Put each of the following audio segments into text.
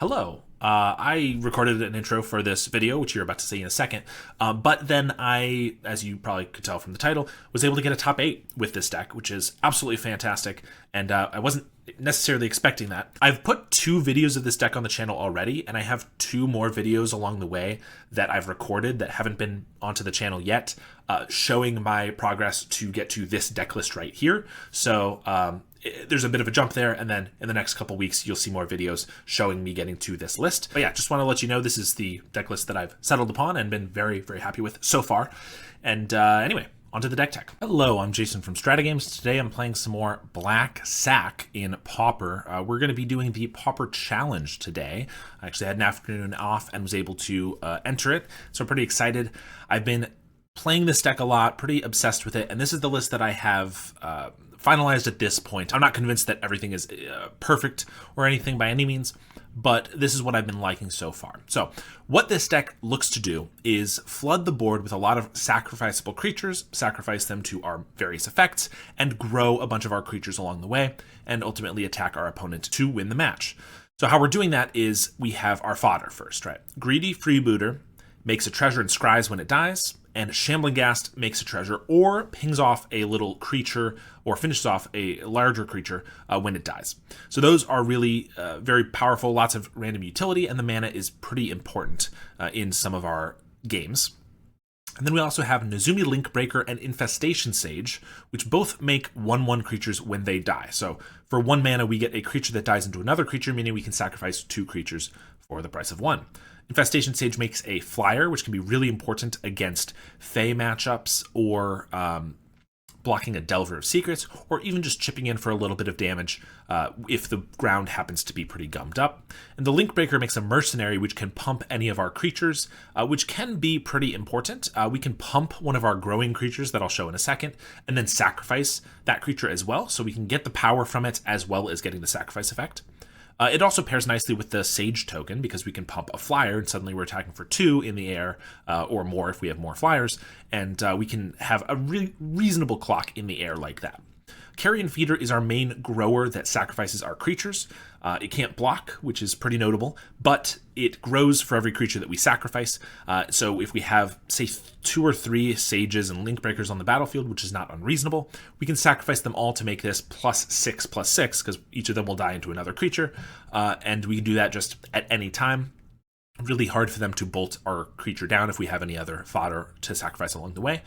Hello. I recorded an intro for this video, which you're about to see in a second. But then I, as you probably could tell from the title, was able to get a top 8 with this deck, which is absolutely fantastic. And I wasn't necessarily expecting that. I've put 2 videos of this deck on the channel already, and I have 2 more videos along the way that I've recorded that haven't been onto the channel yet, showing my progress to get to this deck list right here. So there's a bit of a jump there, and then in the next couple weeks you'll see more videos showing me getting to this list. But yeah, just want to let you know this is the deck list that I've settled upon and been very, very happy with so far. And anyway, onto the deck tech. Hello, I'm Jason from StrataGames. Today I'm playing some more Black Sack in Pauper. We're going to be doing the Pauper Challenge today. I actually had an afternoon off and was able to enter it, so I'm pretty excited. I've been playing this deck a lot, pretty obsessed with it, and this is the list that I have finalized at this point. I'm not convinced that everything is perfect or anything by any means, but this is what I've been liking so far. So what this deck looks to do is flood the board with a lot of sacrificable creatures, sacrifice them to our various effects, and grow a bunch of our creatures along the way, and ultimately attack our opponent to win the match. So how we're doing that is we have our fodder first, right? Greedy Freebooter makes a treasure and scries when it dies, and Shambling Ghast makes a treasure or pings off a little creature or finishes off a larger creature when it dies. So those are really very powerful, lots of random utility, and the mana is pretty important in some of our games. And then we also have Nezumi Linkbreaker and Infestation Sage, which both make 1/1 creatures when they die. So for 1 mana, we get a creature that dies into another creature, meaning we can sacrifice 2 creatures for the price of 1. Infestation Sage makes a flyer, which can be really important against Fey matchups or blocking a Delver of Secrets, or even just chipping in for a little bit of damage if the ground happens to be pretty gummed up. And the Linkbreaker makes a Mercenary, which can pump any of our creatures, which can be pretty important. We can pump one of our growing creatures that I'll show in a second, and then sacrifice that creature as well, so we can get the power from it as well as getting the sacrifice effect. It also pairs nicely with the Sage token because we can pump a flyer and suddenly we're attacking for 2 in the air or more if we have more flyers, and we can have a really reasonable clock in the air like that. Carrion Feeder is our main grower that sacrifices our creatures. It can't block, which is pretty notable, but it grows for every creature that we sacrifice. So if we have, say, 2 or 3 Sages and Linkbreakers on the battlefield, which is not unreasonable, we can sacrifice them all to make this +6/+6, because each of them will die into another creature, and we can do that just at any time. Really hard for them to bolt our creature down if we have any other fodder to sacrifice along the way.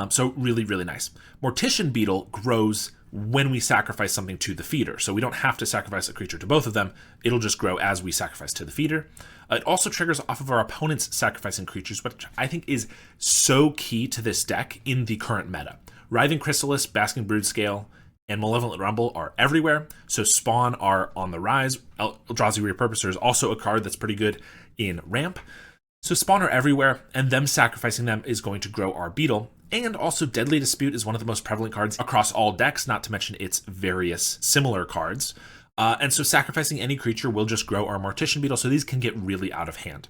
So really, really nice. Mortician Beetle grows when we sacrifice something to the feeder. So we don't have to sacrifice a creature to both of them. It'll just grow as we sacrifice to the feeder. It also triggers off of our opponent's sacrificing creatures, which I think is so key to this deck in the current meta. Writhing Chrysalis, Basking Broodscale, and Malevolent Rumble are everywhere. So Spawn are on the rise. Eldrazi Repurposer is also a card that's pretty good in ramp. So Spawn are everywhere, and them sacrificing them is going to grow our Beetle. And also Deadly Dispute is one of the most prevalent cards across all decks, not to mention its various similar cards. And so sacrificing any creature will just grow our Mortician Beetle, so these can get really out of hand.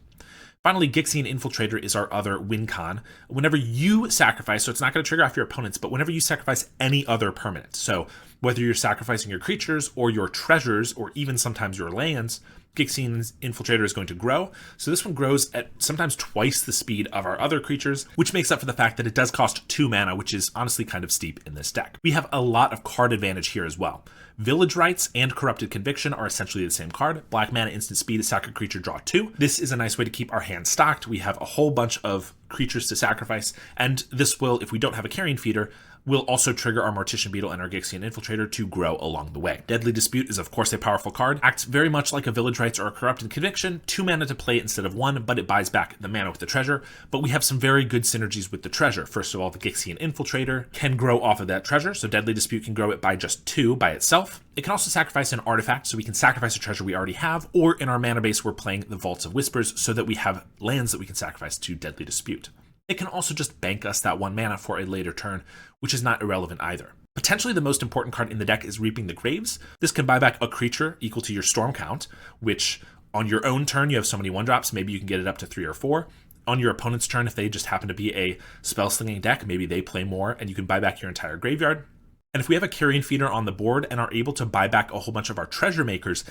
Finally, Gixian Infiltrator is our other win con. Whenever you sacrifice, so it's not going to trigger off your opponents, but whenever you sacrifice any other permanent, so whether you're sacrificing your creatures or your treasures or even sometimes your lands, Gixian's Infiltrator is going to grow. So this one grows at sometimes twice the speed of our other creatures, which makes up for the fact that it does cost 2 mana, which is honestly kind of steep in this deck. We have a lot of card advantage here as well. Village Rites and Corrupted Conviction are essentially the same card. Black mana, instant speed, sack a creature, draw 2. This is a nice way to keep our hand stocked. We have a whole bunch of creatures to sacrifice, and this will, if we don't have a Carrion Feeder, will also trigger our Mortician Beetle and our Gixian Infiltrator to grow along the way. Deadly Dispute is of course a powerful card. Acts very much like a Village Rites or a Corrupted Conviction, 2 mana to play instead of 1, but it buys back the mana with the treasure. But we have some very good synergies with the treasure. First of all, the Gixian Infiltrator can grow off of that treasure, so Deadly Dispute can grow it by just 2 by itself. It can also sacrifice an artifact, so we can sacrifice a treasure we already have, or in our mana base we're playing the Vaults of Whispers, so that we have lands that we can sacrifice to Deadly Dispute. It can also just bank us that 1 mana for a later turn, which is not irrelevant either. Potentially the most important card in the deck is Reaping the Graves. This can buy back a creature equal to your storm count, which on your own turn you have so many 1-drops, maybe you can get it up to 3 or 4. On your opponent's turn, if they just happen to be a spell-slinging deck, maybe they play more and you can buy back your entire graveyard. And if we have a Carrion Feeder on the board and are able to buy back a whole bunch of our treasure makers,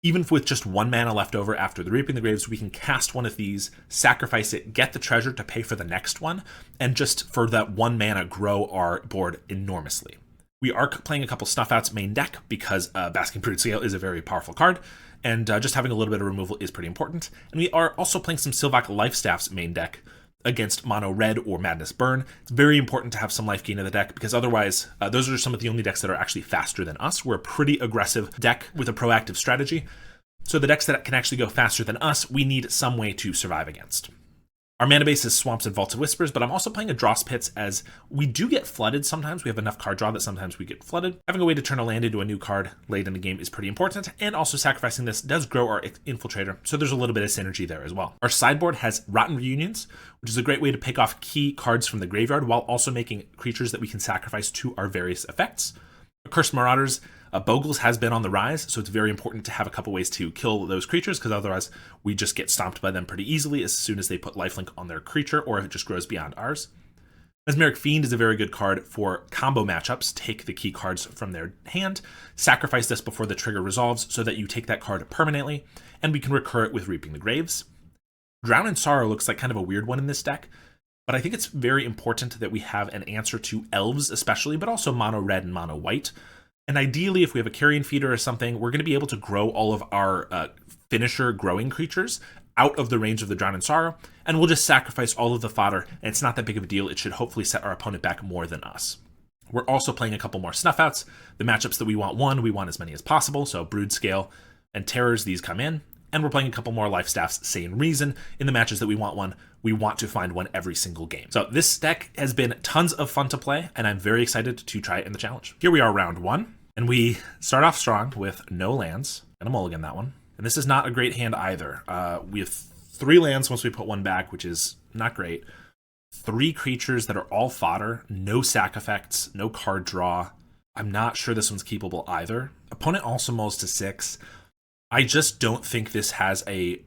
Even with just 1 mana left over after the Reaping the Graves, we can cast one of these, sacrifice it, get the treasure to pay for the next one, and just for that 1 mana grow our board enormously. We are playing a couple Snuff Outs main deck because Basking Broodscale is a very powerful card, and just having a little bit of removal is pretty important. And we are also playing some Sylvac Lifestaff's main deck against Mono Red or Madness Burn. It's very important to have some life gain in the deck because otherwise, those are some of the only decks that are actually faster than us. We're a pretty aggressive deck with a proactive strategy. So the decks that can actually go faster than us, we need some way to survive against. Our mana base is Swamps and Vaulted Whispers, but I'm also playing a Dross Pits as we do get flooded sometimes. We have enough card draw that sometimes we get flooded. Having a way to turn a land into a new card late in the game is pretty important, and also sacrificing this does grow our Infiltrator, so there's a little bit of synergy there as well. Our sideboard has Rotten Reunions, which is a great way to pick off key cards from the graveyard while also making creatures that we can sacrifice to our various effects. Cursed Marauders, Bogles has been on the rise, so it's very important to have a couple ways to kill those creatures, because otherwise we just get stomped by them pretty easily as soon as they put lifelink on their creature, or if it just grows beyond ours. Mesmeric Fiend is a very good card for combo matchups. Take the key cards from their hand, sacrifice this before the trigger resolves so that you take that card permanently, and we can recur it with Reaping the Graves. Drown in Sorrow looks like kind of a weird one in this deck, but I think it's very important that we have an answer to elves especially, but also mono red and mono white. And ideally, if we have a Carrion Feeder or something, we're going to be able to grow all of our finisher growing creatures out of the range of the Drown in Sorrow, and we'll just sacrifice all of the fodder, and it's not that big of a deal. It should hopefully set our opponent back more than us. We're also playing a couple more Snuff Outs. The matchups that we want as many as possible, so Broodscale and Terrors, these come in. And we're playing a couple more Lifestaff's Sane Reason. In the matches that we want to find one every single game. So this deck has been tons of fun to play, and I'm very excited to try it in the challenge. Here we are, round 1, and we start off strong with no lands, and a mulligan that one. And this is not a great hand either. We have 3 lands once we put 1 back, which is not great. 3 creatures that are all fodder, no sack effects, no card draw. I'm not sure this one's keepable either. Opponent also mulls to 6. I just don't think this has a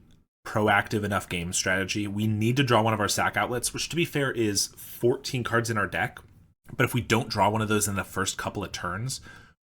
proactive enough game strategy. We need to draw one of our sack outlets, which to be fair is 14 cards in our deck. But if we don't draw one of those in the first couple of turns,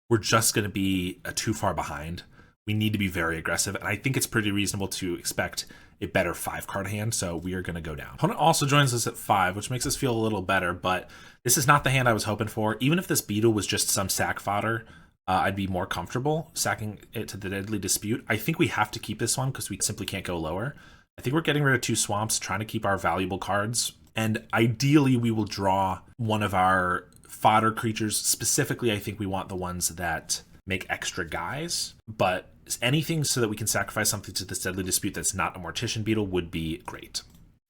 we're just going to be too far behind. We need to be very aggressive, and I think it's pretty reasonable to expect a better 5-card hand, so we are going to go down. Opponent also joins us at 5, which makes us feel a little better, but this is not the hand I was hoping for. Even if this beetle was just some sack fodder, I'd be more comfortable sacking it to the Deadly Dispute. I think we have to keep this one because we simply can't go lower. I think we're getting rid of 2 swamps, trying to keep our valuable cards, and ideally we will draw one of our fodder creatures. Specifically, I think we want the ones that make extra guys, but anything so that we can sacrifice something to this Deadly Dispute that's not a Mortician Beetle would be great.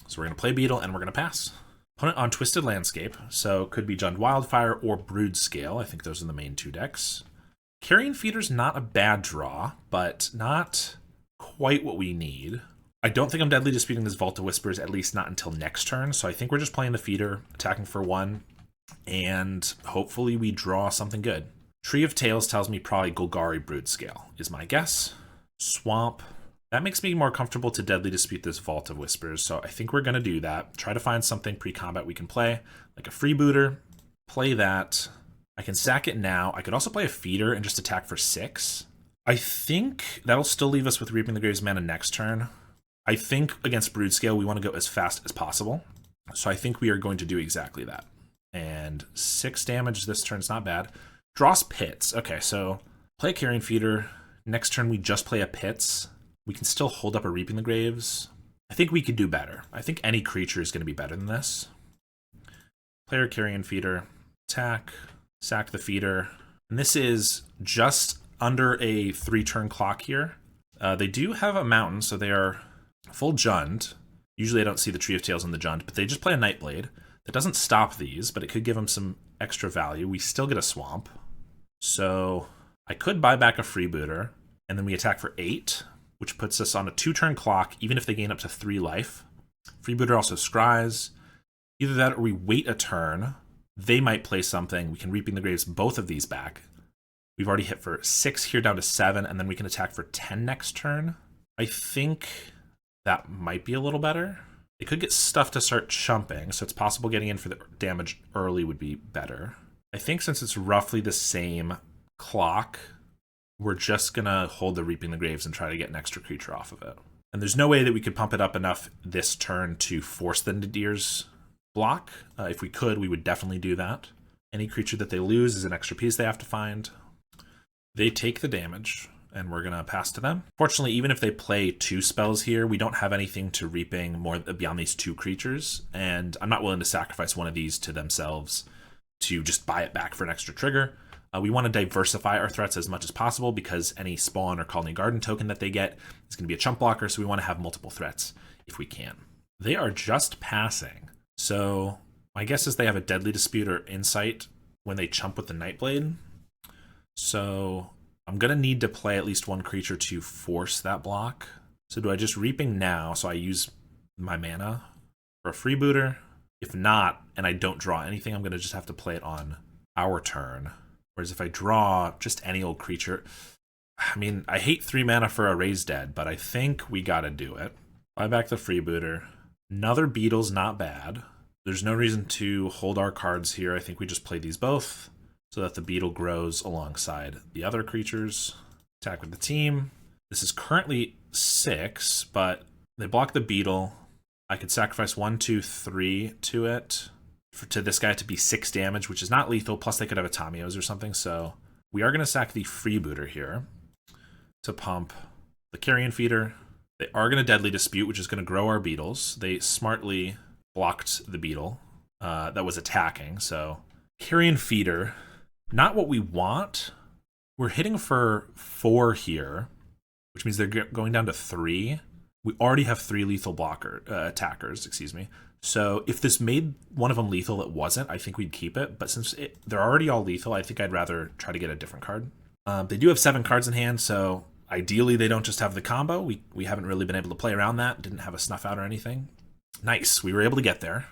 So we're going to play Beetle, and we're going to pass. Opponent on Twisted Landscape, so could be Jund Wildfire or Broodscale. I think those are the main 2 decks. Carrion Feeder's not a bad draw, but not quite what we need. I don't think I'm Deadly Disputing this Vault of Whispers, at least not until next turn, so I think we're just playing the Feeder, attacking for 1, and hopefully we draw something good. Tree of Tails tells me probably Golgari Broodscale is my guess. Swamp. That makes me more comfortable to Deadly Dispute this Vault of Whispers, so I think we're going to do that. Try to find something pre-combat we can play, like a Freebooter. Play that. I can sack it now. I could also play a Feeder and just attack for 6. I think that'll still leave us with Reaping the Graves mana next turn. I think against Broodscale, we want to go as fast as possible. So I think we are going to do exactly that. And 6 damage this turn's not bad. Dross Pits. Okay, so play a Carrion Feeder. Next turn, we just play a Pits. We can still hold up a Reaping the Graves. I think we could do better. I think any creature is going to be better than this. Player Carrion Feeder. Attack. Sack the Feeder. And this is just under a 3-turn clock here. They do have a mountain, so they are full Jund. Usually I don't see the Tree of Tails in the Jund, but they just play a Nightblade. That doesn't stop these, but it could give them some extra value. We still get a Swamp. So I could buy back a Freebooter, and then we attack for 8, which puts us on a 2-turn clock, even if they gain up to 3 life. Freebooter also scries. Either that or we wait a turn. They might play something. We can Reaping the Graves both of these back. We've already hit for 6 here, down to 7, and then we can attack for 10 next turn. I think that might be a little better. They could get stuff to start chumping, so it's possible getting in for the damage early would be better. I think since it's roughly the same clock, we're just going to hold the Reaping the Graves and try to get an extra creature off of it. And there's no way that we could pump it up enough this turn to force the Nadir's block. If we could, we would definitely do that. Any creature that they lose is an extra piece they have to find. They take the damage, and we're going to pass to them. Fortunately, even if they play 2 spells here, we don't have anything to Reaping more beyond these 2 creatures, and I'm not willing to sacrifice one of these to themselves to just buy it back for an extra trigger. We want to diversify our threats as much as possible because any Spawn or Colony Garden token that they get is going to be a chump blocker, so we want to have multiple threats if we can. They are just passing, so my guess is they have a Deadly Dispute or Insight when they chump with the Nightblade. So I'm going to need to play at least one creature to force that block. So do I just Reaping now so I use my mana for a freebooter? If not, and I don't draw anything, I'm going to just have to play it on our turn. Whereas if I draw just any old creature, I mean, I hate 3 mana for a Raise Dead, but I think we got to do it. Buy back the freebooter. Another Beetle's not bad. There's no reason to hold our cards here. I think we just play these both so that the Beetle grows alongside the other creatures. Attack with the team. This is currently 6, but they block the Beetle. I could sacrifice 1, 2, 3 to it. To this guy to be 6 damage, which is not lethal, plus they could have a Tamiyo's or something, so we are going to sack the freebooter here to pump the Carrion Feeder. They are going to Deadly Dispute, which is going to grow our Beetles. They smartly blocked the Beetle that was attacking, so Carrion Feeder, not what we want. We're hitting for 4 here, which means they're going down to 3. We already have 3 lethal attackers, excuse me. So if this made one of them lethal that wasn't, I think we'd keep it. But since they're already all lethal, I think I'd rather try to get a different card. They do have 7 cards in hand, so ideally they don't just have the combo. We haven't really been able to play around that. Didn't have a snuff out or anything. Nice, we were able to get there.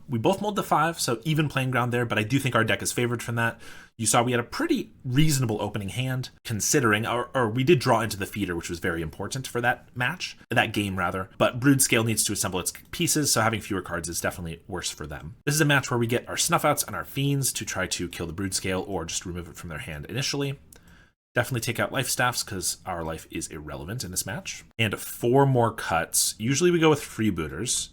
We both mulled to 5, so even playing ground there, but I do think our deck is favored from that. You saw we had a pretty reasonable opening hand, considering, or we did draw into the feeder, which was very important for that game rather, but Broodscale needs to assemble its pieces, so having fewer cards is definitely worse for them. This is a match where we get our snuff outs and our fiends to try to kill the Broodscale or just remove it from their hand initially. Definitely take out life staffs because our life is irrelevant in this match. And 4 more cuts. Usually we go with freebooters.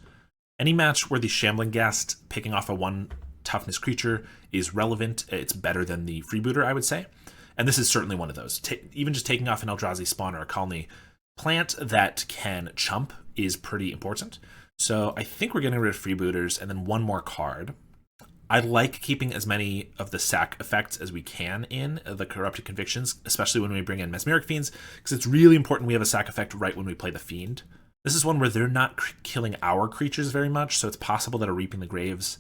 Any match where the Shambling Ghast picking off a 1 toughness creature is relevant. It's better than the freebooter, I would say. And this is certainly one of those. Even just taking off an Eldrazi Spawn or a Colony Plant that can chump is pretty important. So I think we're getting rid of freebooters and then 1 more card. I like keeping as many of the sack effects as we can in the Corrupted Convictions, especially when we bring in Mesmeric Fiends, because it's really important we have a sack effect right when we play the Fiend. This is one where they're not killing our creatures very much, so it's possible that a Reaping the Graves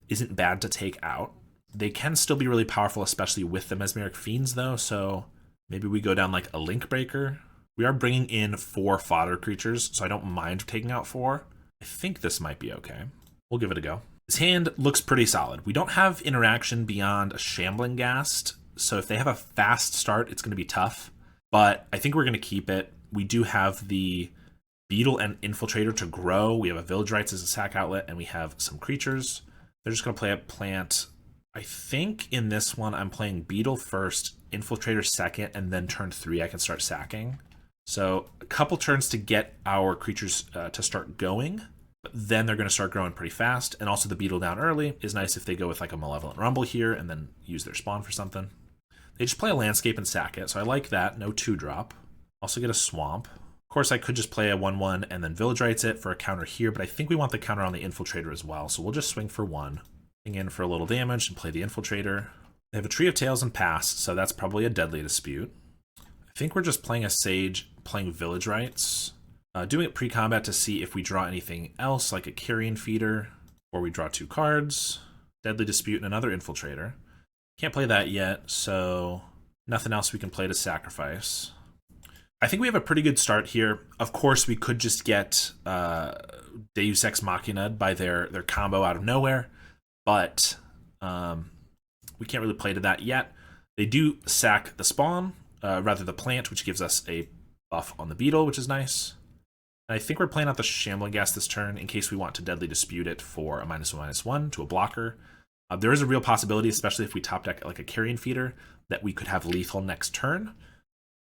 isn't bad to take out. They can still be really powerful, especially with the Mesmeric Fiends, though, so maybe we go down like a Link Breaker. We are bringing in 4 fodder creatures, so I don't mind taking out 4. I think this might be okay. We'll give it a go. This hand looks pretty solid. We don't have interaction beyond a Shambling Ghast, so if they have a fast start, it's going to be tough, but I think we're going to keep it. We do have the Beetle and Infiltrator to grow. We have a Village Rites as a sack outlet, and we have some creatures. They're just going to play a plant. I think in this one, I'm playing Beetle first, Infiltrator second, and then turn 3, I can start sacking. So a couple turns to get our creatures to start going, but then they're going to start growing pretty fast. And also the Beetle down early is nice if they go with like a Malevolent Rumble here and then use their spawn for something. They just play a Landscape and sack it, so I like that. No 2-drop. Also get a Swamp. Of course, I could just play a 1/1 and then Village Rites it for a counter here, but I think we want the counter on the Infiltrator as well, so we'll just swing for 1. Swing in for a little damage and play the Infiltrator. They have a Tree of Tails and pass, so that's probably a Deadly Dispute. I think we're just playing a Sage, playing Village Rites. Doing it pre-combat to see if we draw anything else, like a Carrion Feeder, or we draw 2 cards. Deadly Dispute and another Infiltrator. Can't play that yet, so nothing else we can play to sacrifice. I think we have a pretty good start here. Of course, we could just get Deus Ex Machina by their combo out of nowhere, but we can't really play to that yet. They do sack the spawn, rather the plant, which gives us a buff on the Beetle, which is nice. And I think we're playing out the Shambling Ghast this turn in case we want to Deadly Dispute it for a -1/-1 to a blocker. There is a real possibility, especially if we top deck like a Carrion Feeder, that we could have lethal next turn.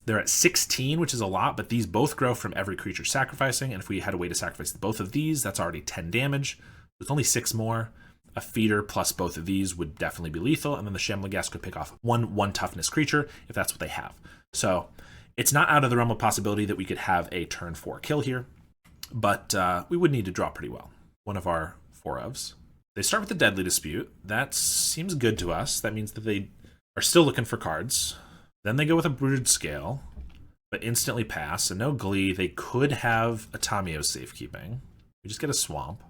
They're at 16, which is a lot, but these both grow from every creature sacrificing, and if we had a way to sacrifice both of these, that's already 10 damage. With only 6 more, a feeder plus both of these would definitely be lethal, and then the Shambling Ghast could pick off one toughness creature if that's what they have. So it's not out of the realm of possibility that we could have a turn 4 kill here, but we would need to draw pretty well. One of our 4-ofs. They start with the Deadly Dispute. That seems good to us. That means that they are still looking for cards. Then they go with a Broodscale, but instantly pass. So no Glee. They could have a Tamiyo's Safekeeping. We just get a Swamp.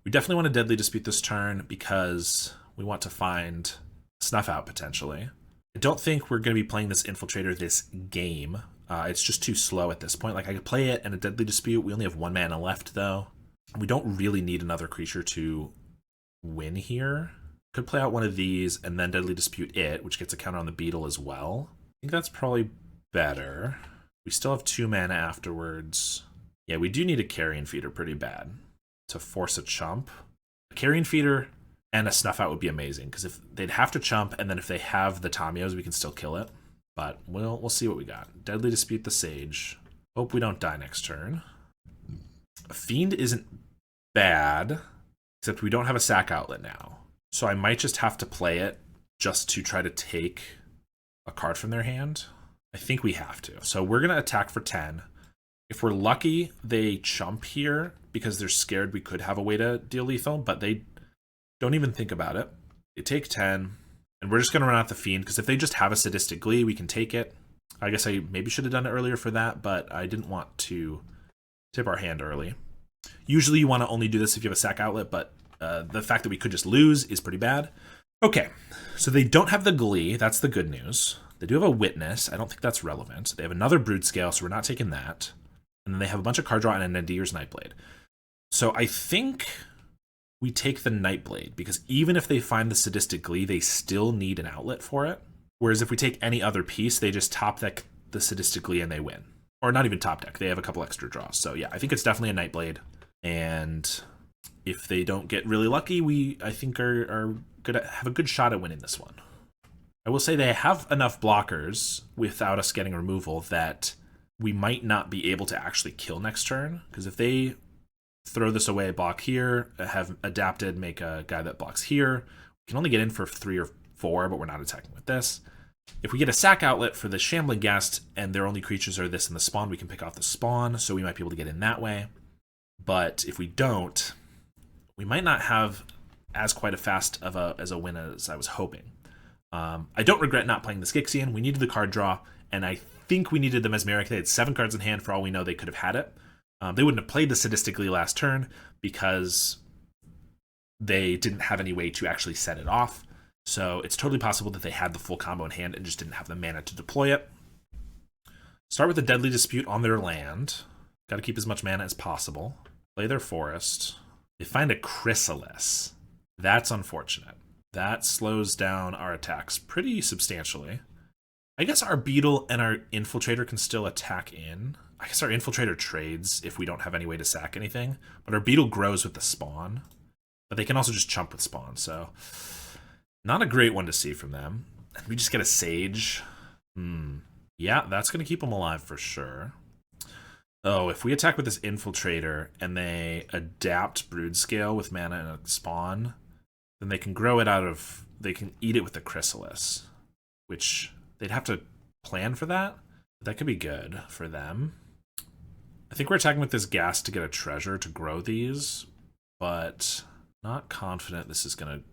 We definitely want to Deadly Dispute this turn because we want to find Snuff Out potentially. I don't think we're going to be playing this Infiltrator this game. It's just too slow at this point. Like, I could play it and a Deadly Dispute. We only have 1 mana left, though. We don't really need another creature to win here. Could play out one of these and then Deadly Dispute it, which gets a counter on the Beetle as well. I think that's probably better. We still have 2 mana afterwards. Yeah, we do need a Carrion Feeder pretty bad to force a chump. A Carrion Feeder and a Snuff Out would be amazing, because if they'd have to chump, and then if they have the Tamiyos, we can still kill it. But we'll see what we got. Deadly Dispute the Sage. Hope we don't die next turn. A Fiend isn't bad, except we don't have a sack outlet now. So I might just have to play it just to try to take a card from their hand. I think we have to. So we're going to attack for 10. If we're lucky, they chump here because they're scared we could have a way to deal lethal, but they don't even think about it. They take 10, and we're just going to run out the Fiend, because if they just have a Sadistic Glee, we can take it. I guess I maybe should have done it earlier for that, but I didn't want to tip our hand early. Usually you want to only do this if you have a sack outlet, but the fact that we could just lose is pretty bad. Okay, so they don't have the Glee. That's the good news. They do have a Witness. I don't think that's relevant. They have another Broodscale, so we're not taking that. And then they have a bunch of card draw and a Nadir's Nightblade. So I think we take the Nightblade, because even if they find the Sadistic Glee, they still need an outlet for it. Whereas if we take any other piece, they just top deck the Sadistic Glee and they win. Or not even top deck. They have a couple extra draws. So yeah, I think it's definitely a Nightblade. And if they don't get really lucky, we, I think, are gonna have a good shot at winning this one. I will say they have enough blockers without us getting removal that we might not be able to actually kill next turn. Because if they throw this away, block here, have adapted, make a guy that blocks here, we can only get in for 3 or 4, but we're not attacking with this. If we get a sack outlet for the Shambling Ghast and their only creatures are this and the Spawn, we can pick off the Spawn, so we might be able to get in that way. But if we don't, we might not have as quite a fast of as a win as I was hoping. I don't regret not playing the Skixian. We needed the card draw, and I think we needed the Mesmeric. They had 7 cards in hand. For all we know, they could have had it. They wouldn't have played the Sadistically last turn because they didn't have any way to actually set it off. So it's totally possible that they had the full combo in hand and just didn't have the mana to deploy it. Start with the Deadly Dispute on their land. Got to keep as much mana as possible. Play their forest. They find a Chrysalis. That's unfortunate. That slows down our attacks pretty substantially. I guess our Beetle and our Infiltrator can still attack in. I guess our Infiltrator trades if we don't have any way to sack anything. But our Beetle grows with the Spawn. But they can also just chump with Spawn, so not a great one to see from them. And we just get a Sage. Yeah, that's going to keep them alive for sure. Oh, if we attack with this Infiltrator and they adapt Broodscale with mana and a Spawn, then they can grow it out of... They can eat it with the Chrysalis, which they'd have to plan for that. But that could be good for them. I think we're attacking with this Ghast to get a treasure to grow these, but not confident this is going to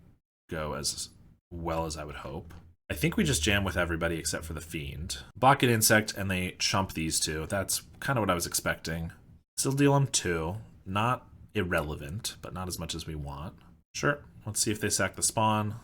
go as well as I would hope. I think we just jam with everybody except for the Fiend. Block an Insect, and they chump these 2. That's kind of what I was expecting. Still deal them 2. Not irrelevant, but not as much as we want. Sure, let's see if they sack the Spawn.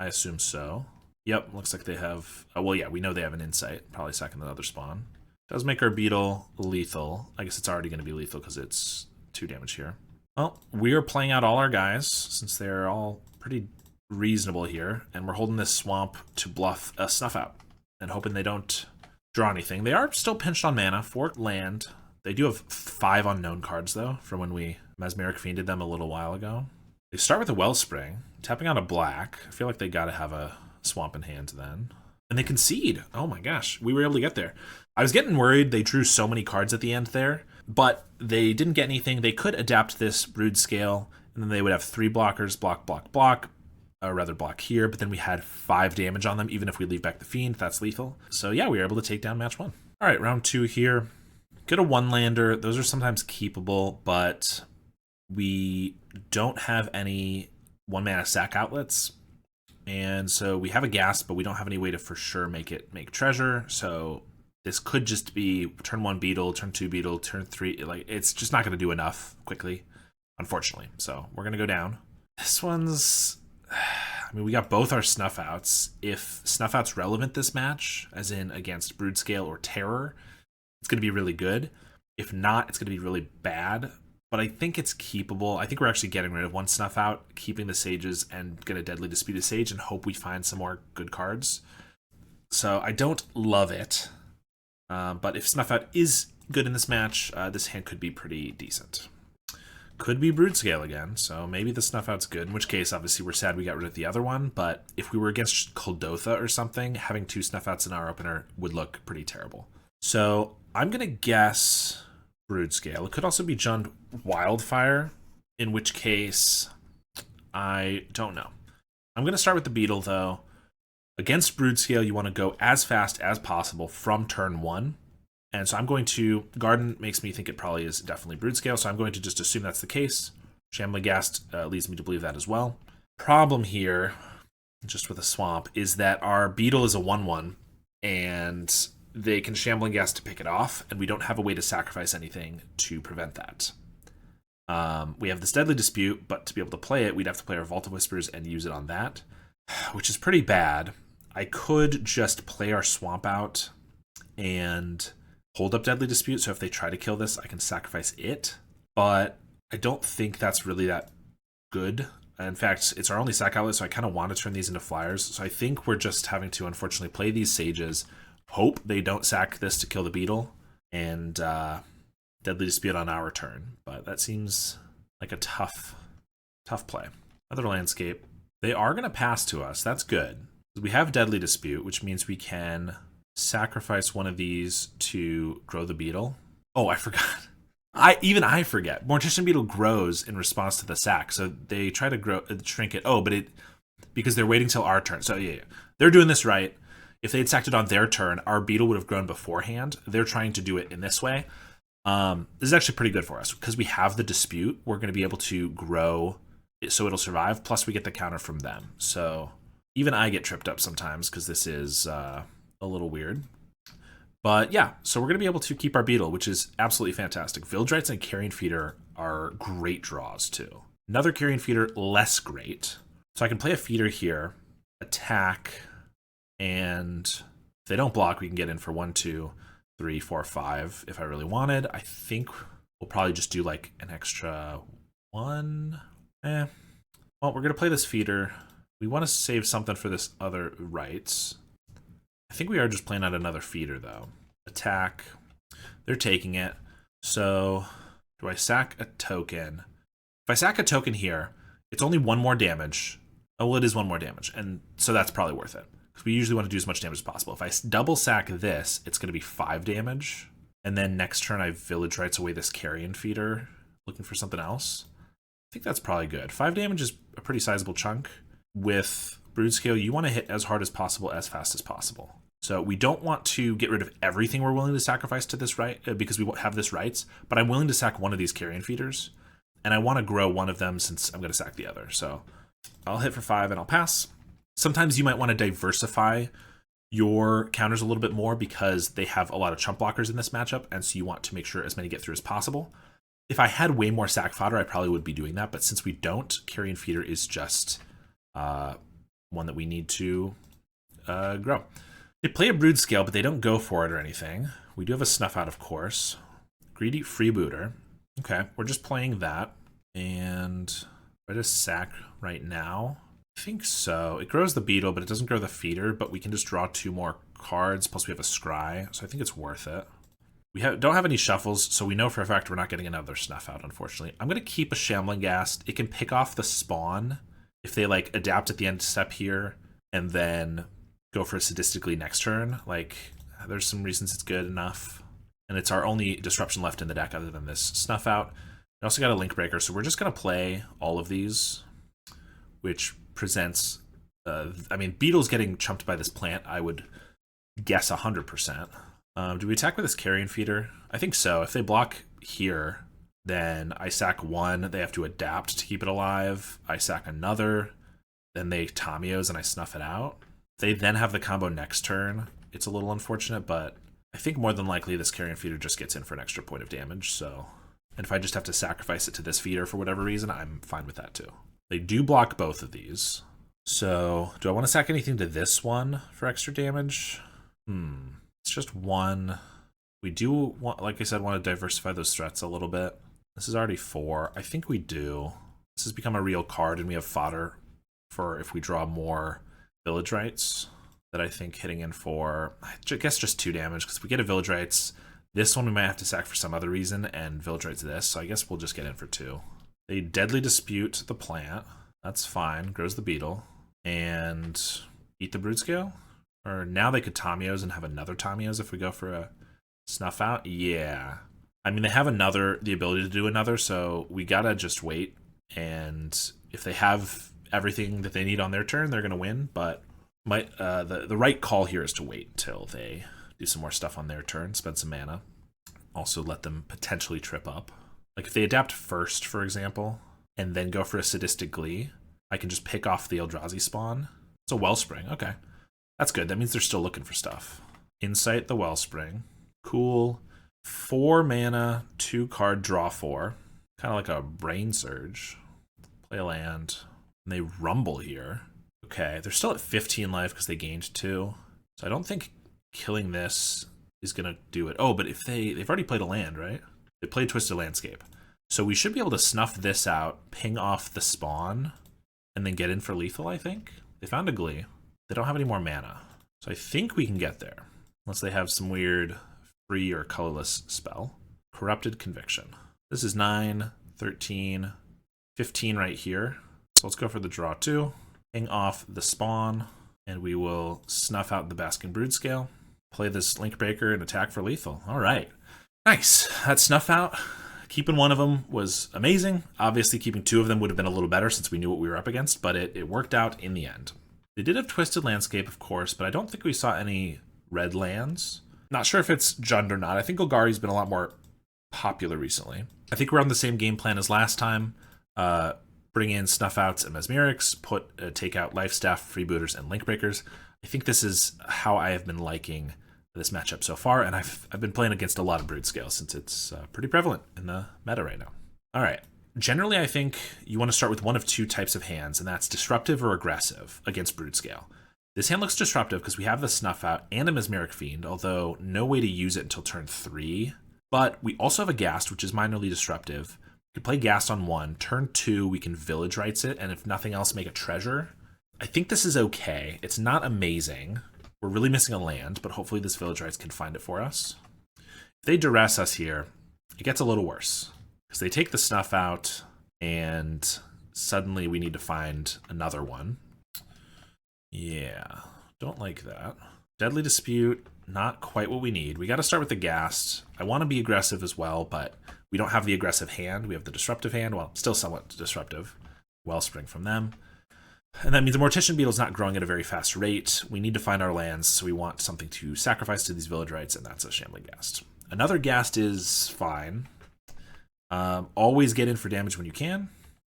I assume so. Yep, looks like they have... well, yeah, we know they have an Insight. Probably sacking another Spawn. Does make our Beetle lethal. I guess it's already going to be lethal because it's 2 damage here. Well, we are playing out all our guys, since they're all pretty reasonable here, and we're holding this Swamp to bluff a Snuff Out and hoping they don't draw anything. They are still pinched on mana for land. They do have 5 unknown cards, though, from when we Mesmeric Fiended them a little while ago. They start with a Wellspring, tapping out a black. I feel like they gotta have a Swamp in hand then. And they concede. Oh my gosh, we were able to get there. I was getting worried. They drew so many cards at the end there, but they didn't get anything. They could adapt this Broodscale, and then they would have 3 blockers, block, block, block, or rather block here, but then we had 5 damage on them. Even if we leave back the Fiend, that's lethal. So yeah, we were able to take down match 1. All right, round 2 here. Get a 1-lander. Those are sometimes keepable, but we don't have any 1-mana sack outlets. And so we have a gas, but we don't have any way to for sure make treasure. So this could just be turn 1 beetle, turn 2 beetle, turn 3. Like, it's just not going to do enough quickly, unfortunately. So we're going to go down. This one's, I mean, we got both our snuff outs. If snuff out's relevant this match, as in against Broodscale or Terror, it's going to be really good. If not, it's going to be really bad. But I think it's keepable. I think we're actually getting rid of 1 snuff out, keeping the sages, and going to deadly dispute a sage and hope we find some more good cards. So I don't love it. But if snuff out is good in this match, this hand could be pretty decent. Could be Broodscale again, so maybe the snuff out's good, in which case obviously we're sad we got rid of the other one. But if we were against Kuldotha or something, having 2 snuff outs in our opener would look pretty terrible. So I'm going to guess Broodscale. It could also be Jund Wildfire, in which case I don't know. I'm going to start with the Beetle, though. Against Broodscale, you want to go as fast as possible from turn 1. And so I'm going to... Garden makes me think it probably is definitely Broodscale, so I'm going to just assume that's the case. Shambling Ghast leads me to believe that as well. Problem here, just with a swamp, is that our Beetle is a 1/1, and they can Shambling Ghast to pick it off, and we don't have a way to sacrifice anything to prevent that. We have this Deadly Dispute, but to be able to play it, we'd have to play our Vault of Whispers and use it on that, which is pretty bad. I could just play our Swamp out and hold up Deadly Dispute, so if they try to kill this, I can sacrifice it, but I don't think that's really that good. In fact, it's our only sack outlet, so I kind of want to turn these into flyers, so I think we're just having to, unfortunately, play these sages, hope they don't sack this to kill the Beetle, and Deadly Dispute on our turn. But that seems like a tough play. Other landscape. They are going to pass to us. That's good. We have Deadly Dispute, which means we can sacrifice one of these to grow the Beetle. Oh, I forgot. I forget. Mortician Beetle grows in response to the sack, so they try to shrink it. Oh, but because they're waiting till our turn. So yeah, they're doing this right. If they had sacked it on their turn, our Beetle would have grown beforehand. They're trying to do it in this way. This is actually pretty good for us. Because we have the dispute, we're going to be able to grow so it'll survive, plus we get the counter from them. So even I get tripped up sometimes because this is a little weird. But yeah, so we're going to be able to keep our Beetle, which is absolutely fantastic. Village Rites and Carrion Feeder are great draws too. Another Carrion Feeder, less great. So I can play a Feeder here, attack, and if they don't block, we can get in for 1, 2, 3, 4, 5 if I really wanted. I think we'll probably just do like an extra 1. Well, we're going to play this Feeder. We want to save something for this other rights. I think we are just playing out another Feeder, though. Attack. They're taking it. So, do I sack a token? If I sack a token here, it's only 1 more damage. Oh, well, it is 1 more damage. And so that's probably worth it. Because we usually want to do as much damage as possible. If I double sack this, it's going to be 5 damage. And then next turn, I Village Rites away this Carrion Feeder, looking for something else. I think that's probably good. 5 damage is a pretty sizable chunk. With Broodscale, you want to hit as hard as possible, as fast as possible. So we don't want to get rid of everything we're willing to sacrifice to this right, because we have this rights, but I'm willing to sack one of these Carrion Feeders, and I want to grow one of them since I'm going to sack the other. So I'll hit for 5 and I'll pass. Sometimes you might want to diversify your counters a little bit more because they have a lot of chump blockers in this matchup, and so you want to make sure as many get through as possible. If I had way more sack fodder, I probably would be doing that, but since we don't, Carrion Feeder is just one that we need to grow. They play a Broodscale, but they don't go for it or anything. We do have a Snuff Out, of course. Greedy Freebooter. Okay, we're just playing that. And if I just sack right now, I think so. It grows the Beetle, but it doesn't grow the Feeder, but we can just draw 2 more cards, plus we have a Scry, so I think it's worth it. We don't have any shuffles, so we know for a fact we're not getting another Snuff Out, unfortunately. I'm going to keep a Shambling Ghast. It can pick off the spawn if they like adapt at the end step here, and then go for a sadistically next turn. Like, there's some reasons it's good enough. And it's our only disruption left in the deck other than this Snuff Out. We also got a Link Breaker, so we're just going to play all of these, which presents... I mean, Beetle's getting chumped by this plant, I would guess 100%. Do we attack with this Carrion Feeder? I think so. If they block here, then I sack one. They have to adapt to keep it alive. I sack another. Then they Tamiyo's and I snuff it out. They then have the combo next turn. It's a little unfortunate, but I think more than likely this Carrion Feeder just gets in for an extra point of damage. So, and if I just have to sacrifice it to this feeder for whatever reason, I'm fine with that too. They do block both of these. So, do I want to sack anything to this one for extra damage? It's just one. We do want, like I said, want to diversify those threats a little bit. This is already 4. I think we do. This has become a real card, and we have fodder for if we draw more Village Rites that I think hitting in for, I guess, just 2 damage, because if we get a Village Rites, this one we might have to sack for some other reason, and Village Rites this, so I guess we'll just get in for 2. They Deadly Dispute the plant. That's fine. Grows the beetle. And eat the Broodscale? Or now they could Tamiyo's and have another Tamiyo's if we go for a Snuff Out? Yeah. I mean, they have the ability to do another, so we gotta just wait. And if they have everything that they need on their turn, they're gonna win. But the right call here is to wait until they do some more stuff on their turn, spend some mana. Also let them potentially trip up. Like if they adapt first, for example, and then go for a Sadistic Glee, I can just pick off the Eldrazi spawn. It's a Wellspring, okay. That's good, that means they're still looking for stuff. Insight the Wellspring. Cool. 4 mana, 2 card, draw 4. Kind of like a Brain Surge. Play a land. And they rumble here. Okay, they're still at 15 life because they gained 2. So I don't think killing this is going to do it. Oh, but if they've already played a land, right? They played Twisted Landscape. So we should be able to snuff this out, ping off the spawn, and then get in for lethal, I think. They found a Glee. They don't have any more mana. So I think we can get there. Unless they have some weird free or colorless spell. Corrupted Conviction. This is 9, 13, 15 right here. So let's go for the draw 2. Ping off the spawn. And we will snuff out the Baskin Broodscale. Play this Link Breaker and attack for lethal. All right. Nice. That snuff out. Keeping one of them was amazing. Obviously, keeping 2 of them would have been a little better since we knew what we were up against, but it worked out in the end. They did have Twisted Landscape, of course, but I don't think we saw any red lands. Not sure if it's Jund or not. I think Golgari's been a lot more popular recently. I think we're on the same game plan as last time. Bring in Snuff Outs and Mesmerics, take out Life Staff, Freebooters, and Link Breakers. I think this is how I have been liking this matchup so far, and I've been playing against a lot of Broodscale since it's pretty prevalent in the meta right now. All right. Generally, I think you want to start with one of 2 types of hands, and that's disruptive or aggressive against Broodscale. This hand looks disruptive because we have the Snuff Out and a Mesmeric Fiend, although no way to use it until turn 3. But we also have a Ghast, which is minorly disruptive. We can play Ghast on 1. Turn 2, we can Village Rites it, and if nothing else, make a treasure. I think this is okay. It's not amazing. We're really missing a land, but hopefully this Village Rites can find it for us. If they duress us here, it gets a little worse. Because they take the Snuff Out, and suddenly we need to find another one. Yeah, don't like that. Deadly Dispute, not quite what we need. We got to start with the Ghast. I want to be aggressive as well, but we don't have the aggressive hand. We have the disruptive hand. Well, still somewhat disruptive. Wellspring from them. And that means the Mortician Beetle's not growing at a very fast rate. We need to find our lands, so we want something to sacrifice to these Village Rites, and that's a Shambling Ghast. Another Ghast is fine. Always get in for damage when you can.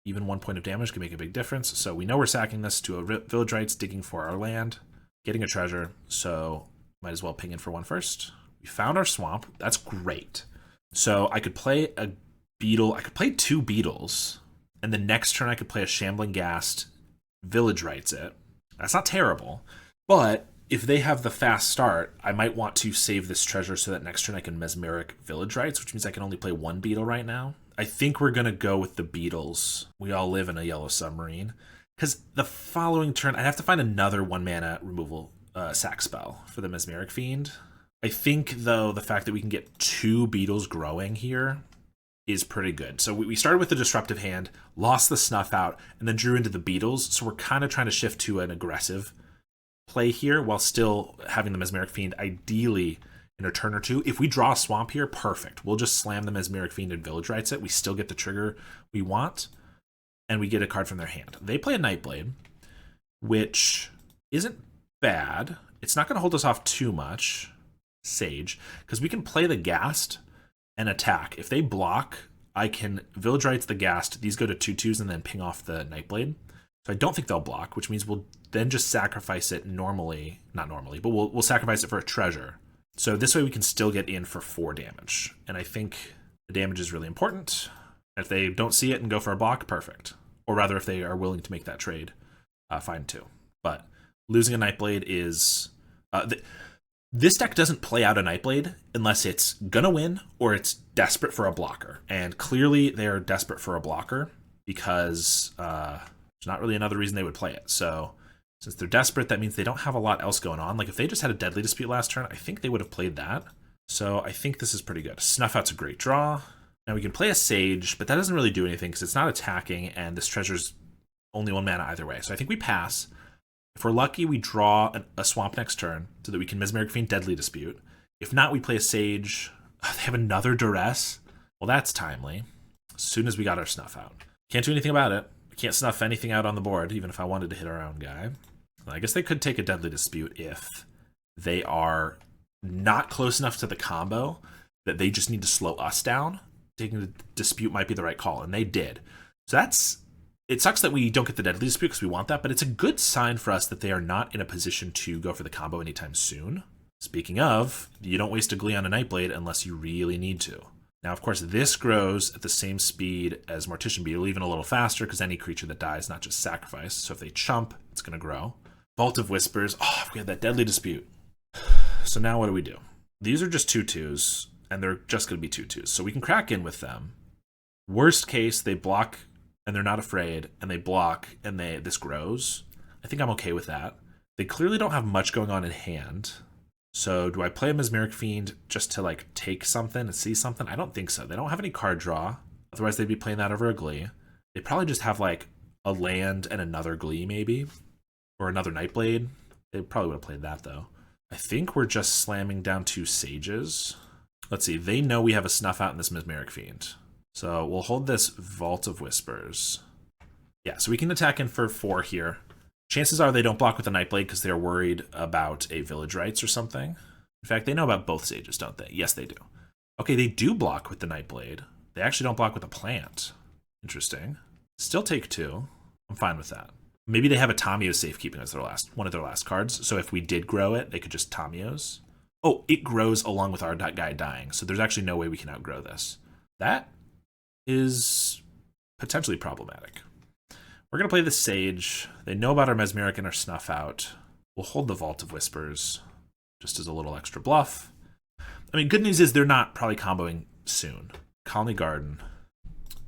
Even 1 point of damage can make a big difference. So we know we're sacking this to a Village Rites, digging for our land, getting a treasure, so might as well ping in for 1 first. We found our swamp. That's great. So I could play a beetle. I could play 2 beetles, and the next turn I could play a Shambling Ghast, Village Rites it. That's not terrible, but if they have the fast start, I might want to save this treasure so that next turn I can Mesmeric Village Rites, which means I can only play 1 beetle right now. I think we're going to go with the beetles. We all live in a yellow submarine. Because the following turn, I'd have to find another 1 mana removal sack spell for the Mesmeric Fiend. I think, though, the fact that we can get 2 beetles growing here is pretty good. So we started with the disruptive hand, lost the Snuff Out, and then drew into the beetles. So we're kind of trying to shift to an aggressive play here while still having the Mesmeric Fiend ideally in a turn or two. If we draw a swamp here, perfect. We'll just slam the Mesmeric Fiend and Village Rites it. We still get the trigger we want, and we get a card from their hand. They play a Nightblade, which isn't bad. It's not going to hold us off too much, Sage, because we can play the Ghast and attack. If they block, I can Village Rites the Ghast. These go to 2/2s and then ping off the Nightblade. So I don't think they'll block, which means we'll then just sacrifice it normally. Not normally, but we'll sacrifice it for a treasure. So this way we can still get in for 4 damage. And I think the damage is really important. If they don't see it and go for a block, perfect. Or rather, if they are willing to make that trade, fine too. But losing a Nightblade is... this deck doesn't play out a Nightblade unless it's gonna win or it's desperate for a blocker. And clearly they're desperate for a blocker because there's not really another reason they would play it. So since they're desperate, that means they don't have a lot else going on. Like if they just had a Deadly Dispute last turn, I think they would have played that. So I think this is pretty good. Snuff Out's a great draw. Now we can play a Sage, but that doesn't really do anything because it's not attacking and this treasure's only 1 mana either way. So I think we pass. If we're lucky, we draw a Swamp next turn so that we can Mesmeric Fiend Deadly Dispute. If not, we play a Sage. Oh, they have another Duress. Well, that's timely. As soon as we got our Snuff Out. Can't do anything about it. We can't snuff anything out on the board, even if I wanted to hit our own guy. I guess they could take a Deadly Dispute if they are not close enough to the combo that they just need to slow us down. Taking the Dispute might be the right call, and they did. So that's... It sucks that we don't get the Deadly Dispute because we want that, but it's a good sign for us that they are not in a position to go for the combo anytime soon. Speaking of, you don't waste a Glee on a Nightblade unless you really need to. Now, of course, this grows at the same speed as Mortician Beetle, even a little faster, because any creature that dies, not just sacrifice. So if they chump, it's going to grow. Vault of Whispers. Oh, we had that Deadly Dispute. So now what do? These are just 2/2s, and they're just going to be 2/2s. So we can crack in with them. Worst case, they block, and they're not afraid, and they block, and this grows. I think I'm okay with that. They clearly don't have much going on in hand. So do I play a Mesmeric Fiend just to like take something and see something? I don't think so. They don't have any card draw. Otherwise they'd be playing that over a Glee. They probably just have like a land and another Glee maybe. Or another Nightblade. They probably would have played that though. I think we're just slamming down 2 Sages. Let's see. They know we have a Snuff Out in this Mesmeric Fiend. So we'll hold this Vault of Whispers. Yeah, so we can attack in for 4 here. Chances are they don't block with a Nightblade because they're worried about a Village Rites or something. In fact, they know about both Sages, don't they? Yes, they do. Okay, they do block with the Nightblade. They actually don't block with a plant. Interesting. Still take 2. I'm fine with that. Maybe they have a Tamiyo's Safekeeping as one of their last cards. So if we did grow it, they could just Tamiyo's. Oh, it grows along with our guy dying. So there's actually no way we can outgrow this. That is potentially problematic. We're going to play the Sage. They know about our Mesmeric and our Snuff Out. We'll hold the Vault of Whispers just as a little extra bluff. I mean, good news is they're not probably comboing soon. Colony Garden.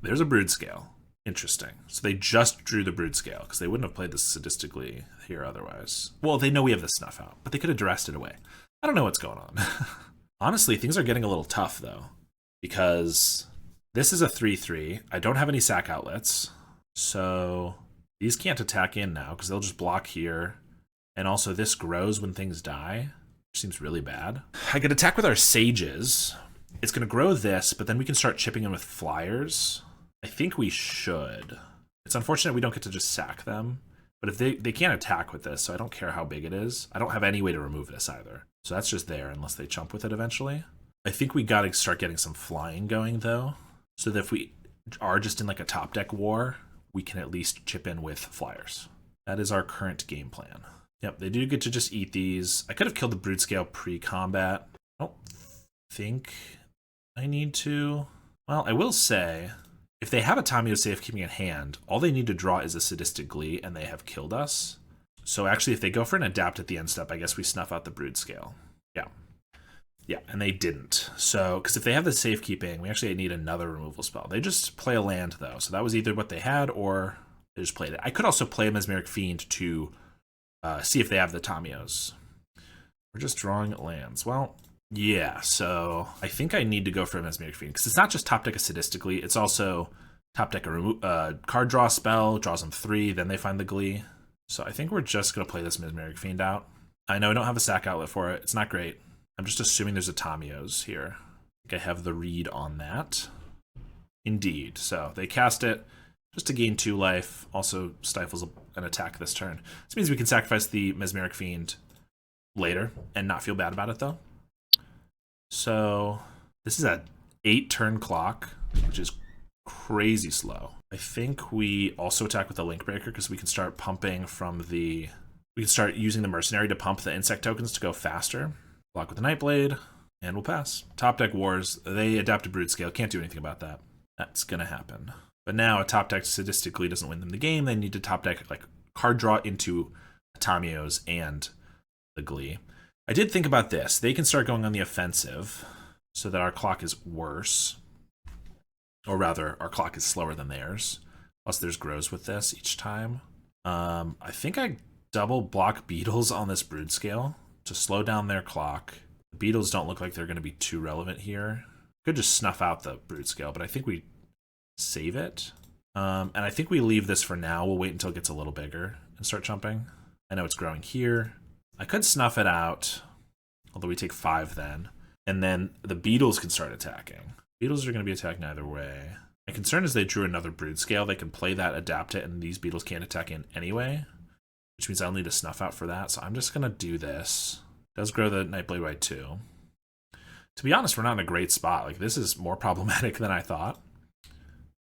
There's a Broodscale. Interesting. So they just drew the Broodscale because they wouldn't have played this sadistically here otherwise. Well, they know we have the Snuff Out, but they could have dressed it away. I don't know what's going on. Honestly, things are getting a little tough, though, because this is a 3/3. I don't have any sack outlets. So these can't attack in now because they'll just block here. And also this grows when things die, which seems really bad. I could attack with our Sages. It's going to grow this, but then we can start chipping in with Flyers. I think we should. It's unfortunate we don't get to just sack them. But if they can't attack with this, so I don't care how big it is. I don't have any way to remove this either. So that's just there unless they chump with it eventually. I think we got to start getting some flying going, though. So that if we are just in like a top deck war, we can at least chip in with Flyers. That is our current game plan. Yep, they do get to just eat these. I could have killed the Broodscale pre-combat. I don't think I need to. Well, I will say, if they have a Tamiyo Safekeeping at hand, all they need to draw is a Sadistic Glee, and they have killed us. So actually, if they go for an Adapt at the end step, I guess we snuff out the Broodscale. Yeah. Yeah, and they didn't. So, because if they have the Safekeeping, we actually need another removal spell. They just play a land, though. So that was either what they had, or they just played it. I could also play a Mesmeric Fiend to see if they have the Tamiyos. We're just drawing lands. Well, yeah, so I think I need to go for a Mesmeric Fiend, because it's not just top deck a Sadistically, it's also top deck a card draw spell, draws them 3, then they find the Glee. So I think we're just going to play this Mesmeric Fiend out. I know I don't have a sack outlet for it. It's not great. I'm just assuming there's a Tamiyo's here. I think I have the read on that. Indeed. So they cast it just to gain 2 life. Also stifles an attack this turn. This means we can sacrifice the Mesmeric Fiend later and not feel bad about it, though. So this is a 8-turn clock, which is crazy slow. I think we also attack with the Link Breaker because we can start pumping from the... We can start using the Mercenary to pump the insect tokens to go faster. Block with the Nightblade, and we'll pass. Top deck Wars, they adapted Broodscale. Can't do anything about that. That's going to happen. But now a top deck sadistically doesn't win them the game. They need to top deck like card draw into Tamiyo's and the Glee. I did think about this. They can start going on the offensive so that our clock is worse. Or rather, our clock is slower than theirs. Plus there's grows with this each time. I think I double block Beetles on this Broodscale to slow down their clock. The Beetles don't look like they're going to be too relevant here. Could just snuff out the Broodscale, but I think we save it. And I think we leave this for now. We'll wait until it gets a little bigger and start jumping. I know it's growing here. I could snuff it out, although we take 5 then. And then the Beetles can start attacking. Beetles are going to be attacking either way. My concern is they drew another Broodscale. They can play that, adapt it, and these Beetles can't attack in anyway, which means I'll need to snuff out for that. So I'm just going to do this. It does grow the Nightblade by 2. To be honest, we're not in a great spot. Like, this is more problematic than I thought.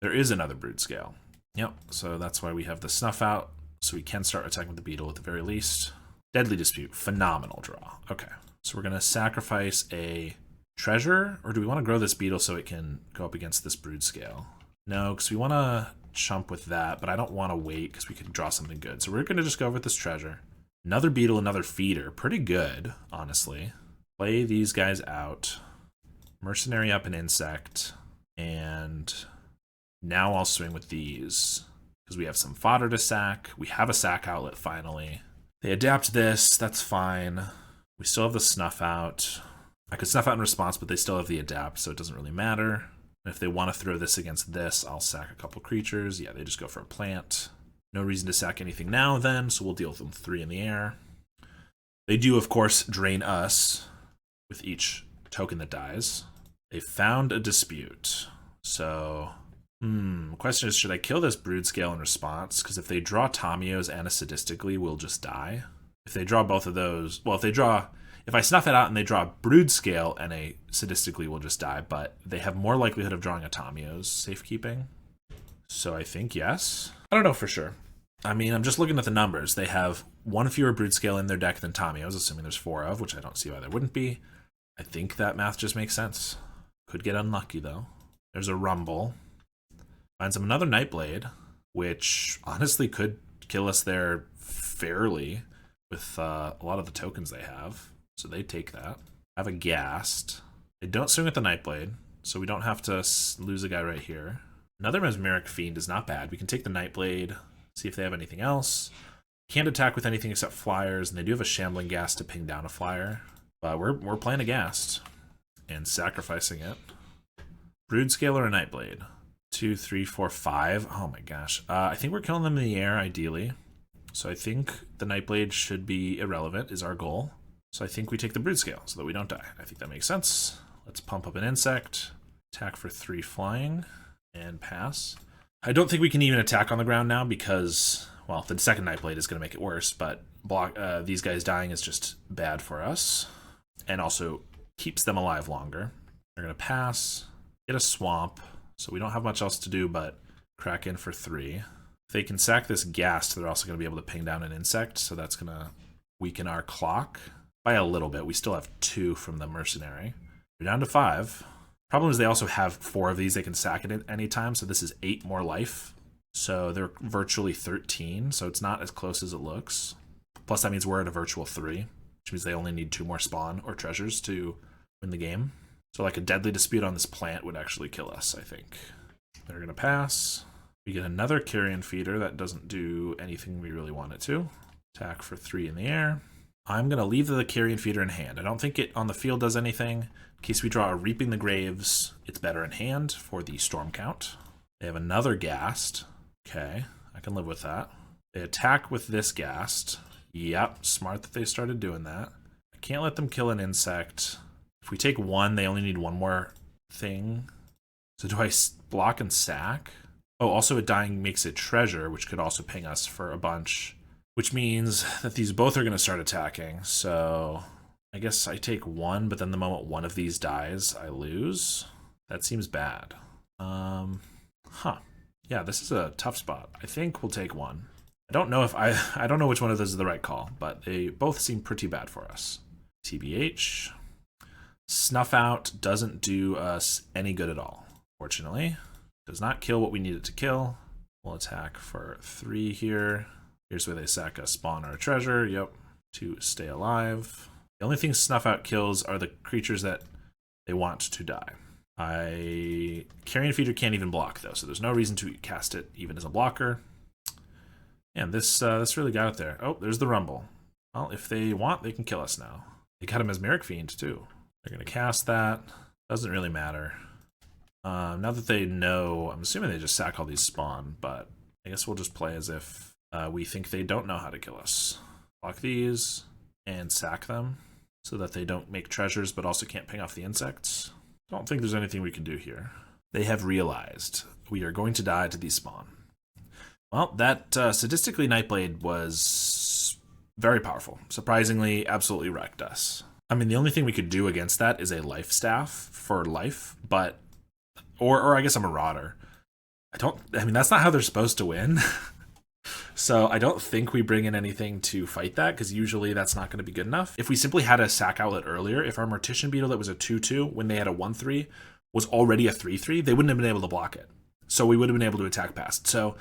There is another Broodscale. Yep, so that's why we have the snuff out, so we can start attacking with the Beetle at the very least. Deadly Dispute, phenomenal draw. Okay, so we're going to sacrifice a treasure, or do we want to grow this Beetle so it can go up against this Broodscale? No, because we want to chump with that, but I don't want to wait because we could draw something good. So we're going to just go with this treasure. Another Beetle, another Feeder. Pretty good, honestly. Play these guys out. Mercenary up an insect. And now I'll swing with these because we have some fodder to sack. We have a sack outlet finally. They adapt this. That's fine. We still have the snuff out. I could snuff out in response, but they still have the adapt, so it doesn't really matter. And if they want to throw this against this, I'll sack a couple creatures. Yeah, they just go for a plant. No reason to sack anything now then, so we'll deal with them 3 in the air. They do, of course, drain us with each token that dies. They found a dispute. So, question is, should I kill this Broodscale in response? Because if they draw Tamiyo's and a Sadistically, we'll just die. If they draw both of those, well, if I snuff it out and they draw a Broodscale and a Sadistically, we'll just die, but they have more likelihood of drawing a Tamiyo's safekeeping. So I think yes. I don't know for sure. I mean, I'm just looking at the numbers. They have 1 fewer Broodscale in their deck than Tamiyo's, assuming there's 4 of, which I don't see why there wouldn't be. I think that math just makes sense. Could get unlucky, though. There's a Rumble. Finds him another Nightblade, which honestly could kill us there fairly with a lot of the tokens they have. So they take that. I have a Ghast. They don't swing with the Nightblade, so we don't have to lose a guy right here. Another Mesmeric Fiend is not bad. We can take the Nightblade, see if they have anything else. Can't attack with anything except flyers, and they do have a Shambling Ghast to ping down a flyer. But we're playing a Ghast and sacrificing it. Broodscale or a Nightblade? 2, 3, 4, 5. Oh my gosh. I think we're killing them in the air, ideally. So I think the Nightblade should be irrelevant, is our goal. So I think we take the Broodscale so that we don't die. I think that makes sense. Let's pump up an insect. Attack for 3 flying. And pass. I don't think we can even attack on the ground now because, well, the second Nightblade is going to make it worse, but these guys dying is just bad for us. And also keeps them alive longer. They're going to pass. Get a swamp. So we don't have much else to do but crack in for 3. If they can sack this Ghast, they're also going to be able to ping down an insect, so that's going to weaken our clock by a little bit. We still have 2 from the Mercenary. We're down to 5. Problem is they also have 4 of these they can sack at any time, so this is 8 more life. So they're virtually 13, so it's not as close as it looks. Plus that means we're at a virtual 3, which means they only need 2 more spawn or treasures to win the game. So like a Deadly Dispute on this plant would actually kill us, I think. They're going to pass. We get another Carrion Feeder that doesn't do anything we really want it to. Attack for 3 in the air. I'm going to leave the Carrion Feeder in hand. I don't think it on the field does anything. In case we draw a Reaping the Graves, it's better in hand for the storm count. They have another Ghast. Okay, I can live with that. They attack with this ghast. Yep, smart that they started doing that. I can't let them kill an insect. If we take one, they only need one more thing. So do I block and sack? Oh, also a dying makes it treasure, which could also ping us for a bunch. Which means that these both are going to start attacking. So I guess I take one, but then the moment one of these dies, I lose. That seems bad. Yeah, this is a tough spot. I think we'll take one. I don't know if I don't know which one of those is the right call, but they both seem pretty bad for us. TBH. Snuff out doesn't do us any good at all, fortunately. Does not kill what we need it to kill. We'll attack for 3 here. Here's where they sack a spawn or a treasure. Yep, to stay alive. The only thing Snuff out kills are the creatures that they want to die. Carrion Feeder can't even block though, so there's no reason to cast it even as a blocker. And this really got it there. Oh, there's the Rumble. Well, if they want, they can kill us now. They got a Mesmeric Fiend too. They're gonna cast that. Doesn't really matter. Now that they know, I'm assuming they just sack all these spawn, but I guess we'll just play as if we think they don't know how to kill us. Block these and sack them so that they don't make treasures but also can't ping off the insects. Don't think there's anything we can do here. They have realized we are going to die to these spawn. Well, that sadistically Nightblade was very powerful. Surprisingly, absolutely wrecked us. I mean, the only thing we could do against that is a life staff for life, but or I guess a Marauder. I mean, that's not how they're supposed to win. So I don't think we bring in anything to fight that, because usually that's not going to be good enough. If we simply had a sack outlet earlier, if our Mortician Beetle that was a 2-2 when they had a 1-3 was already a 3-3, they wouldn't have been able to block it. So we would have been able to attack past. So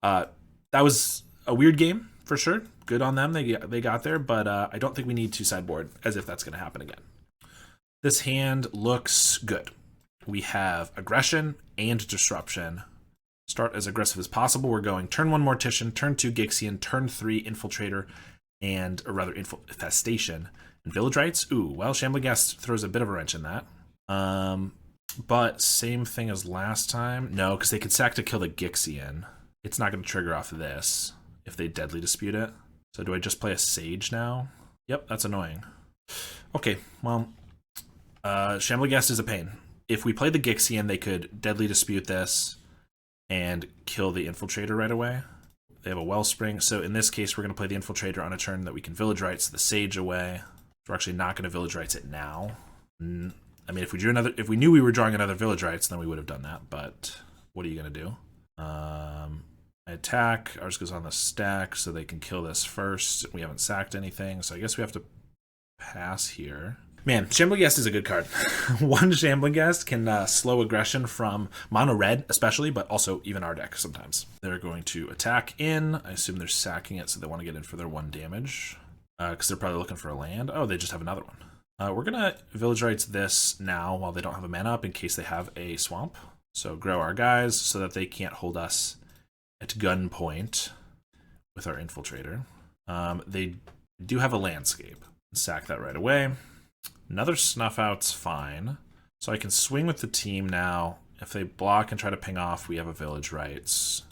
that was a weird game for sure. Good on them, they got there, but I don't think we need to sideboard as if that's going to happen again. This hand looks good. We have aggression and disruption. Start as aggressive as possible. We're going turn 1 Mortician, turn 2 Gixian, turn 3 Infiltrator, and or rather Infestation. And Village Rites. Ooh, well, Shambling Ghast throws a bit of a wrench in that. But same thing as last time. No, because they could sack to kill the Gixian. It's not going to trigger off of this if they Deadly Dispute it. So do I just play a Sage now? Yep, that's annoying. Okay, well, Shambling Ghast is a pain. If we play the Gixian, they could Deadly Dispute this and kill the Infiltrator right away. They have a Wellspring, so in this case, we're going to play the Infiltrator on a turn that we can Village Rites the Sage away. We're actually not going to Village Rites it now. I mean, if we knew we were drawing another Village Rites, then we would have done that, but what are you going to do? I attack, ours goes on the stack, so they can kill this first. We haven't sacked anything, so I guess we have to pass here. Man, Shambling Ghast is a good card. One Shambling Ghast can slow aggression from mono red, especially, but also even our deck sometimes. They're going to attack in. I assume they're sacking it, so they want to get in for their 1 damage. Because they're probably looking for a land. Oh, they just have another one. We're going to Village Rites this now while they don't have a mana up in case they have a swamp. So grow our guys so that they can't hold us at gunpoint with our Infiltrator. They do have a landscape. Sack that right away. Another Snuff Out's fine. So I can swing with the team now. If they block and try to ping off, we have a Village Rites.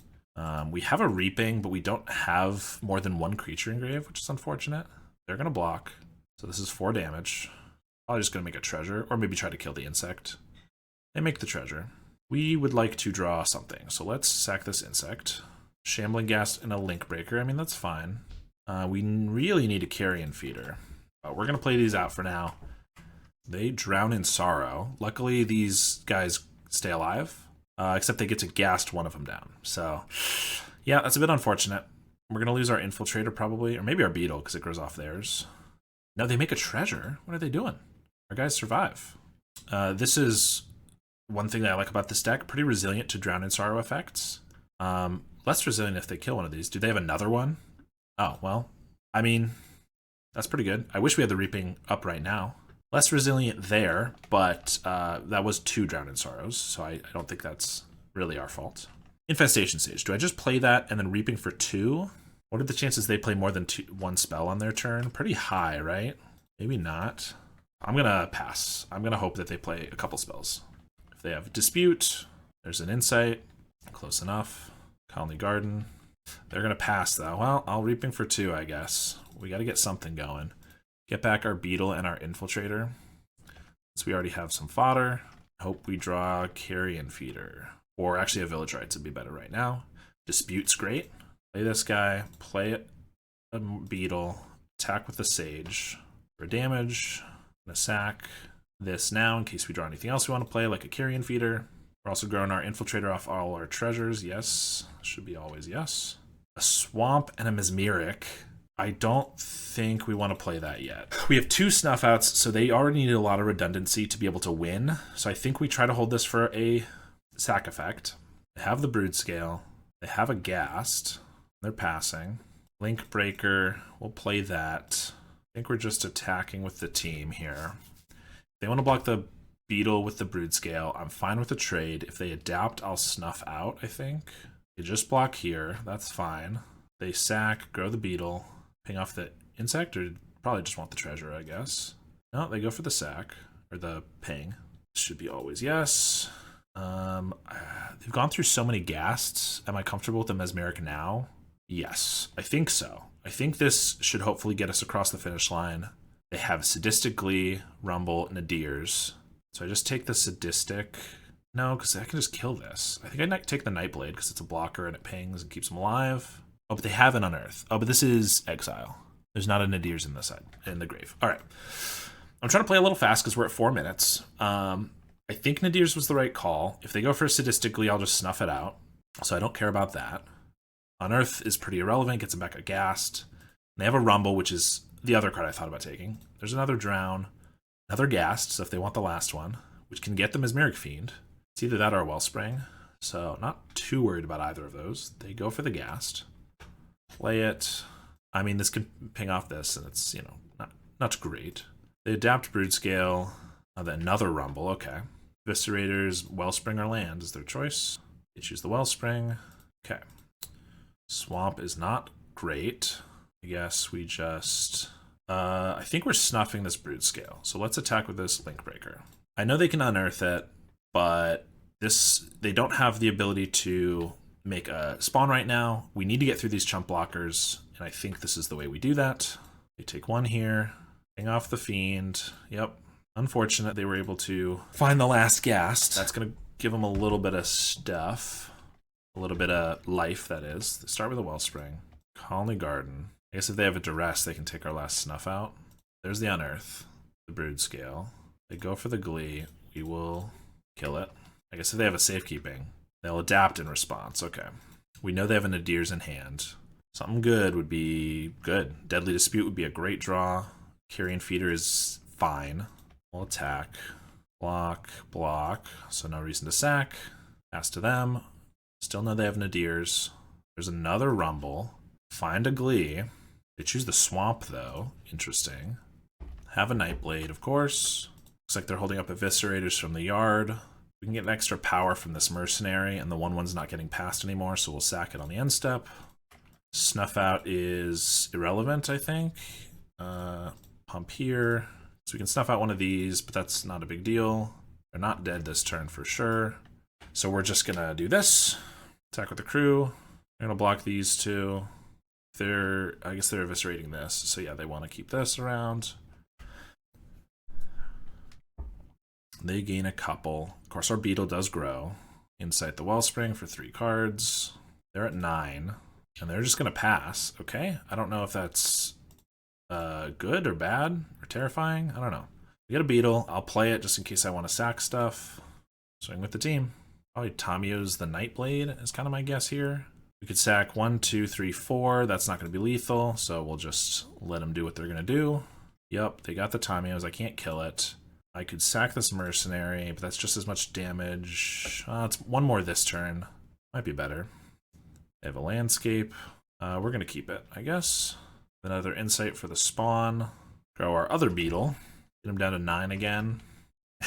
We have a Reaping, but we don't have more than 1 creature engraved, which is unfortunate. They're going to block. So this is 4 damage. Probably just going to make a treasure, or maybe try to kill the insect. They make the treasure. We would like to draw something, so let's sack this insect. Shambling Ghast and a Link Breaker. I mean, that's fine. We really need a Carrion Feeder. But we're going to play these out for now. They drown in sorrow. Luckily, these guys stay alive, except they get to Ghast one of them down. So, yeah, that's a bit unfortunate. We're going to lose our Infiltrator probably, or maybe our Beetle because it grows off theirs. No, they make a treasure. What are they doing? Our guys survive. This is one thing that I like about this deck. Pretty resilient to drown in sorrow effects. Less resilient if they kill one of these. Do they have another one? Oh, well, I mean, that's pretty good. I wish we had the Reaping up right now. Less resilient there, but that was 2 Drown in Sorrows, so I don't think that's really our fault. Infestation Sage. Do I just play that and then Reaping for 2? What are the chances they play more than 1 spell on their turn? Pretty high, right? Maybe not. I'm going to pass. I'm going to hope that they play a couple spells. If they have Dispute, there's an Insight. Close enough. Colony Garden. They're going to pass, though. Well, I'll Reaping for 2, I guess. We got to get something going. Get back our Beetle and our Infiltrator. So we already have some fodder. Hope we draw Carrion Feeder. Or actually a Village Rites would be better right now. Dispute's great. Play this guy. Play a Beetle. Attack with the Sage. For damage. I'm going to sack this now in case we draw anything else we want to play, like a Carrion Feeder. We're also growing our Infiltrator off all our treasures. Yes. Should be always yes. A Swamp and a Mesmeric. I don't think we want to play that yet. We have 2 Snuff Outs, so they already need a lot of redundancy to be able to win. So I think we try to hold this for a sack effect. They have the Broodscale. They have a Ghast. They're passing. Link Breaker. We'll play that. I think we're just attacking with the team here. If they want to block the Beetle with the Broodscale, I'm fine with the trade. If they adapt, I'll Snuff Out, I think. They just block here. That's fine. They sack, grow the Beetle. Ping off the insect, or probably just want the treasure, I guess. No, they go for the sack, or the ping. Should be always yes. They've gone through so many Ghasts. Am I comfortable with the Mesmeric now? Yes, I think so. I think this should hopefully get us across the finish line. They have Sadistic Glee, Rumble, Nadirs. So I just take the Sadistic. No, because I can just kill this. I think I might take the Nightblade because it's a blocker and it pings and keeps them alive. Oh, but they have an Unearth. Oh, but this is Exile. There's not a Nadir's in the side, in the grave. All right. I'm trying to play a little fast because we're at 4 minutes. I think Nadir's was the right call. If they go for Sadistically, I'll just snuff it out. So I don't care about that. Unearth is pretty irrelevant. Gets them back a Ghast. They have a Rumble, which is the other card I thought about taking. There's another Drown. Another Ghast, so if they want the last one, which can get the Mesmeric Fiend. It's either that or a Wellspring. So not too worried about either of those. They go for the Ghast. Play it. I mean, this can ping off this, and it's, you know, not great. They adapt Broodscale. Then another Rumble. Okay. Eviscerators, Wellspring, or Land is their choice. They choose the Wellspring. Okay. Swamp is not great. I guess we just... I think we're snuffing this Broodscale. So let's attack with this Link Breaker. I know they can unearth it, but they don't have the ability to make a spawn right now. We need to get through these chump blockers, and I think this is the way we do that. They take 1 here, ping off the Fiend. Yep. Unfortunate they were able to find the last Ghast. That's going to give them a little bit of stuff. A little bit of life, that is. They start with a Wellspring. Colony Garden. I guess if they have a Duress, they can take our last Snuff out. There's the Unearth. The Broodscale. They go for the Glee. We will kill it. I guess if they have a Safekeeping, they'll adapt in response. Okay. We know they have a Nadir's in hand. Something good would be good. Deadly Dispute would be a great draw. Carrion Feeder is fine. We'll attack. Block, block. So no reason to sack. Pass to them. Still know they have Nadir's. There's another Rumble. Find a Glee. They choose the Swamp, though. Interesting. Have a Nightblade, of course. Looks like they're holding up Eviscerators from the yard. We can get an extra power from this Mercenary, and the 1/1's not getting passed anymore, so we'll sack it on the end step. Snuff Out is irrelevant, I think. Pump here. So we can snuff out one of these, but that's not a big deal. They're not dead this turn for sure. So we're just going to do this. Attack with the crew. We're going to block these 2. I guess they're eviscerating this. So yeah, they want to keep this around. They gain a couple. Of course, our Beetle does grow. Insight the Wellspring for 3 cards. They're at 9. And they're just going to pass. Okay. I don't know if that's good or bad or terrifying. I don't know. We get a Beetle. I'll play it just in case I want to sack stuff. Swing with the team. Probably Tamio's the Nightblade is kind of my guess here. We could sack 1, 2, 3, 4. That's not going to be lethal, so we'll just let them do what they're going to do. Yep, they got the Tamios. I can't kill it. I could sack this Mercenary, but that's just as much damage. It's 1 more this turn. Might be better. They have a Landscape. We're going to keep it, I guess. Another Insight for the spawn. Grow our other Beetle. Get him down to 9 again.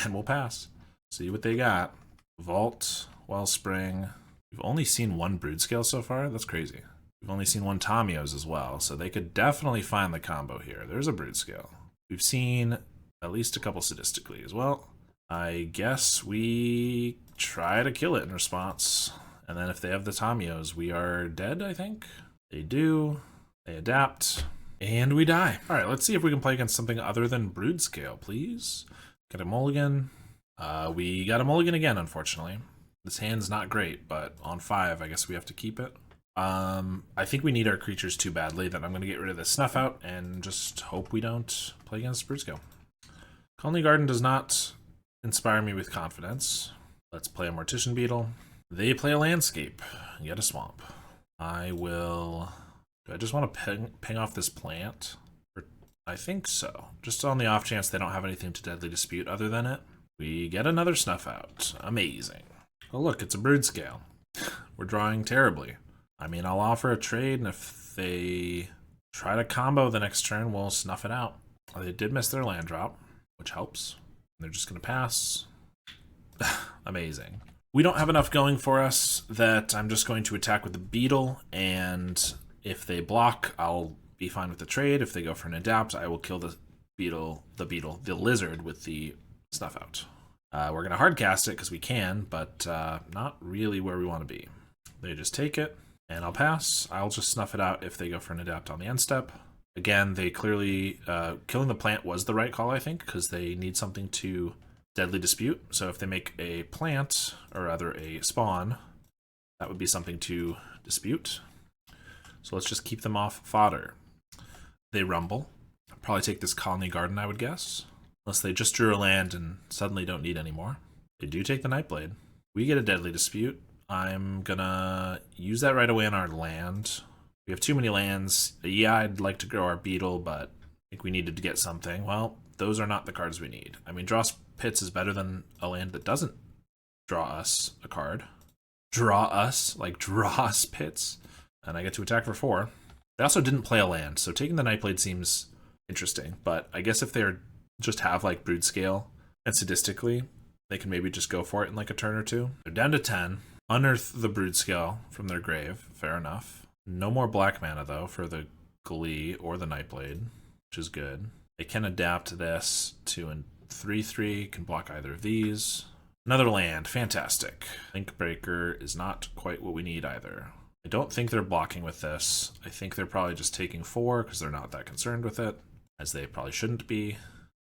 And we'll pass. See what they got. Vault, Wellspring. We've only seen 1 Broodscale so far. That's crazy. We've only seen 1 Tamios as well, so they could definitely find the combo here. There's a Broodscale. We've seen at least a couple Sadistically as well. I guess we try to kill it in response. And then if they have the Tamios, we are dead, I think. They do. They adapt. And we die. All right, let's see if we can play against something other than Broodscale, please. Get a mulligan. We got a mulligan again, unfortunately. This hand's not great, but on 5, I guess we have to keep it. I think we need our creatures too badly that I'm going to get rid of this Snuff Out and just hope we don't play against Broodscale. Colony Garden does not inspire me with confidence. Let's play a Mortician Beetle. They play a Landscape. Get a Swamp. I will... Do I just want to ping off this plant? I think so. Just on the off chance they don't have anything to Deadly Dispute other than it. We get another Snuff Out. Amazing. Oh look, it's a Broodscale. We're drawing terribly. I mean, I'll offer a trade, and if they try to combo the next turn, we'll snuff it out. They did miss their land drop, which helps. They're just going to pass. Amazing. We don't have enough going for us that I'm just going to attack with the Beetle, and if they block, I'll be fine with the trade. If they go for an adapt, I will kill the lizard with the Snuff Out. We're going to hardcast it because we can, but not really where we want to be. They just take it, and I'll pass. I'll just snuff it out if they go for an adapt on the end step. Again, they clearly... killing the plant was the right call, I think, because they need something to Deadly Dispute. So if they make a plant, or rather a spawn, that would be something to dispute. So let's just keep them off fodder. They rumble. Probably take this Colony Garden, I would guess. Unless they just drew a land and suddenly don't need any more. They do take the Nightblade. We get a Deadly Dispute. I'm gonna use that right away on our land. We have too many lands. Yeah, I'd like to grow our Beetle, but I think we needed to get something. Well, those are not the cards we need. I mean, Draw Pits is better than a land that doesn't draw us a card. Draw us? Like, draw us Pits? And I get to attack for 4. They also didn't play a land, so taking the Nightblade seems interesting. But I guess if they're just have, like, Broodscale, and sadistically, they can maybe just go for it in, like, a turn or two. They're down to 10. Unearth the Broodscale from their grave. Fair enough. No more black mana, though, for the Glee or the Nightblade, which is good. They can adapt this to a 3/3, can block either of these. Another land. Fantastic. Link Breaker is not quite what we need either. I don't think they're blocking with this. I think they're probably just taking 4 because they're not that concerned with it, as they probably shouldn't be.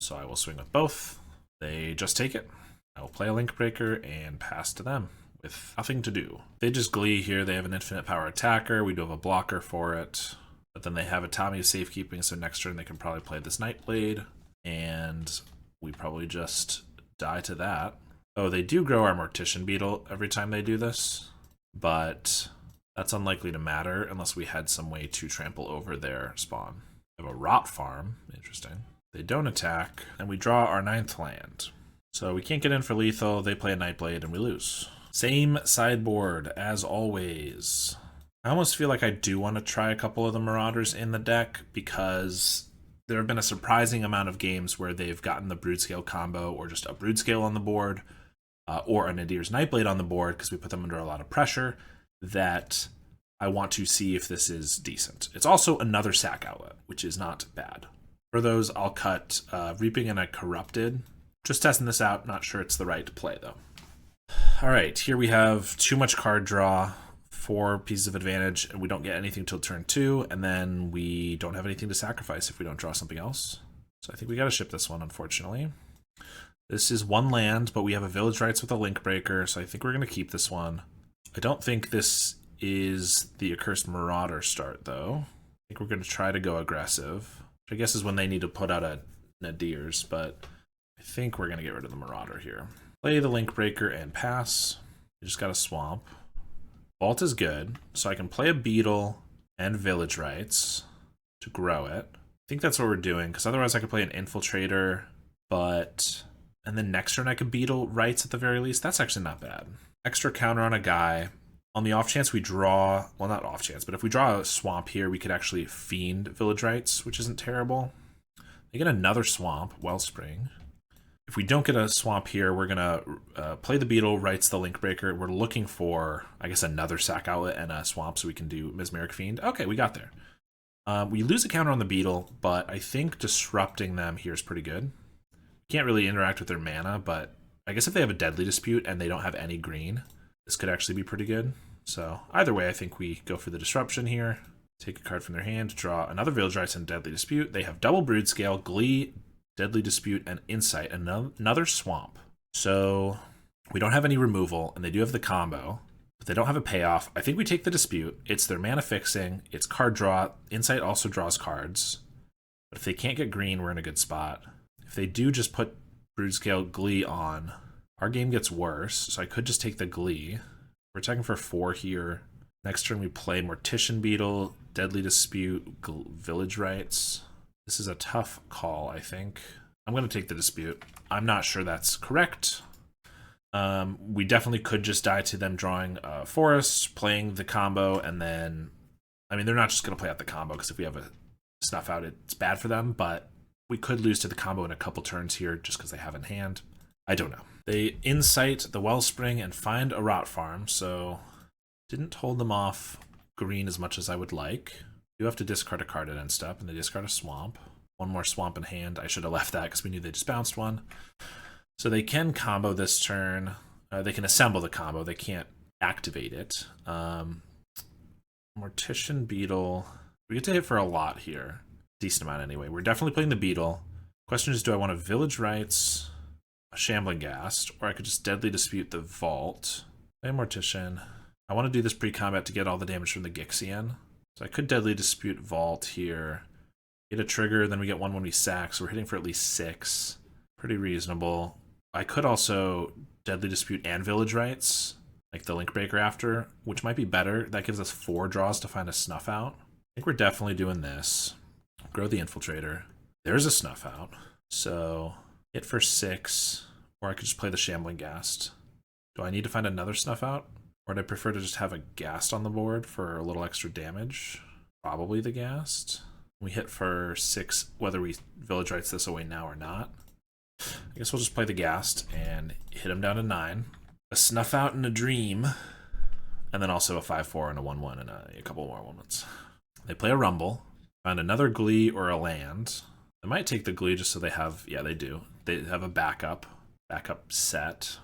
So I will swing with both. They just take it. I will play a Link Breaker and pass to them with nothing to do. They just Glee here. They have an infinite power attacker. We do have a blocker for it. But then they have a Tommy safekeeping, so next turn they can probably play this Nightblade. And we probably just die to that. Oh, they do grow our Mortician Beetle every time they do this. But that's unlikely to matter unless we had some way to trample over their spawn. We have a Rot Farm. Interesting. They don't attack, and we draw our 9th land. So we can't get in for lethal, they play a Nightblade, and we lose. Same sideboard, as always. I almost feel like I do want to try a couple of the Marauders in the deck, because there have been a surprising amount of games where they've gotten the Broodscale combo, or just a Broodscale on the board, or a Nadir's Nightblade on the board, because we put them under a lot of pressure, that I want to see if this is decent. It's also another sack outlet, which is not bad. For those, I'll cut Reaping and a Corrupted. Just testing this out, not sure it's the right play though. Alright, here we have too much card draw, 4 pieces of advantage, and we don't get anything till turn 2, and then we don't have anything to sacrifice if we don't draw something else. So I think we gotta ship this one, unfortunately. This is 1 land, but we have a Village Rites with a Link Breaker, so I think we're gonna keep this one. I don't think this is the Accursed Marauder start, though. I think we're gonna try to go aggressive. I guess is when they need to put out a Nadir's, but I think we're going to get rid of the Marauder here. Play the Link Breaker and pass. We just got a Swamp. Vault is good, so I can play a Beetle and Village Rites to grow it. I think that's what we're doing, because otherwise I could play an Infiltrator, but... And then next turn I could Beetle Rites at the very least. That's actually not bad. Extra counter on a guy. On the off chance we draw, well not off chance, but if we draw a Swamp here, we could actually Fiend Village Rites, which isn't terrible. They get another Swamp, Wellspring. If we don't get a Swamp here, we're gonna play the Beetle, Rites the Link Breaker. We're looking for, I guess, another sack outlet and a Swamp so we can do Mesmeric Fiend. Okay, we got there. We lose a counter on the Beetle, but I think disrupting them here is pretty good. Can't really interact with their mana, but I guess if they have a Deadly Dispute and they don't have any green, this could actually be pretty good. So either way, I think we go for the disruption here. Take a card from their hand, draw another Village Rites and Deadly Dispute. They have double Broodscale, Glee, Deadly Dispute, and Insight, and another Swamp. So we don't have any removal, and they do have the combo, but they don't have a payoff. I think we take the Dispute. It's their mana fixing. It's card draw. Insight also draws cards. But if they can't get green, we're in a good spot. If they do just put Broodscale, Glee on, our game gets worse, so I could just take the Glee. We're attacking for 4 here. Next turn we play Mortician Beetle, Deadly Dispute, Village Rites. This is a tough call, I think. I'm going to take the Dispute. I'm not sure that's correct. We definitely could just die to them drawing forests, playing the combo, and then... I mean, they're not just going to play out the combo, because if we have a Snuff Out, it's bad for them, but we could lose to the combo in a couple turns here just because they have in hand. I don't know. They Insight the Wellspring and find a Rot Farm, so... Didn't hold them off green as much as I would like. You have to discard a card at end step, and they discard a Swamp. One more Swamp in hand. I should have left that because we knew they just bounced one. So they can combo this turn. They can assemble the combo. They can't activate it. Mortician Beetle. We get to hit for a lot here. Decent amount anyway. We're definitely playing the Beetle. Question is, do I want a Village Rites, a Shambling Ghast, or I could just Deadly Dispute the Vault. Play Mortician. I want to do this pre-combat to get all the damage from the Gixian. So I could Deadly Dispute Vault here. Get a trigger, then we get 1 when we sack, so we're hitting for at least 6. Pretty reasonable. I could also Deadly Dispute and Village Rites, like the Link Breaker after, which might be better. That gives us 4 draws to find a Snuff Out. I think we're definitely doing this. Grow the Infiltrator. There's a Snuff Out. So hit for 6, or I could just play the Shambling Ghast. Do I need to find another Snuff Out? Or would I prefer to just have a Ghast on the board for a little extra damage? Probably the Ghast. We hit for 6, whether we Village Rites this away now or not. I guess we'll just play the Ghast and hit him down to 9. A Snuff Out and a Dream. And then also a 5-4 and a 1-1 and a couple more 1-1s. They play a Rumble. Find another Glee or a land. They might take the Glee just so they have... Yeah, they do. They have a backup set.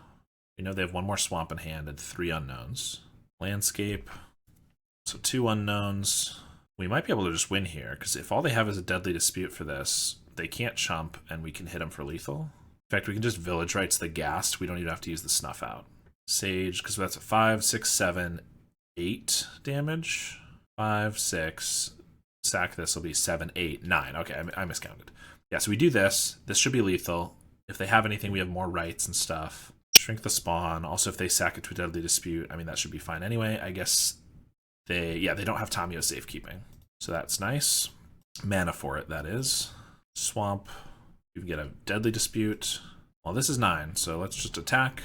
We know they have 1 more Swamp in hand and 3 unknowns. Landscape. So 2 unknowns. We might be able to just win here, because if all they have is a Deadly Dispute for this, they can't chump, and we can hit them for lethal. In fact, we can just Village Rites the Ghast. We don't even have to use the Snuff Out. Sage, because that's a 5, 6, 7, 8 damage. 5, 6. Sack this will be 7, 8, 9. Okay, I miscounted. Yeah, so we do this. This should be lethal. If they have anything, we have more rights and stuff. Shrink the Spawn. Also, if they sack it to a Deadly Dispute, I mean, that should be fine anyway. I guess they don't have Tamiyo safekeeping. So that's nice. Mana for it, that is. Swamp. You can get a Deadly Dispute. Well, this is 9, so let's just attack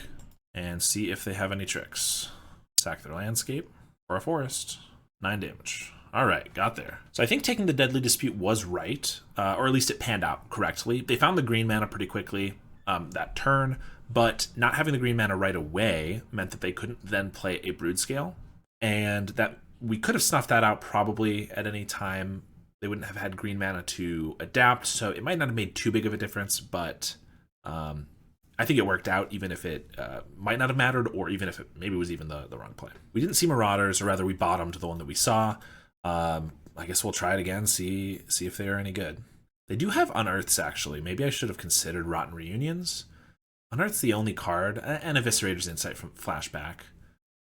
and see if they have any tricks. Sack their Landscape or a Forest. 9 damage. All right, got there. So I think taking the Deadly Dispute was right, or at least it panned out correctly. They found the green mana pretty quickly that turn, but not having the green mana right away meant that they couldn't then play a Broodscale, and that we could have snuffed that out probably at any time. They wouldn't have had green mana to adapt, so it might not have made too big of a difference, but I think it worked out, even if it might not have mattered, or even if it maybe was even the wrong play. We didn't see Marauders, or rather we bottomed the one that we saw. I guess we'll try it again, see if they are any good. They do have Unearths, actually. Maybe I should have considered Rotten Reunions. Unearth's the only card, and Eviscerator's Insight from Flashback.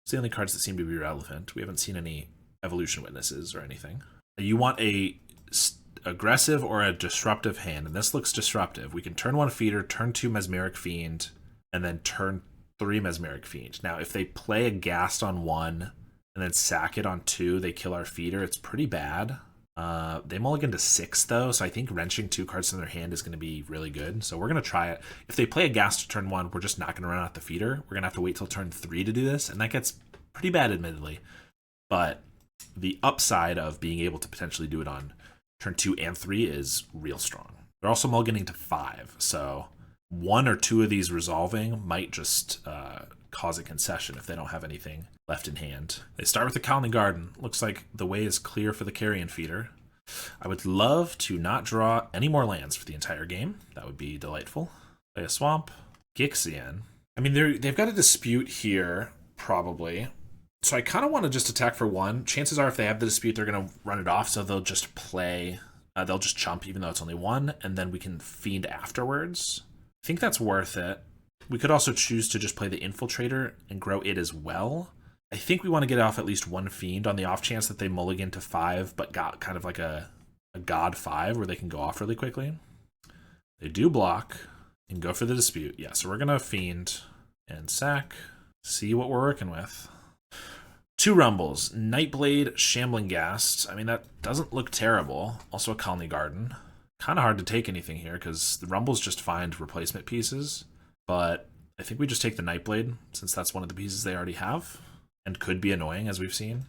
It's the only cards that seem to be relevant. We haven't seen any Evolution Witnesses or anything. You want a aggressive or a disruptive hand, and this looks disruptive. We can turn 1 Feeder, turn 2 Mesmeric Fiend, and then turn 3 Mesmeric Fiend. Now, if they play a Ghast on 1 and then sack it on 2, they kill our Feeder. It's pretty bad. They mulligan to 6, though, so I think wrenching 2 cards in their hand is going to be really good. So we're going to try it. If they play a Ghast turn 1, we're just not going to run out the Feeder. We're going to have to wait till turn 3 to do this, and that gets pretty bad, admittedly. But the upside of being able to potentially do it on turn 2 and 3 is real strong. They're also mulliganing to 5, so 1 or 2 of these resolving might just cause a concession if they don't have anything left in hand. They start with the Colony Garden. Looks like the way is clear for the Carrion Feeder. I would love to not draw any more lands for the entire game. That would be delightful. Play a Swamp. Gixian. I mean, they've got a Dispute here, probably. So I kind of want to just attack for one. Chances are if they have the dispute, they're going to run it off, so they'll just play, they'll just chump even though it's only one, and then we can fiend afterwards. I think that's worth it. We could also choose to just play the Infiltrator and grow it as well. I think we want to get off at least one fiend on the off chance that they mulligan to 5, but got kind of like a god 5 where they can go off really quickly. They do block and go for the dispute. Yeah, so we're going to fiend and sack, see what we're working with. 2 Rumbles, Nightblade, Shambling Ghast. I mean, that doesn't look terrible. Also a Colony Garden. Kind of hard to take anything here because the Rumbles just find replacement pieces. But I think we just take the Nightblade since that's one of the pieces they already have and could be annoying as we've seen.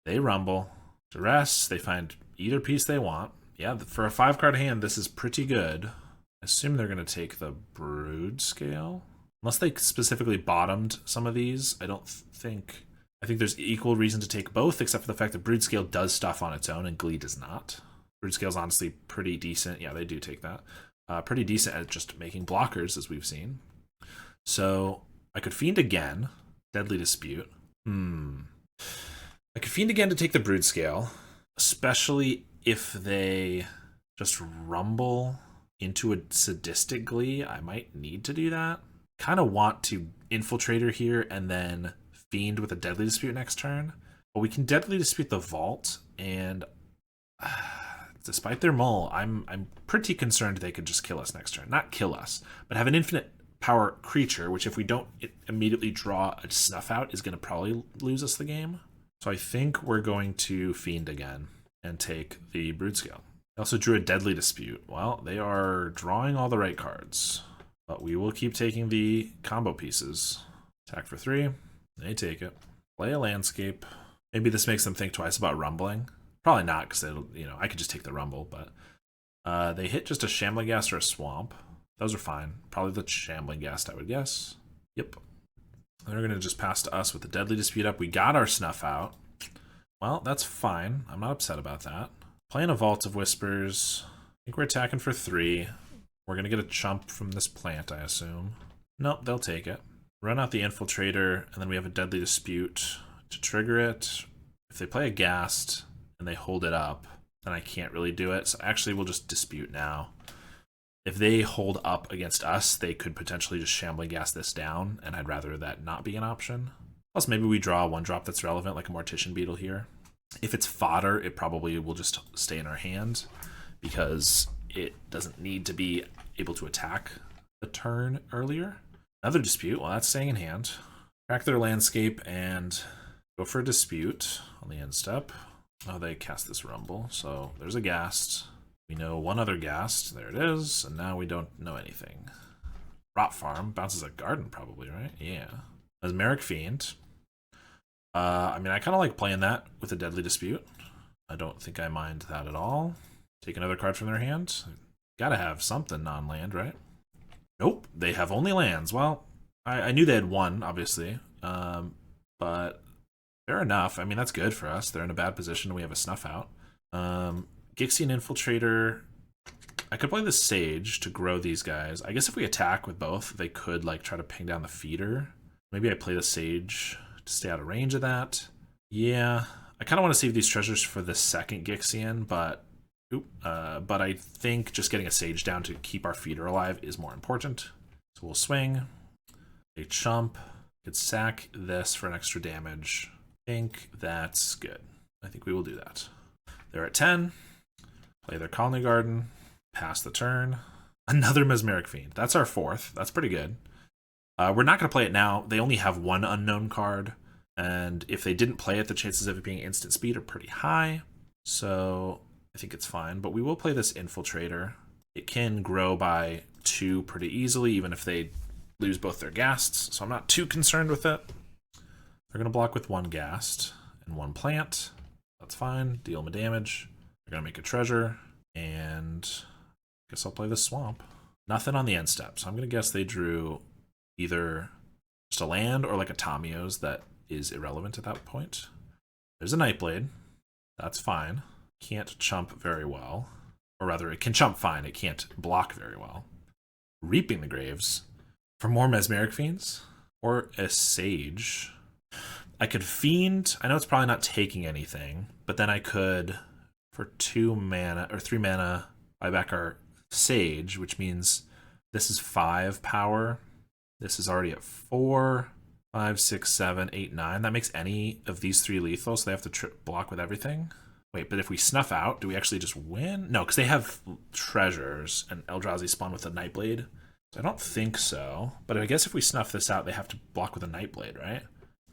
They Rumble. Duress, they find either piece they want. Yeah, for a 5-card hand, this is pretty good. I assume they're going to take the Broodscale. Unless they specifically bottomed some of these, I think there's equal reason to take both, except for the fact that Broodscale does stuff on its own and Glee does not. Broodscale's honestly pretty decent. Yeah, they do take that. Pretty decent at just making blockers, as we've seen. So I could Fiend again. Deadly Dispute. I could Fiend again to take the Broodscale, especially if they just rumble into a Sadistic Glee. I might need to do that. Kind of want to Infiltrator here and then Fiend with a Deadly Dispute next turn. But we can Deadly Dispute the Vault, and despite their mull, I'm pretty concerned they could just kill us next turn. Not kill us, but have an infinite power creature, which if we don't immediately draw a Snuff Out is going to probably lose us the game. So I think we're going to Fiend again and take the Broodscale. They also drew a Deadly Dispute. Well, they are drawing all the right cards, but we will keep taking the combo pieces. Attack for 3. They take it. Play a Landscape. Maybe this makes them think twice about rumbling. Probably not, because I could just take the rumble, but they hit just a Shambling Ghast or a Swamp. Those are fine. Probably the Shambling Ghast, I would guess. Yep. They're going to just pass to us with the Deadly Dispute up. We got our Snuff Out. Well, that's fine. I'm not upset about that. Playing a Vault of Whispers. I think we're attacking for 3. We're going to get a chump from this plant, I assume. Nope, they'll take it. Run out the Infiltrator, and then we have a Deadly Dispute to trigger it. If they play a Ghast and they hold it up, then I can't really do it. So actually, we'll just Dispute now. If they hold up against us, they could potentially just Shambling Ghast this down, and I'd rather that not be an option. Plus, maybe we draw a 1-drop that's relevant, like a Mortician Beetle here. If it's fodder, it probably will just stay in our hand, because it doesn't need to be able to attack the turn earlier. Another Dispute, well, that's staying in hand. Crack their Landscape and go for a Dispute on the end step. Oh, they cast this Rumble, so there's a Ghast. We know one other Ghast. There it is. And now we don't know anything. Rot Farm. Bounces a Garden, probably, right? Yeah. Mesmeric Fiend. I mean, I kind of like playing that with a Deadly Dispute. I don't think I mind that at all. Take another card from their hand. Gotta have something non-land, right? Nope. They have only lands. Well, I knew they had one, obviously. But fair enough. I mean, that's good for us. They're in a bad position. We have a Snuff Out. Gixian Infiltrator. I could play the Sage to grow these guys. I guess if we attack with both, they could like try to ping down the feeder. Maybe I play the Sage to stay out of range of that. Yeah, I kind of want to save these treasures for the second Gixian, but I think just getting a Sage down to keep our feeder alive is more important. So we'll swing. A chump. Could sack this for an extra damage. I think that's good. I think we will do that. They're at 10. Play their Colony Garden. Pass the turn. Another Mesmeric Fiend. That's our 4th. That's pretty good. We're not going to play it now. They only have one unknown card. And if they didn't play it, the chances of it being instant speed are pretty high. So I think it's fine. But we will play this Infiltrator. It can grow by 2 pretty easily, even if they lose both their Ghasts. So I'm not too concerned with it. They're going to block with 1 Ghast and 1 plant. That's fine. Deal them damage. They're going to make a treasure. And I guess I'll play the Swamp. Nothing on the end step. So I'm going to guess they drew either just a land or like a Tamiyo's that is irrelevant at that point. There's a Nightblade. That's fine. Can't chump very well. Or rather, it can chump fine. It can't block very well. Reaping the Graves for more Mesmeric Fiends. Or a Sage. I could Fiend. I know it's probably not taking anything, but then I could, for 2 mana or 3 mana, buy back our Sage, which means this is 5 power. This is already at 4, 5, 6, 7, 8, 9. That makes any of these 3 lethal, so they have to block with everything. Wait, but if we snuff out, do we actually just win? No, because they have treasures, and Eldrazi spawn with a Nightblade. So I don't think so. But I guess if we snuff this out, they have to block with a Nightblade, right?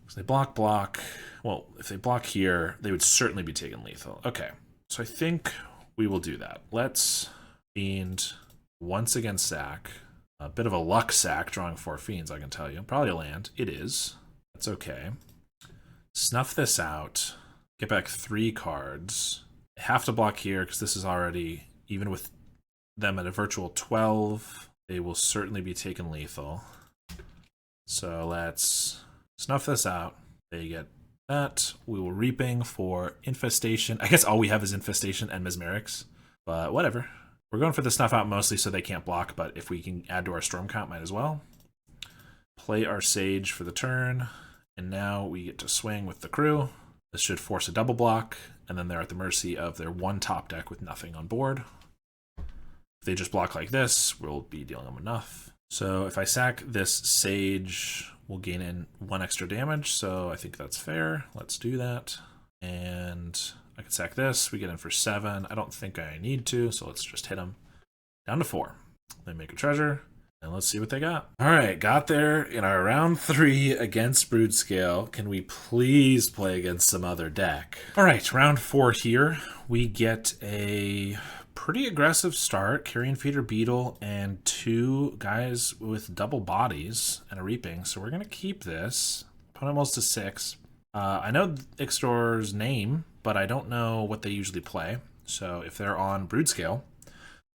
So they block. Well, if they block here, they would certainly be taking lethal. Okay, so I think we will do that. Let's Fiend once again sack. A bit of a luck sack drawing 4 Fiends, I can tell you. Probably a land. It is. That's okay. Snuff this out. Get back 3 cards. I have to block here because this is already, even with them at a virtual 12, they will certainly be taking lethal. So let's snuff this out. They get that. We will Reaping for Infestation. I guess all we have is Infestation and Mesmerics, but whatever. We're going for the snuff out mostly so they can't block, but if we can add to our storm count, might as well. Play our Sage for the turn, and now we get to swing with the crew. This should force a double block, and then they're at the mercy of their 1 top deck with nothing on board. If they just block like this, we'll be dealing them enough. So if I sack this Sage, we'll gain in 1 extra damage, so I think that's fair. Let's do that. And I can sack this, we get in for 7. I don't think I need to, so let's just hit them. Down to 4. They make a treasure, and let's see what they got. All right, got there in our round 3 against Broodscale. Can we please play against some other deck? All right, round 4 here. We get a pretty aggressive start. Carrion Feeder Beetle and 2 guys with double bodies and a Reaping, so we're going to keep this. Opponent mulls to 6. I know Ixtor's name, but I don't know what they usually play. So if they're on Broodscale,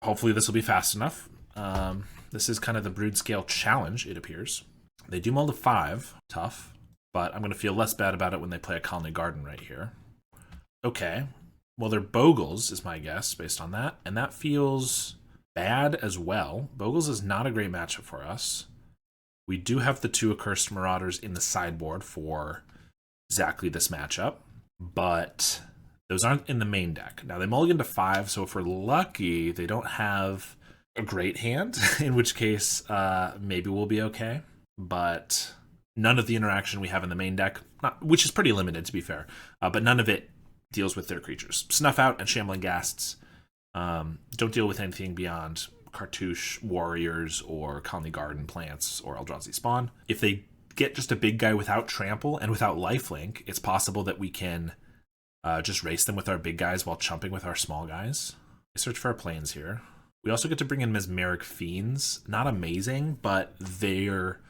hopefully this will be fast enough. This is kind of the Broodscale challenge, it appears. They do mull to 5, tough, but I'm going to feel less bad about it when they play a Colony Garden right here. Okay, well, they're Bogles is my guess based on that, and that feels bad as well. Bogles is not a great matchup for us. We do have the 2 Accursed Marauders in the sideboard for exactly this matchup, but those aren't in the main deck. Now they mulligan to 5, so if we're lucky, they don't have a great hand, in which case maybe we'll be okay. But none of the interaction we have in the main deck, which is pretty limited to be fair, but none of it deals with their creatures. Snuff Out and Shambling Ghasts don't deal with anything beyond Cartouche Warriors or Colony Garden plants or Eldrazi Spawn. If they get just a big guy without trample and without lifelink, it's possible that we can just race them with our big guys while chumping with our small guys. I search for our planes here. We also get to bring in Mesmeric Fiends. Not amazing, but their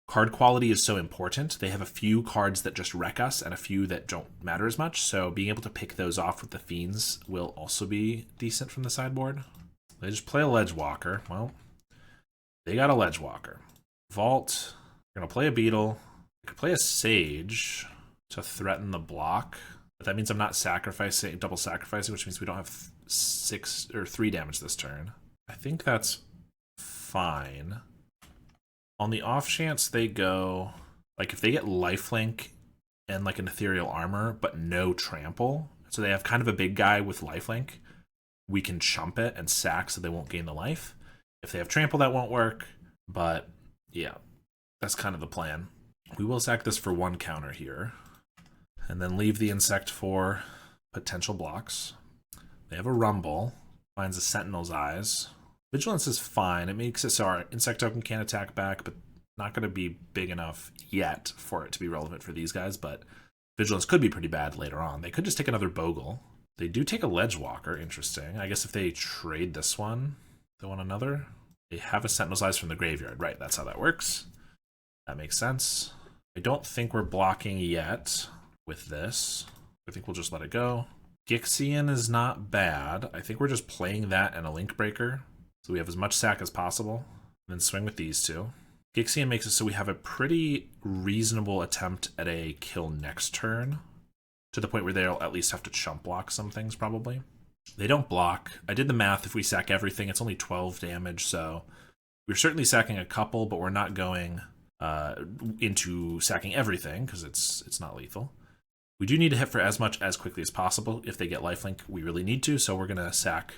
card quality is so important. They have a few cards that just wreck us and a few that don't matter as much, so being able to pick those off with the Fiends will also be decent from the sideboard. They just play a Ledgewalker. Well, they got a Ledgewalker. Vault. We're going to play a Beetle. I could play a Sage to threaten the block, but that means I'm not sacrificing, double sacrificing, which means we don't have 6 or 3 damage this turn. I think that's fine. On the off chance they go, like if they get lifelink and like an ethereal armor, but no trample, so they have kind of a big guy with lifelink, we can chump it and sack so they won't gain the life. If they have trample, that won't work, but yeah. That's kind of the plan. We will sack this for 1 counter here, and then leave the insect for potential blocks. They have a Rumble, finds a Sentinel's Eyes. Vigilance is fine. It makes it so our insect token can't attack back, but not going to be big enough yet for it to be relevant for these guys, but Vigilance could be pretty bad later on. They could just take another Bogle. They do take a Ledgewalker, interesting. I guess if they trade this one, they want another. They have a Sentinel's Eyes from the graveyard. Right, that's how that works. That makes sense. I don't think we're blocking yet with this. I think we'll just let it go. Gixian is not bad. I think we're just playing that and a Link Breaker, so we have as much sack as possible. And then swing with these 2. Gixian makes it so we have a pretty reasonable attempt at a kill next turn, to the point where they'll at least have to chump block some things probably. They don't block. I did the math. If we sack everything, it's only 12 damage, so we're certainly sacking a couple, but we're not going into sacking everything because it's not lethal. We do need to hit for as much as quickly as possible. If they get lifelink, we really need to, so we're going to sack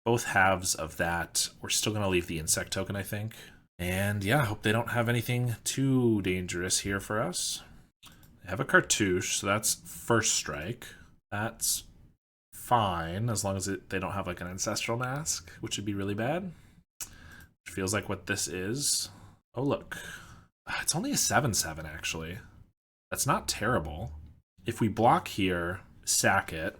both halves of that. We're still going to leave the insect token, I think. And yeah, I hope they don't have anything too dangerous here for us. They have a cartouche, so that's first strike. That's fine, as long as they don't have like an ancestral mask, which would be really bad. Which feels like what this is. Oh, look. It's only a 7/7, actually. That's not terrible. If we block here, sack it.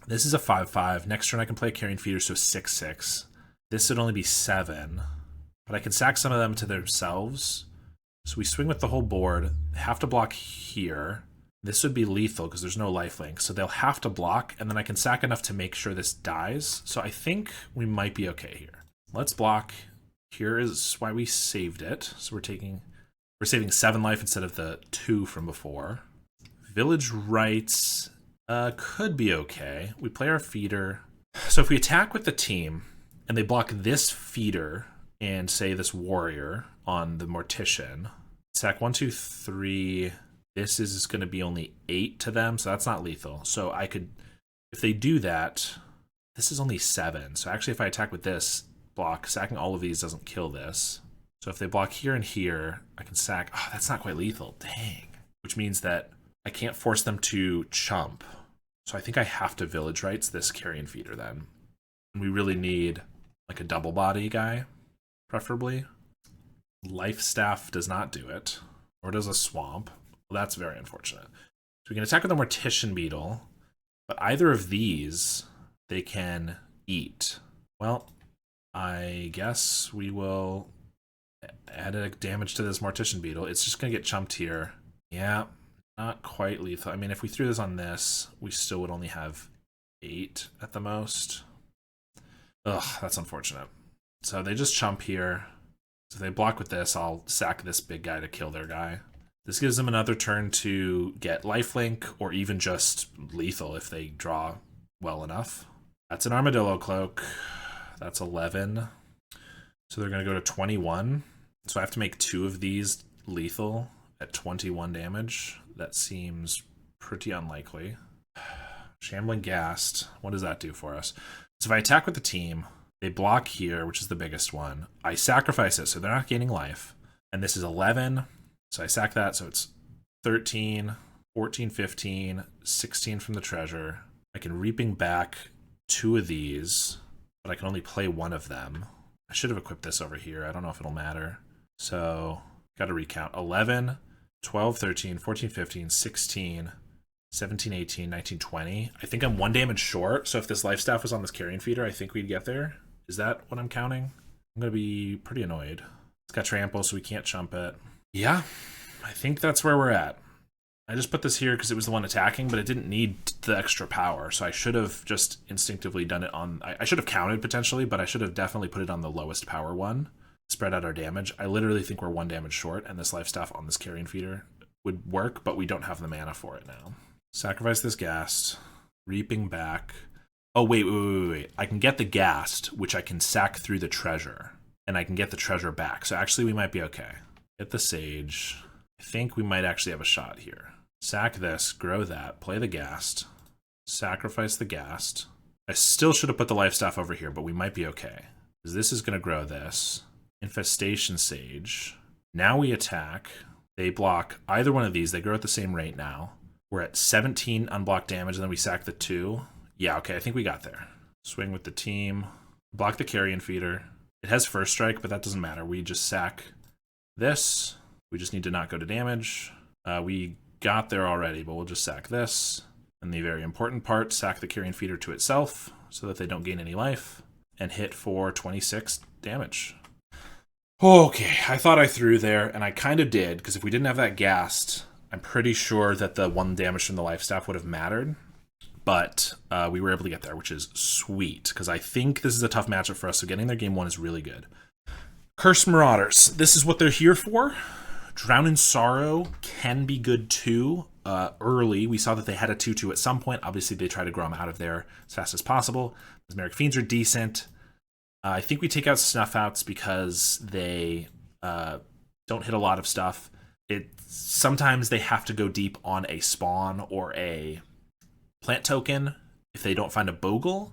This is a 5/5. Next turn I can play a Carrion Feeder, so 6/6. This would only be 7. But I can sack some of them to themselves. So we swing with the whole board. They have to block here. This would be lethal because there's no lifelink. So they'll have to block, and then I can sack enough to make sure this dies. So I think we might be okay here. Let's block. Here is why we saved it. So we're saving 7 life instead of the 2 from before. Village Rites could be okay. We play our feeder. So if we attack with the team and they block this feeder and say this warrior on the mortician, sack 1, 2, 3. This is going to be only 8 to them, so that's not lethal. So I could, if they do that, this is only 7. So actually if I attack with this block, sacking all of these doesn't kill this. So if they block here and here, I can sack. Oh, that's not quite lethal. Dang. Which means that I can't force them to chump. So I think I have to Village Rites this Carrion Feeder then. And we really need like a double body guy, preferably. Life Staff does not do it. Or does a Swamp. Well, that's very unfortunate. So we can attack with the Mortician Beetle, but either of these they can eat. Well, I guess we will add a damage to this Mortician Beetle. It's just going to get chumped here. Yeah, not quite lethal. I mean, if we threw this on this, we still would only have 8 at the most. Ugh, that's unfortunate. So they just chump here. So if they block with this, I'll sack this big guy to kill their guy. This gives them another turn to get lifelink or even just lethal if they draw well enough. That's an Armadillo Cloak. That's 11. So they're going to go to 21. So I have to make 2 of these lethal at 21 damage. That seems pretty unlikely. Shambling Ghast. What does that do for us? So if I attack with the team, they block here, which is the biggest one. I sacrifice it, so they're not gaining life. And this is 11. So I sack that, so it's 13, 14, 15, 16 from the treasure. I can Reaping back 2 of these, but I can only play 1 of them. I should have equipped this over here. I don't know if it'll matter. So, got to recount. 11, 12, 13, 14, 15, 16, 17, 18, 19, 20. I think I'm 1 damage short, so if this Life Staff was on this Carrion Feeder, I think we'd get there. Is that what I'm counting? I'm going to be pretty annoyed. It's got Trample, so we can't chump it. Yeah, I think that's where we're at. I just put this here because it was the one attacking, but it didn't need the extra power, so I should have just instinctively done it on... I should have counted potentially, but I should have definitely put it on the lowest power one. Spread out our damage. I literally think we're 1 damage short, and this Life Staff on this Carrion Feeder would work, but we don't have the mana for it now. Sacrifice this Ghast. Reaping back. Oh, wait. I can get the Ghast, which I can sack through the treasure, and I can get the treasure back, so actually we might be okay. Get the Sage. I think we might actually have a shot here. Sack this, grow that, play the Ghast, sacrifice the Ghast. I still should have put the Life Staff over here, but we might be okay. Because this is going to grow this. Infestation Sage. Now we attack. They block either one of these. They grow at the same rate now. We're at 17 unblocked damage, and then we sack the 2. Yeah, okay, I think we got there. Swing with the team. Block the Carrion Feeder. It has first strike, but that doesn't matter. We just sack this. We just need to not go to damage. We got there already, but we'll just sack this. And the very important part, sack the Carrion Feeder to itself so that they don't gain any life. And hit for 26 damage. Okay, I thought I threw there, and I kind of did, because if we didn't have that Ghast, I'm pretty sure that the 1 damage from the Life Staff would have mattered. But we were able to get there, which is sweet, because I think this is a tough matchup for us, so getting their game 1 is really good. Cursed Marauders. This is what they're here for. Drown in Sorrow can be good too. Early, we saw that they had a 2/2 at some point. Obviously, they try to grow them out of there as fast as possible. Mesmeric Fiends are decent. I think we take out Snuff Outs because they don't hit a lot of stuff. Sometimes they have to go deep on a spawn or a plant token if they don't find a Bogle.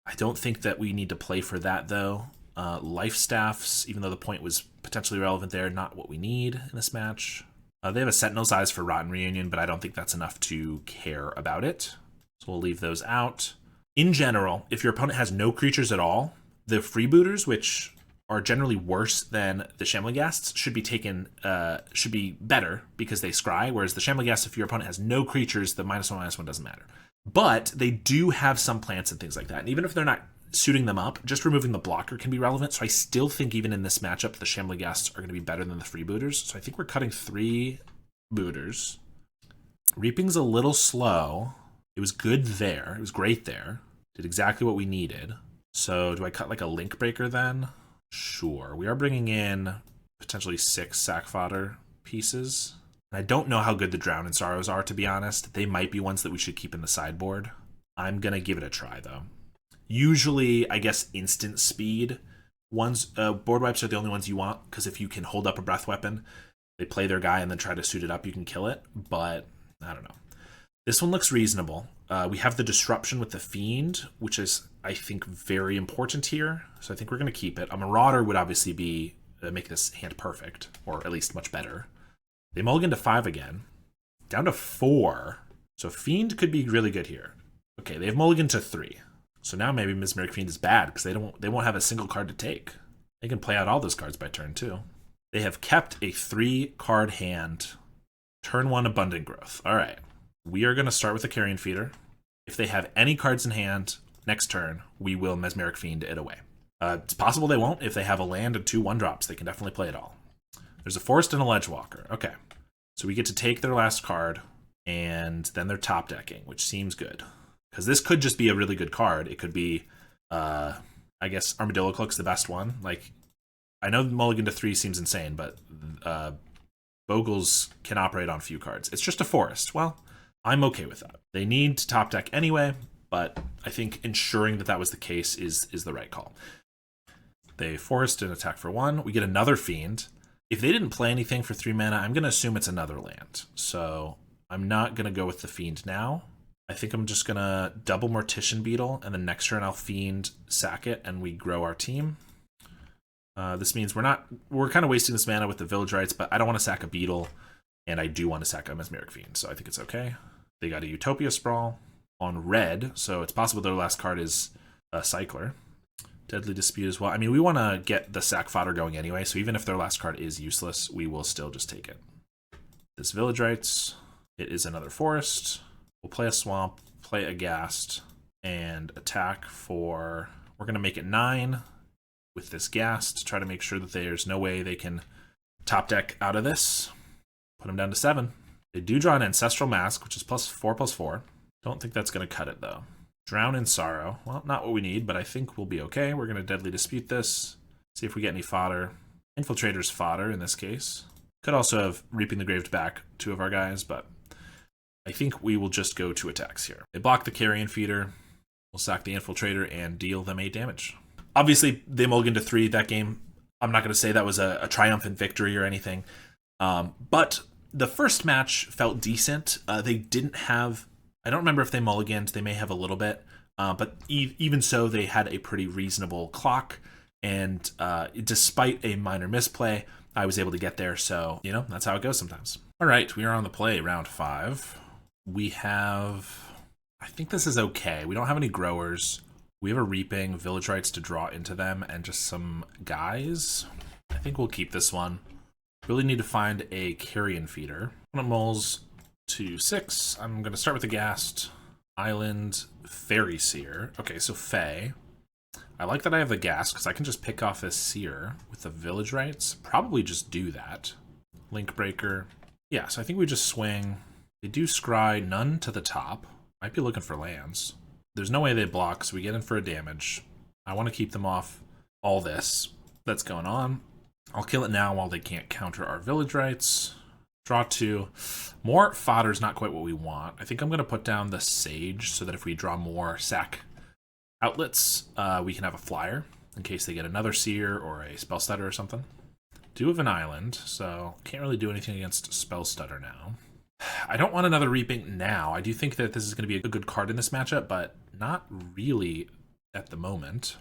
I don't think that we need to play for that, though. Life staffs, even though the point was potentially relevant there, not what we need in this match. They have a Sentinel's Eyes for Rotten Reunion, but I don't think that's enough to care about it. So we'll leave those out. In general, if your opponent has no creatures at all, the freebooters, which are generally worse than the Shamlighasts, should be taken, should be better because they scry, whereas the Shamlighasts, if your opponent has no creatures, the -1/-1 doesn't matter. But they do have some plants and things like that, and even if they're not suiting them up, just removing the blocker can be relevant. So I still think even in this matchup, the Shamlighasts are going to be better than the freebooters. So I think we're cutting 3 booters. Reaping's a little slow. It was good there. It was great there. Did exactly what we needed. So do I cut like a link breaker then? Sure. We are bringing in potentially 6 sack fodder pieces. And I don't know how good the Drown in Sorrows are, to be honest. They might be ones that we should keep in the sideboard. I'm going to give it a try, though. Usually, I guess, instant speed ones, board wipes are the only ones you want, because if you can hold up a breath weapon, they play their guy and then try to suit it up, you can kill it. But, I don't know. This one looks reasonable. We have the Disruption with the Fiend, which is, I think, very important here. So I think we're going to keep it. A Marauder would obviously be make this hand perfect, or at least much better. They mulligan to 5 again. Down to 4. So Fiend could be really good here. Okay, they have mulligan to 3. So now maybe Mesmeric Fiend is bad because they won't have a single card to take. They can play out all those cards by turn 2. They have kept a 3-card hand. Turn 1 Abundant Growth. All right. We are going to start with a Carrion Feeder. If they have any cards in hand next turn, we will Mesmeric Fiend it away. It's possible they won't. If they have a land and 2 1-drops, they can definitely play it all. There's a Forest and a Ledgewalker. Okay. So we get to take their last card, and then they're top decking, which seems good. Because this could just be a really good card. It could be, I guess, Armadillo Cloak's the best one. Like, I know mulligan to 3 seems insane, but Bogles can operate on few cards. It's just a Forest. Well, I'm okay with that. They need to top deck anyway, but I think ensuring that that was the case is the right call. They Forest and attack for 1. We get another Fiend. If they didn't play anything for 3 mana, I'm going to assume it's another land. So I'm not going to go with the Fiend now. I think I'm just going to double Mortician Beetle, and then next turn I'll Fiend, sack it, and we grow our team. This means we're kind of wasting this mana with the Village Rites, but I don't want to sack a Beetle, and I do want to sack a Mesmeric Fiend, so I think it's okay. They got a Utopia Sprawl on red, so it's possible their last card is a Cycler. Deadly Dispute as well. I mean, we want to get the sack fodder going anyway, so even if their last card is useless, we will still just take it. This Village Rites, it is another Forest. We'll play a Swamp, play a Ghast, and attack for... We're going to make it 9 with this Ghast to try to make sure that there's no way they can top deck out of this. Put them down to 7. They do draw an Ancestral Mask, which is +4/+4. Don't think that's going to cut it, though. Drown in Sorrow. Well, not what we need, but I think we'll be okay. We're going to Deadly Dispute this. See if we get any fodder. Infiltrator's fodder in this case. Could also have Reaping the Graved back 2 of our guys, but I think we will just go to attacks here. They block the Carrion Feeder. We'll sack the Infiltrator and deal them 8 damage. Obviously, they mulligan to 3 that game. I'm not going to say that was a triumphant victory or anything. But the first match felt decent. They didn't have... I don't remember if they mulliganed. They may have a little bit. But even so, they had a pretty reasonable clock. And despite a minor misplay, I was able to get there. So, you know, that's how it goes sometimes. All right, we are on the play, round 5. We have... I think this is okay. We don't have any growers. We have a Reaping, Village Rites to draw into them, and just some guys. I think we'll keep this one. Really need to find a Carrion Feeder. Moles to 6. I'm going to start with the Ghast. Island, Fairy Seer. Okay, so Fae. I like that I have the Ghast, because I can just pick off this Seer with the Village Rites. Probably just do that. Link Breaker. Yeah, so I think we just swing. They do scry none to the top. Might be looking for lands. There's no way they block, so we get in for a damage. I want to keep them off all this that's going on. I'll kill it now while they can't counter our Village Rites. Draw 2. More fodder is not quite what we want. I think I'm going to put down the Sage so that if we draw more sack outlets, we can have a flyer in case they get another Seer or a Spellstutter or something. Do have an island, so can't really do anything against Spell Stutter now. I don't want another Reaping now. I do think that this is going to be a good card in this matchup, but not really at the moment.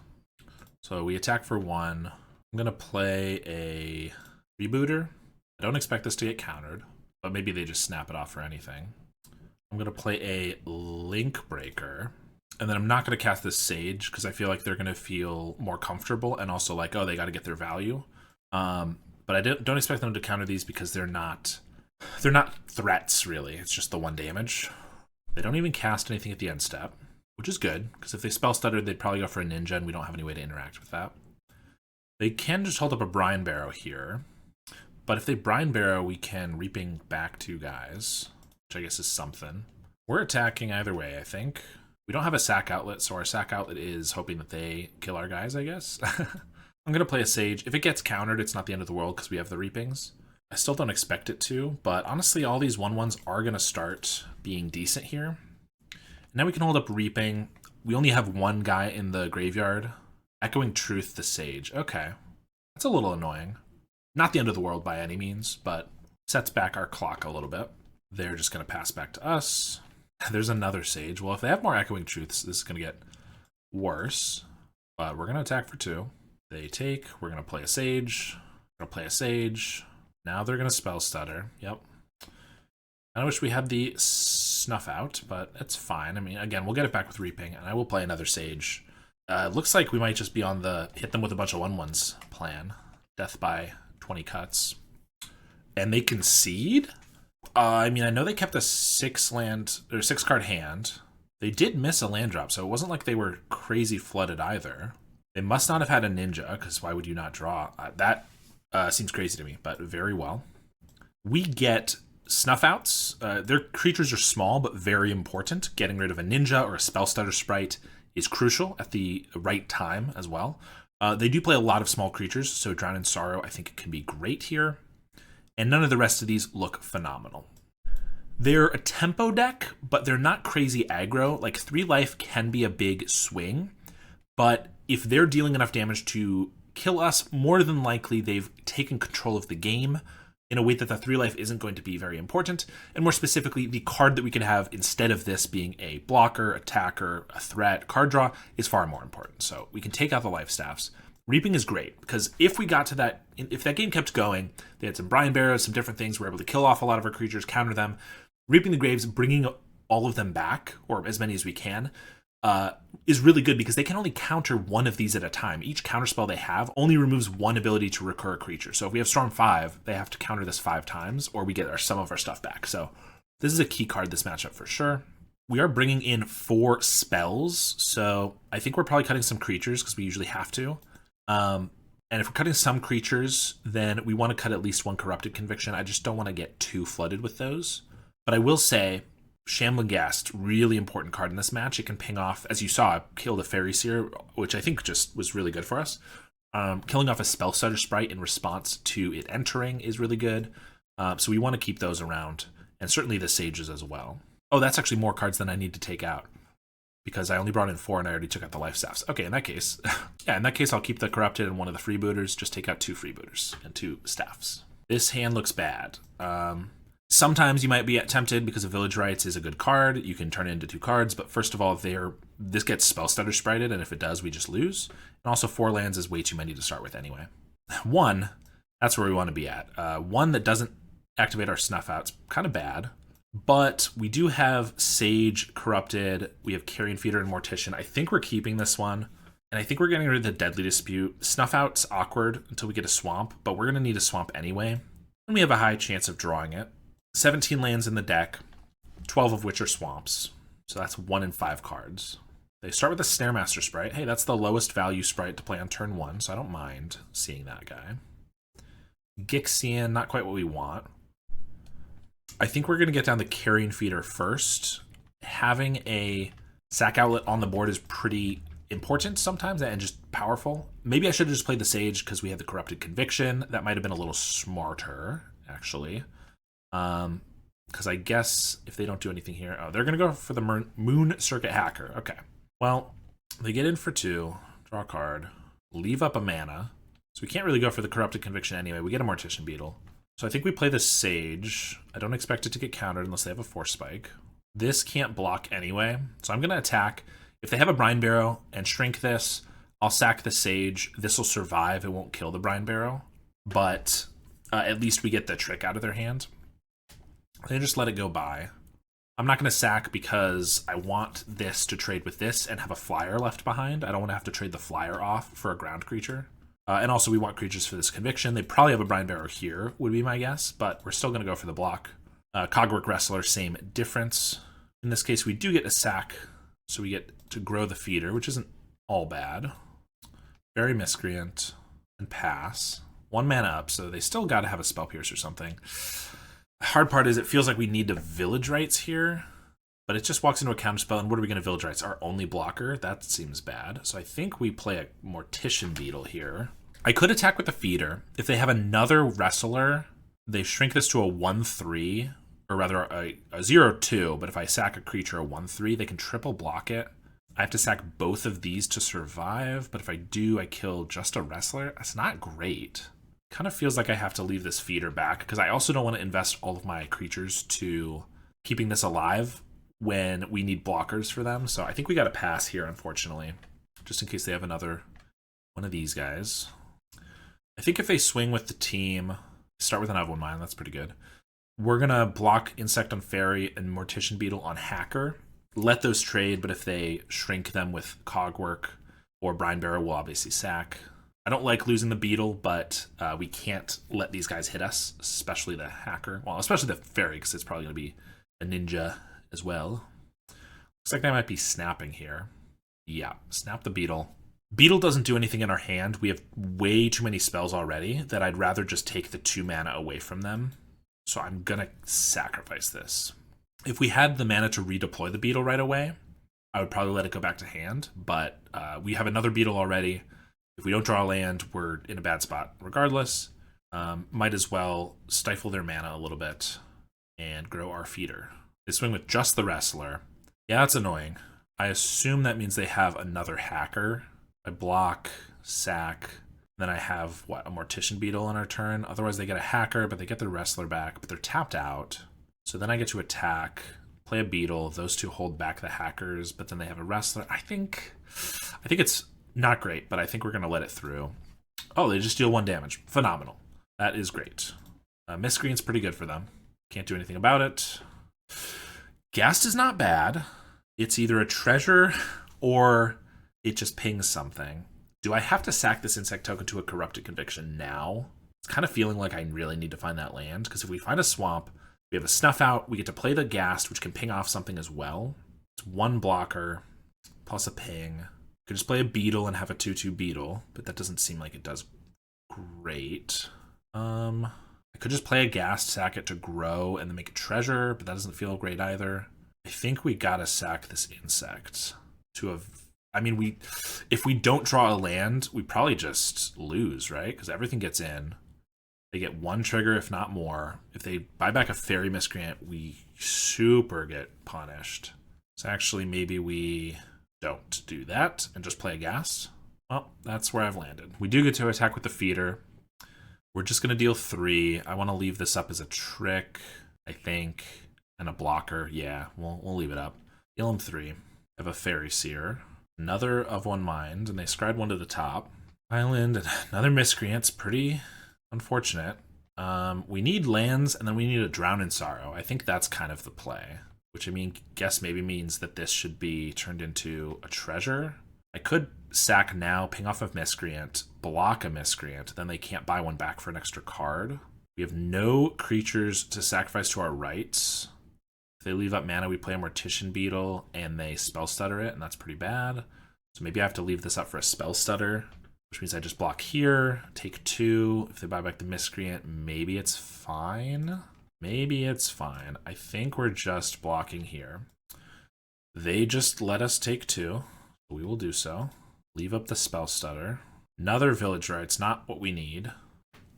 So we attack for 1. I'm going to play a Rebooter. I don't expect this to get countered, but maybe they just snap it off for anything. I'm going to play a Link Breaker. And then I'm not going to cast this Sage because I feel like they're going to feel more comfortable and also like, oh, they got to get their value. But I don't expect them to counter these because they're not threats, really. It's just the 1 damage. They don't even cast anything at the end step, which is good, because if they Spell Stutter, they'd probably go for a Ninja, and we don't have any way to interact with that. They can just hold up a Brine Barrow here, but if they Brine Barrow, we can Reaping back 2 guys, which I guess is something. We're attacking either way, I think. We don't have a sack outlet, so our sack outlet is hoping that they kill our guys, I guess. I'm going to play a Sage. If it gets countered, it's not the end of the world because we have the Reapings. I still don't expect it to, but honestly, all these 1/1s are going to start being decent here. Now we can hold up Reaping. We only have 1 guy in the graveyard. Echoing Truth, the Sage. Okay. That's a little annoying. Not the end of the world by any means, but sets back our clock a little bit. They're just going to pass back to us. There's another Sage. Well, if they have more Echoing Truths, this is going to get worse. But we're going to attack for 2. They take. We're going to play a Sage. We're going to play a Sage. Now they're going to Spell Stutter. Yep. I wish we had the Snuff Out, but it's fine. I mean, again, we'll get it back with Reaping, and I will play another Sage. Looks like we might just be on the hit them with a bunch of 1/1s plan. Death by 20 cuts. And they concede? I mean, I know they kept a 6-card hand. They did miss a land drop, so it wasn't like they were crazy flooded either. They must not have had a Ninja, because why would you not draw? That seems crazy to me, but very well. We get Snuff Outs. Their creatures are small, but very important. Getting rid of a Ninja or a Spell Stutter Sprite is crucial at the right time as well. They do play a lot of small creatures, so Drown in Sorrow I think can be great here. And none of the rest of these look phenomenal. They're a tempo deck, but they're not crazy aggro. Like 3 life can be a big swing, but if they're dealing enough damage to kill us, more than likely they've taken control of the game in a way that the 3 life isn't going to be very important. And more specifically, the card that we can have instead of this being a blocker, attacker, a threat, card draw is far more important. So we can take out the life staffs. Reaping is great because if we got to that, if that game kept going, they had some Brine Barrows, some different things, we're able to kill off a lot of our creatures, counter them. Reaping the Graves, bringing all of them back, or as many as we can, is really good because they can only counter 1 of these at a time. Each counterspell they have only removes 1 ability to recur a creature. So if we have Storm 5, they have to counter this 5 times, or we get some of our stuff back. So this is a key card this matchup for sure. We are bringing in 4 spells, so I think we're probably cutting some creatures because we usually have to. And if we're cutting some creatures, then we want to cut at least 1 Corrupted Conviction. I just don't want to get too flooded with those. But I will say, Shambling Ghast, really important card in this match. It can ping off, as you saw, kill the Fairy Seer, which I think just was really good for us. Killing off a Spell Stutter Sprite in response to it entering is really good. So we want to keep those around, and certainly the Sages as well. Oh, that's actually more cards than I need to take out, because I only brought in 4 and I already took out the life staffs. Okay, in that case, yeah, in that case, I'll keep the Corrupted and 1 of the Freebooters, just take out 2 Freebooters and 2 staffs. This hand looks bad. Sometimes you might be tempted because of Village Rites is a good card. You can turn it into 2 cards, but first of all, this gets Spell Stutter Sprited, and if it does, we just lose. And also 4 lands is way too many to start with anyway. 1, that's where we want to be at. 1 that doesn't activate our Snuff Out's kind of bad. But we do have Sage, Corrupted, we have Carrion Feeder and Mortician. I think we're keeping this one, and I think we're getting rid of the Deadly Dispute. Snuff Out's awkward until we get a Swamp, but we're going to need a Swamp anyway. And we have a high chance of drawing it. 17 lands in the deck, 12 of which are swamps. So that's 1 in 5 cards. They start with a Snaremaster Sprite. Hey, that's the lowest value sprite to play on turn 1, so I don't mind seeing that guy. Gixian, not quite what we want. I think we're going to get down the Carrion Feeder first. Having a sack outlet on the board is pretty important sometimes and just powerful. Maybe I should have just played the Sage because we had the Corrupted Conviction. That might have been a little smarter, actually. Because I guess if they don't do anything here... Oh, they're going to go for the Moon Circuit Hacker. Okay. Well, they get in for 2, draw a card, leave up a mana. So we can't really go for the Corrupted Conviction anyway. We get a Mortician Beetle. So I think we play the Sage. I don't expect it to get countered unless they have a Force Spike. This can't block anyway, so I'm going to attack. If they have a Brine Barrow and shrink this, I'll sack the Sage. This will survive. It won't kill the Brine Barrow, but at least we get the trick out of their hand. They just let it go by. I'm not going to sack because I want this to trade with this and have a flyer left behind. I don't want to have to trade the flyer off for a ground creature. And also we want creatures for this conviction. They probably have a Brine Barrow here, would be my guess, but we're still going to go for the block. Cogwork Wrestler, same difference. In this case, we do get a sack, so we get to grow the feeder, which isn't all bad. Very Miscreant, and pass. 1 mana up, so they still got to have a Spell Pierce or something. The hard part is it feels like we need to Village Rites here, but it just walks into a counterspell, and what are we going to Village Rites? Our only blocker? That seems bad. So I think we play a Mortician Beetle here. I could attack with the feeder. If they have another Wrestler, they shrink this to a 1/3, or rather a 0/2, but if I sack a creature a 1/3, they can triple block it. I have to sack both of these to survive, but if I do, I kill just a Wrestler. That's not great. Kind of feels like I have to leave this feeder back, because I also don't want to invest all of my creatures to keeping this alive when we need blockers for them. So I think we got to pass here, unfortunately, just in case they have another one of these guys. I think if they swing with the team, start with an Of One Mind, that's pretty good. We're going to block Insect on Fairy and Mortician Beetle on Hacker. Let those trade, but if they shrink them with Cogwork or Brine Barrow, we'll obviously sack. I don't like losing the Beetle, but we can't let these guys hit us, especially the Hacker. Well, especially the Fairy, because it's probably going to be a Ninja as well. Looks like they might be snapping here. Yeah, snap the Beetle. Beetle doesn't do anything in our hand. We have way too many spells already that I'd rather just take the 2 mana away from them. So I'm going to sacrifice this. If we had the mana to redeploy the Beetle right away, I would probably let it go back to hand. But we have another Beetle already. If we don't draw a land, we're in a bad spot regardless. Might as well stifle their mana a little bit and grow our feeder. They swing with just the Wrestler. Yeah, that's annoying. I assume that means they have another Hacker. I block, sack, then I have, what, a Mortician Beetle on our turn? Otherwise they get a Hacker, but they get their Wrestler back, but they're tapped out. So then I get to attack, play a Beetle. Those two hold back the Hackers, but then they have a Wrestler. I think it's not great, but I think we're going to let it through. Oh, they just deal 1 damage. Phenomenal. That is great. Miscreant's pretty good for them. Can't do anything about it. Ghast is not bad. It's either a treasure or it just pings something. Do I have to sack this insect token to a Corrupted Conviction now? It's kind of feeling like I really need to find that land, because if we find a swamp, we have a Snuff Out, we get to play the Ghast, which can ping off something as well. It's 1 blocker, plus a ping. Could just play a Beetle and have a 2/2 Beetle, but that doesn't seem like it does great. I could just play a Ghast, sack it to grow, and then make a treasure, but that doesn't feel great either. I think we gotta sack this insect to a... I mean, if we don't draw a land, we probably just lose, right? Because everything gets in. They get 1 trigger, if not more. If they buy back a Fairy Miscreant, we super get punished. So actually, maybe we don't do that and just play a Ghast. Well, that's where I've landed. We do get to attack with the feeder. We're just going to deal 3. I want to leave this up as a trick, I think, and a blocker. Yeah, we'll leave it up. Deal him 3. I have a Fairy Seer. Another Of One Mind, and they scried 1 to the top. Island, and another Miscreant's pretty unfortunate. We need lands, and then we need a Drown in Sorrow. I think that's kind of the play, which I mean, guess maybe means that this should be turned into a treasure. I could sack now, ping off a Miscreant, block a Miscreant, then they can't buy 1 back for an extra card. We have no creatures to sacrifice to our rights. If they leave up mana, we play a Mortician Beetle, and they Spell Stutter it, and that's pretty bad. So maybe I have to leave this up for a Spell Stutter, which means I just block here, take 2. If they buy back the Miscreant, maybe it's fine. Maybe it's fine. I think we're just blocking here. They just let us take 2. We will do so. Leave up the Spell Stutter. Another Village Rites, not what we need.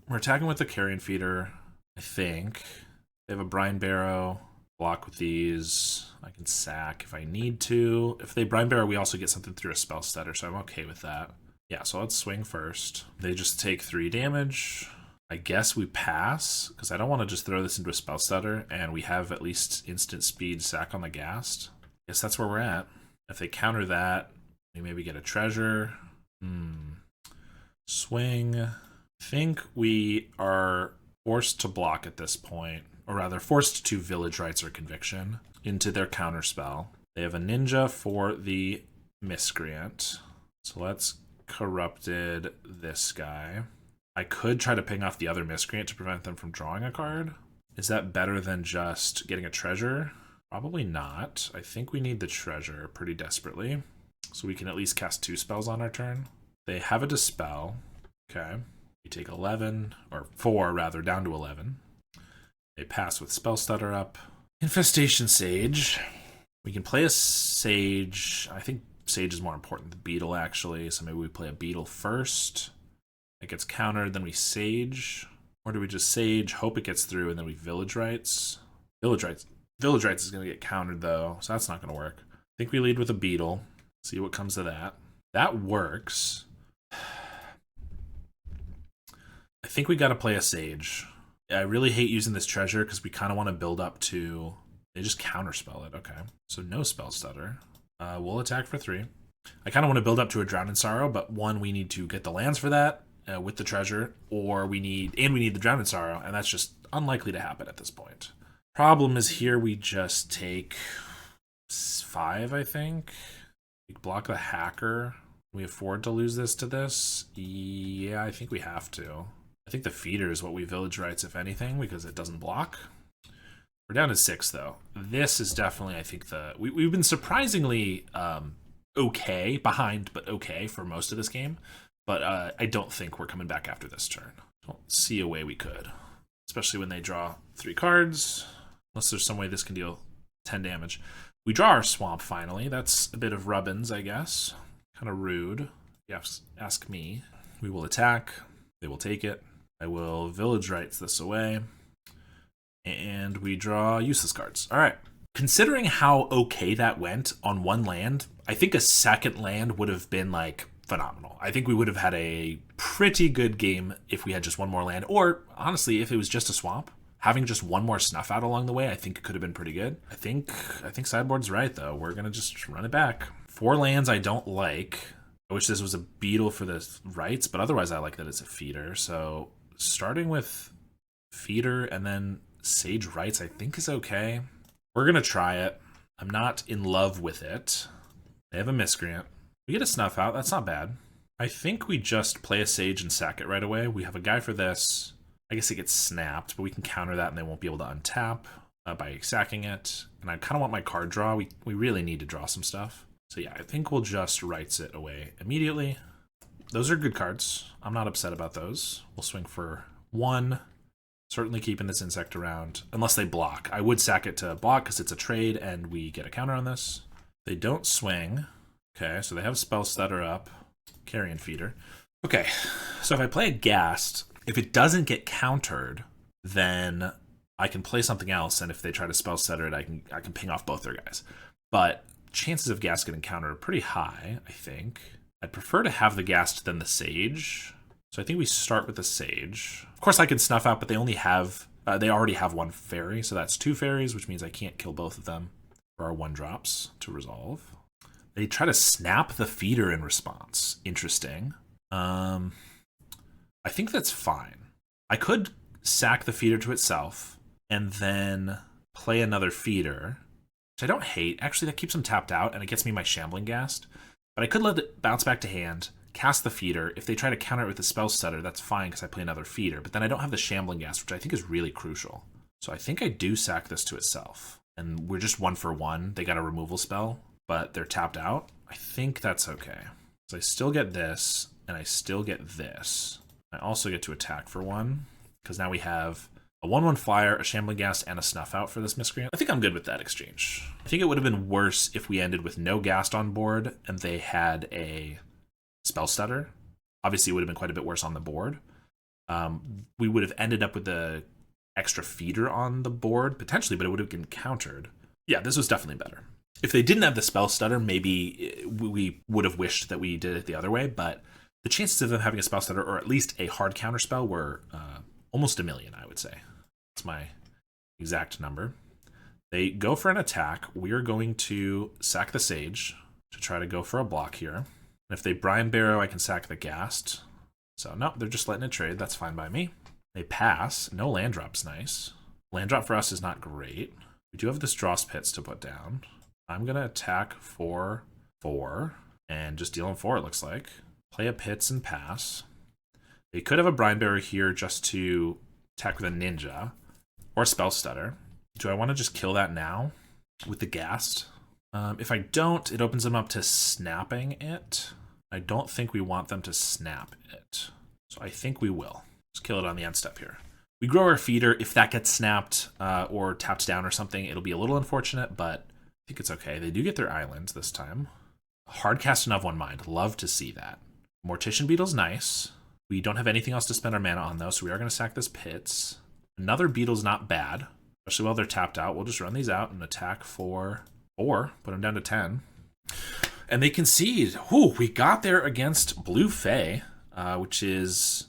We're attacking with the Carrion Feeder, I think. They have a Brine Barrow. Block with these. I can sack if I need to. If they Brine Barrow, we also get something through a Spell Stutter, so I'm okay with that. Yeah, so let's swing first. They just take 3 damage. I guess we pass, because I don't want to just throw this into a spell stutter, and we have at least instant speed sack on the Ghast. Guess that's where we're at. If they counter that, we maybe get a treasure. Swing. I think we are forced to block at this point, or rather forced to Village Rites or Conviction into their counter spell. They have a ninja for the Miscreant. So let's corrupted this guy. I could try to ping off the other Miscreant to prevent them from drawing a card. Is that better than just getting a treasure? Probably not. I think we need the treasure pretty desperately, so we can at least cast 2 spells on our turn. They have a Dispel. Okay. We take 11, or 4 rather, down to 11. They pass with Spell Stutter up. Infestation Sage. We can play a Sage. I think Sage is more important than Beetle, actually, so maybe we play a Beetle first. It gets countered, then we Sage. Or do we just Sage, hope it gets through, and then we Village Rites? Village Rites is going to get countered, though, so that's not going to work. I think we lead with a Beetle. See what comes of that. That works. I think we got to play a Sage. I really hate using this treasure because we kind of want to build up to... They just counterspell it. Okay. So no Spell Stutter. We'll attack for 3. I kind of want to build up to a Drown in Sorrow, but one, we need to get the lands for that with the treasure, or we need the Drown in Sorrow, and that's just unlikely to happen at this point. Problem is here we just take 5, I think. We block the Hacker. Can we afford to lose this to this? Yeah, I think we have to. I think the Feeder is what we Village Rites, if anything, because it doesn't block. We're down to 6, though. This is definitely, I think, we've been surprisingly okay, behind, but okay for most of this game. But I don't think we're coming back after this turn. Don't see a way we could. Especially when they draw 3 cards. Unless there's some way this can deal 10 damage. We draw our Swamp, finally. That's a bit of rubbins, I guess. Kind of rude, if you ask me. We will attack. They will take it. I will Village Rites this away. And we draw useless cards. All right. Considering how okay that went on 1 land, I think a second land would have been, like, phenomenal. I think we would have had a pretty good game if we had just 1 more land. Or, honestly, if it was just a swamp. Having just 1 more snuff out along the way, I think it could have been pretty good. I think Sideboard's right, though. We're going to just run it back. 4 lands I don't like. I wish this was a Beetle for the Rights, but otherwise I like that it's a Feeder. So, starting with Feeder and then Sage Rights, I think is okay. We're going to try it. I'm not in love with it. They have a Miscreant. We get a Snuff out. That's not bad. I think we just play a Sage and sack it right away. We have a guy for this. I guess it gets snapped, but we can counter that and they won't be able to untap by sacking it. And I kind of want my card draw. We really need to draw some stuff. So yeah, I think we'll just Rights it away immediately. Those are good cards. I'm not upset about those. We'll swing for 1. Certainly keeping this insect around, unless they block. I would sack it to block because it's a trade and we get a counter on this. They don't swing. Okay, so they have Spell Stutter up. Carrion Feeder. Okay, so if I play a Ghast, if it doesn't get countered, then I can play something else, and if they try to Spell Stutter it, I can ping off both their guys. But chances of Ghast getting countered are pretty high, I think. I'd prefer to have the Ghast than the Sage. So I think we start with the Sage. Of course I can snuff out, but they already have 1 fairy, so that's 2 fairies, which means I can't kill both of them for our 1-drops to resolve. They try to snap the Feeder in response. Interesting. I think that's fine. I could sack the Feeder to itself and then play another Feeder, which I don't hate. Actually, that keeps them tapped out, and it gets me my Shambling Ghast. But I could let it bounce back to hand, cast the Feeder. If they try to counter it with a Spell Stutter, that's fine because I play another Feeder. But then I don't have the Shambling Ghast, which I think is really crucial. So I think I do sack this to itself. And we're just 1 for 1. They got a removal spell, but they're tapped out. I think that's okay. So I still get this, and I still get this. I also get to attack for 1, because now we have a 1/1 flyer, a Shambling Ghast, and a Snuff out for this Miscreant. I think I'm good with that exchange. I think it would have been worse if we ended with no Ghast on board, and they had a Spell Stutter. Obviously, it would have been quite a bit worse on the board. We would have ended up with the extra Feeder on the board, potentially, but it would have been countered. Yeah, this was definitely better. If they didn't have the Spell Stutter, maybe we would have wished that we did it the other way, but the chances of them having a spell stutter, or at least a hard counter spell, were almost 1,000,000, I would say. That's my exact number. They go for an attack. We are going to sack the Sage to try to go for a block here. And if they Brine Barrow, I can sack the Ghast. So no, they're just letting it trade. That's fine by me. They pass. No land drop's nice. Land drop for us is not great. We do have this Dross Pits to put down. I'm going to attack for 4 and just deal them 4, it looks like. Play a Pits and pass. They could have a Brine Barrow here just to attack with a Ninja or Spell Stutter. Do I want to just kill that now with the Ghast? If I don't, it opens them up to snapping it. I don't think we want them to snap it. So I think we will. Just kill it on the end step here. We grow our feeder. If that gets snapped or tapped down or something, it'll be a little unfortunate, but I think it's okay. They do get their islands this time. Hard cast and of one mind. Love to see that. Mortician Beetle's nice. We don't have anything else to spend our mana on, though, so we are going to sack this Pits. Another Beetle's not bad, especially while they're tapped out. We'll just run these out and attack for 4. Put them down to 10. And they concede. Ooh, we got there against Blue Fae, which is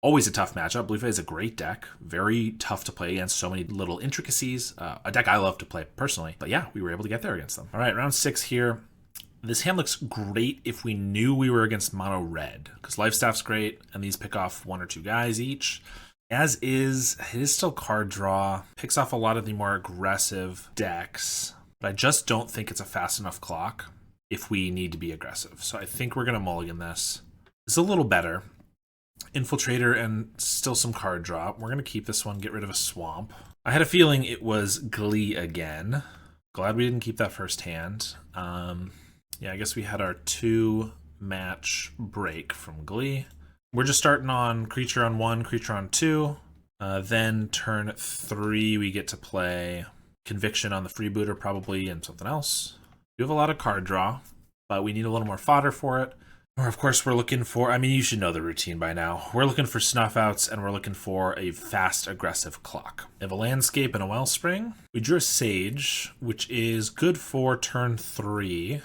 always a tough matchup. Blue Fae is a great deck. Very tough to play against. So many little intricacies. A deck I love to play personally. But yeah, we were able to get there against them. All right, round 6 here. This hand looks great if we knew we were against mono red, because Lifestaff's great, and these pick off 1 or 2 guys each. As is, it is still card draw. Picks off a lot of the more aggressive decks, but I just don't think it's a fast enough clock if we need to be aggressive. So I think we're going to mulligan this. It's a little better. Infiltrator and still some card draw. We're going to keep this one, get rid of a swamp. I had a feeling it was Glee again. Glad we didn't keep that first hand. Yeah, I guess we had our 2-match break from Glee. We're just starting on creature on 1, creature on 2. Then turn 3, we get to play Conviction on the Freebooter probably and something else. We have a lot of card draw, but we need a little more fodder for it. Or of course we're looking for, I mean, you should know the routine by now. We're looking for snuff outs and we're looking for a fast, aggressive clock. We have a Landscape and a Wellspring. We drew a Sage, which is good for turn 3.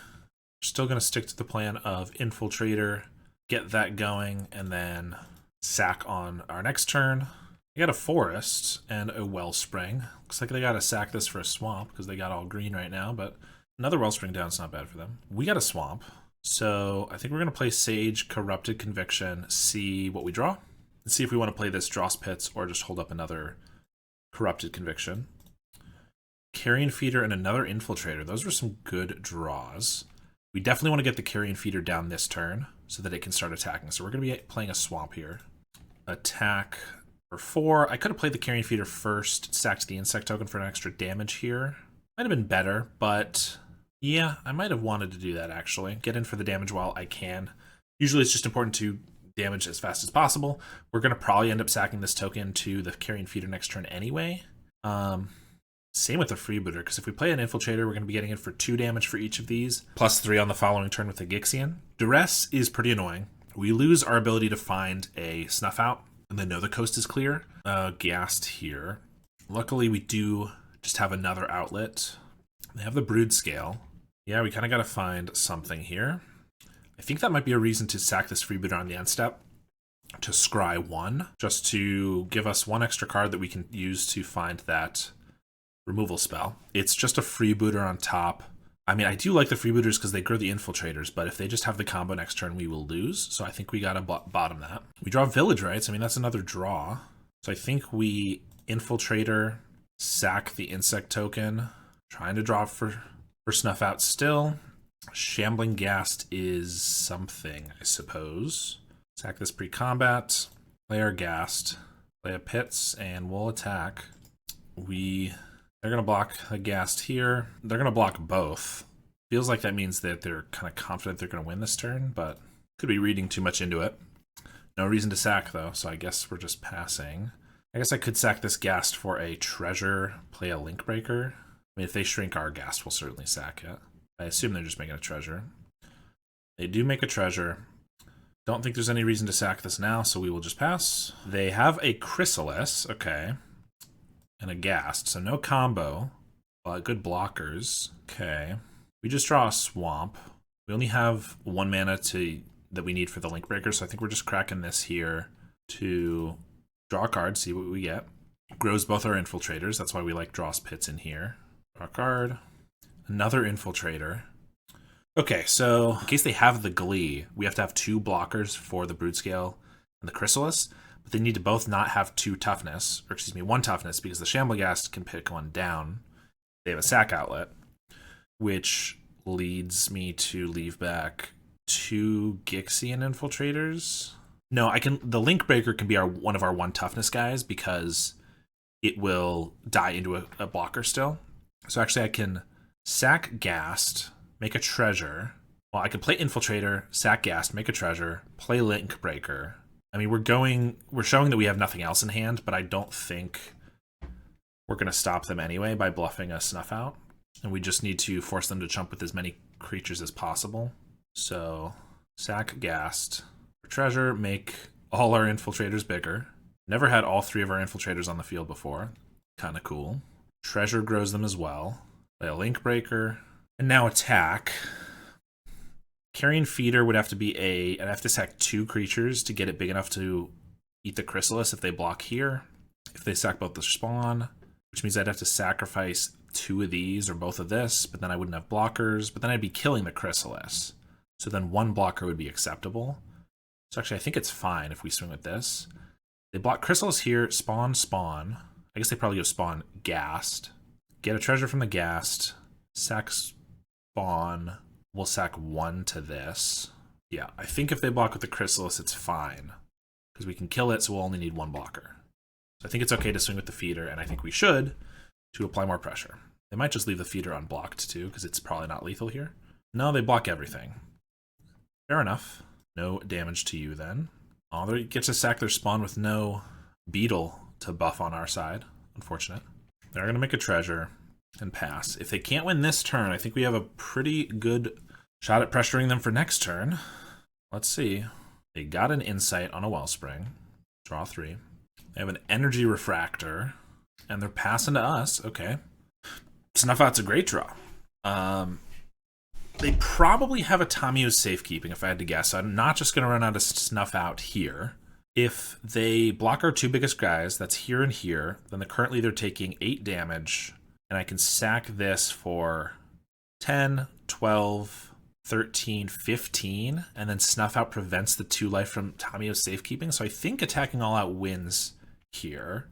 We're still going to stick to the plan of Infiltrator, get that going, and then sack on our next turn. We got a Forest and a Wellspring. Looks like they got to sack this for a Swamp because they got all green right now, but another Wellspring down is not bad for them. We got a Swamp, so I think we're going to play Sage, Corrupted Conviction, see what we draw, and see if we want to play this Dross Pits or just hold up another Corrupted Conviction. Carrion Feeder and another Infiltrator. Those were some good draws. We definitely want to get the Carrion Feeder down this turn so that it can start attacking. So we're going to be playing a Swamp here. Attack for 4. I could have played the Carrion Feeder first, sacked the Insect token for an extra damage here. Might have been better, but yeah, I might have wanted to do that actually. Get in for the damage while I can. Usually it's just important to damage as fast as possible. We're going to probably end up sacking this token to the Carrion Feeder next turn anyway. Same with the Freebooter, because if we play an Infiltrator, we're going to be getting in for 2 damage for each of these, plus 3 on the following turn with the Gixian. Duress is pretty annoying. We lose our ability to find a Snuff Out, and then know the coast is clear. Ghast here. Luckily, we do just have another outlet. They have the Broodscale. Yeah, we kind of got to find something here. I think that might be a reason to sack this Freebooter on the end step, to scry 1, just to give us 1 extra card that we can use to find that removal spell. It's just a Freebooter on top. I mean, I do like the Freebooters because they grow the Infiltrators, but if they just have the combo next turn, we will lose. So I think we gotta bottom that. We draw Village Rites. I mean, that's another draw. So I think we Infiltrator, sack the Insect token, trying to draw for Snuff Out still. Shambling Ghast is something, I suppose. Sack this pre-combat, play our Ghast, play a Pits, and we'll attack. They're going to block a Ghast here. They're going to block both. Feels like that means that they're kind of confident they're going to win this turn, but could be reading too much into it. No reason to sack, though, so I guess we're just passing. I guess I could sack this Ghast for a treasure, play a Link Breaker. I mean, if they shrink our Ghast, we'll certainly sack it. I assume they're just making a treasure. They do make a treasure. Don't think there's any reason to sack this now, so we will just pass. They have a Chrysalis, okay, and a Ghast, so no combo, but good blockers. Okay, we just draw a Swamp. We only have 1 mana to that we need for the link breaker. So I think we're just cracking this here to draw a card, see what we get. Grows both our infiltrators. That's why we like Dross Pits in here. Draw a card. Another infiltrator. Okay, so in case they have the Glee, we have to have 2 blockers for the Broodscale and the Chrysalis, but they need to both not have 2 toughness, or excuse me, 1 toughness, because the Shamblegast can pick one down. They have a sack outlet, which leads me to leave back 2 Gixian infiltrators. No, the Link Breaker can be one of our 1 toughness guys because it will die into a blocker still. So actually I can sack Ghast, make a treasure. Well, I can play Infiltrator, sack Ghast, make a treasure, play Link Breaker. I mean, we're showing that we have nothing else in hand, but I don't think we're going to stop them anyway by bluffing a Snuff Out. And we just need to force them to jump with as many creatures as possible. So, sack Ghast, treasure, make all our infiltrators bigger. Never had all 3 of our infiltrators on the field before. Kind of cool. Treasure grows them as well. Play a Link Breaker. And now attack. Carrion Feeder would have to be I'd have to sack 2 creatures to get it big enough to eat the Chrysalis if they block here. If they sack both the spawn, which means I'd have to sacrifice 2 of these or both of this, but then I wouldn't have blockers, but then I'd be killing the Chrysalis. So then 1 blocker would be acceptable. So actually I think it's fine if we swing with this. They block Chrysalis here, spawn. I guess they probably go spawn Ghast. Get a treasure from the Ghast. Sack spawn. We'll sack 1 to this. Yeah, I think if they block with the Chrysalis, it's fine. Because we can kill it, so we'll only need 1 blocker. So I think it's okay to swing with the feeder, and I think we should to apply more pressure. They might just leave the feeder unblocked too, because it's probably not lethal here. No, they block everything. Fair enough. No damage to you then. Oh, they get to sack their spawn with no beetle to buff on our side. Unfortunate. They're going to make a treasure and pass. If they can't win this turn, I think we have a pretty good shot at pressuring them for next turn. Let's see. They got an Insight on a Wellspring. Draw 3. They have an Energy Refractor. And they're passing to us. Okay. Snuff Out's a great draw. They probably have a Tamio's Safekeeping, if I had to guess. I'm not just going to run out of Snuff Out here. If they block our 2 biggest guys, that's here and here, then currently they're taking 8 damage, and I can sack this for 10, 12, 13, 15, and then Snuff Out prevents the 2 life from Tamio's Safekeeping. So I think attacking all out wins here.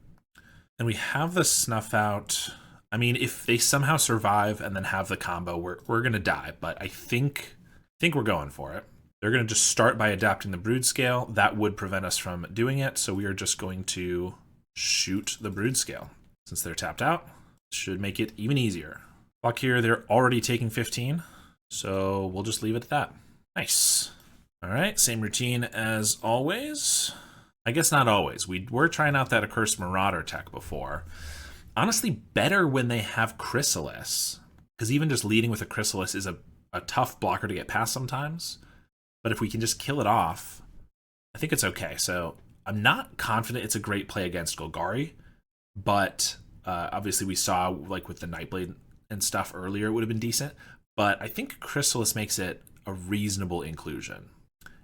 And we have the Snuff Out. I mean, if they somehow survive and then have the combo, we're going to die. But I think we're going for it. They're going to just start by adapting the Broodscale. That would prevent us from doing it. So we are just going to shoot the Broodscale. Since they're tapped out, should make it even easier. Block here, they're already taking 15. So we'll just leave it at that. Nice. All right, same routine as always. I guess not always. We were trying out that Accursed Marauder tech before. Honestly, better when they have Chrysalis. Because even just leading with a Chrysalis is a tough blocker to get past sometimes. But if we can just kill it off, I think it's okay. So I'm not confident it's a great play against Golgari. But obviously we saw, like with the Nightblade and stuff earlier, it would have been decent. But I think Chrysalis makes it a reasonable inclusion.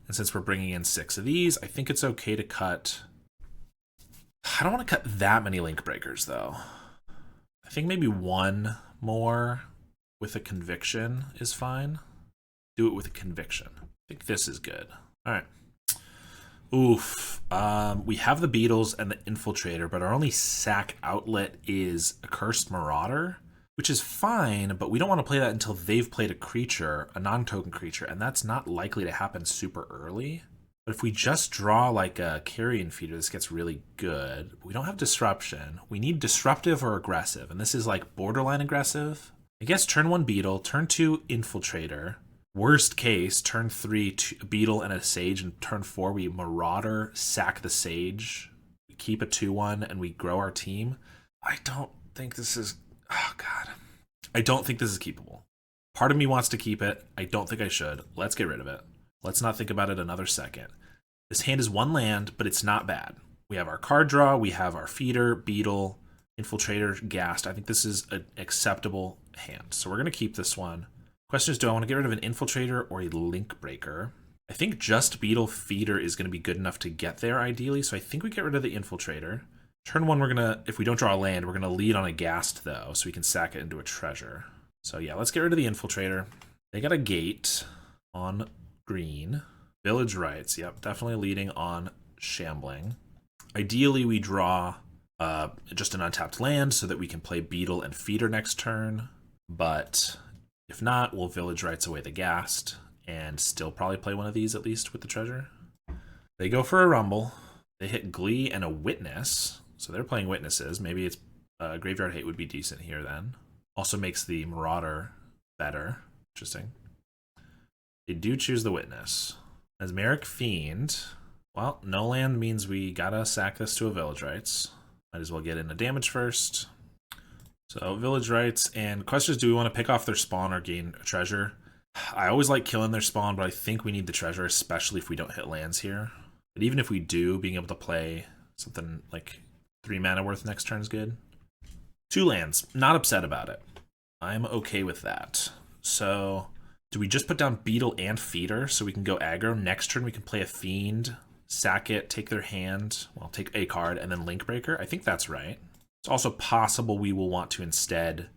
And since we're bringing in 6 of these, I think it's okay to cut... I don't want to cut that many Link Breakers, though. I think maybe 1 more with a Conviction is fine. Do it with a Conviction. I think this is good. All right. Oof. We have the Beetles and the Infiltrator, but our only sack outlet is Accursed Marauder, which is fine, but we don't want to play that until they've played a creature, a non-token creature, and that's not likely to happen super early. But if we just draw like a Carrion Feeder, this gets really good. We don't have Disruption. We need Disruptive or Aggressive, and this is like borderline aggressive. I guess turn 1 Beetle, turn 2 Infiltrator. Worst case, turn 3 Beetle and a Sage, and turn 4 we Marauder, sack the Sage. We keep a 2-1, and we grow our team. I don't think this is... Oh, God. I don't think this is keepable. Part of me wants to keep it. I don't think I should. Let's get rid of it. Let's not think about it another second. This hand is 1 land, but it's not bad. We have our card draw. We have our Feeder, Beetle, Infiltrator, Ghast. I think this is an acceptable hand. So we're going to keep this one. Question is, do I want to get rid of an Infiltrator or a Link Breaker? I think just Beetle Feeder is going to be good enough to get there ideally, so I think we get rid of the Infiltrator. Turn 1, we're going to, if we don't draw a land, we're going to lead on a Ghast, though, so we can sack it into a treasure. So yeah, let's get rid of the Infiltrator. They got a gate on green. Village Rights, yep, definitely leading on Shambling. Ideally, we draw just an untapped land so that we can play Beetle and Feeder next turn, but if not, we'll Village Rights away the Ghast and still probably play one of these at least with the treasure. They go for a Rumble. They hit Glee and a Witness, so they're playing Witnesses. Maybe it's Graveyard Hate would be decent here then. Also makes the Marauder better. Interesting. They do choose the Witness. Mesmeric Fiend. Well, no land means we gotta sack this to a Village Rights. Might as well get in a damage first. So Village Rights, and question is, do we want to pick off their spawn or gain a treasure? I always like killing their spawn, but I think we need the treasure, especially if we don't hit lands here. But even if we do, being able to play something like 3 mana worth next turn is good. 2 lands, not upset about it. I'm okay with that. So do we just put down Beetle and Feeder so we can go aggro? Next turn we can play a Fiend, sack it, take their hand, well, take a card, and then Link Breaker. I think that's right. It's also possible we will want to instead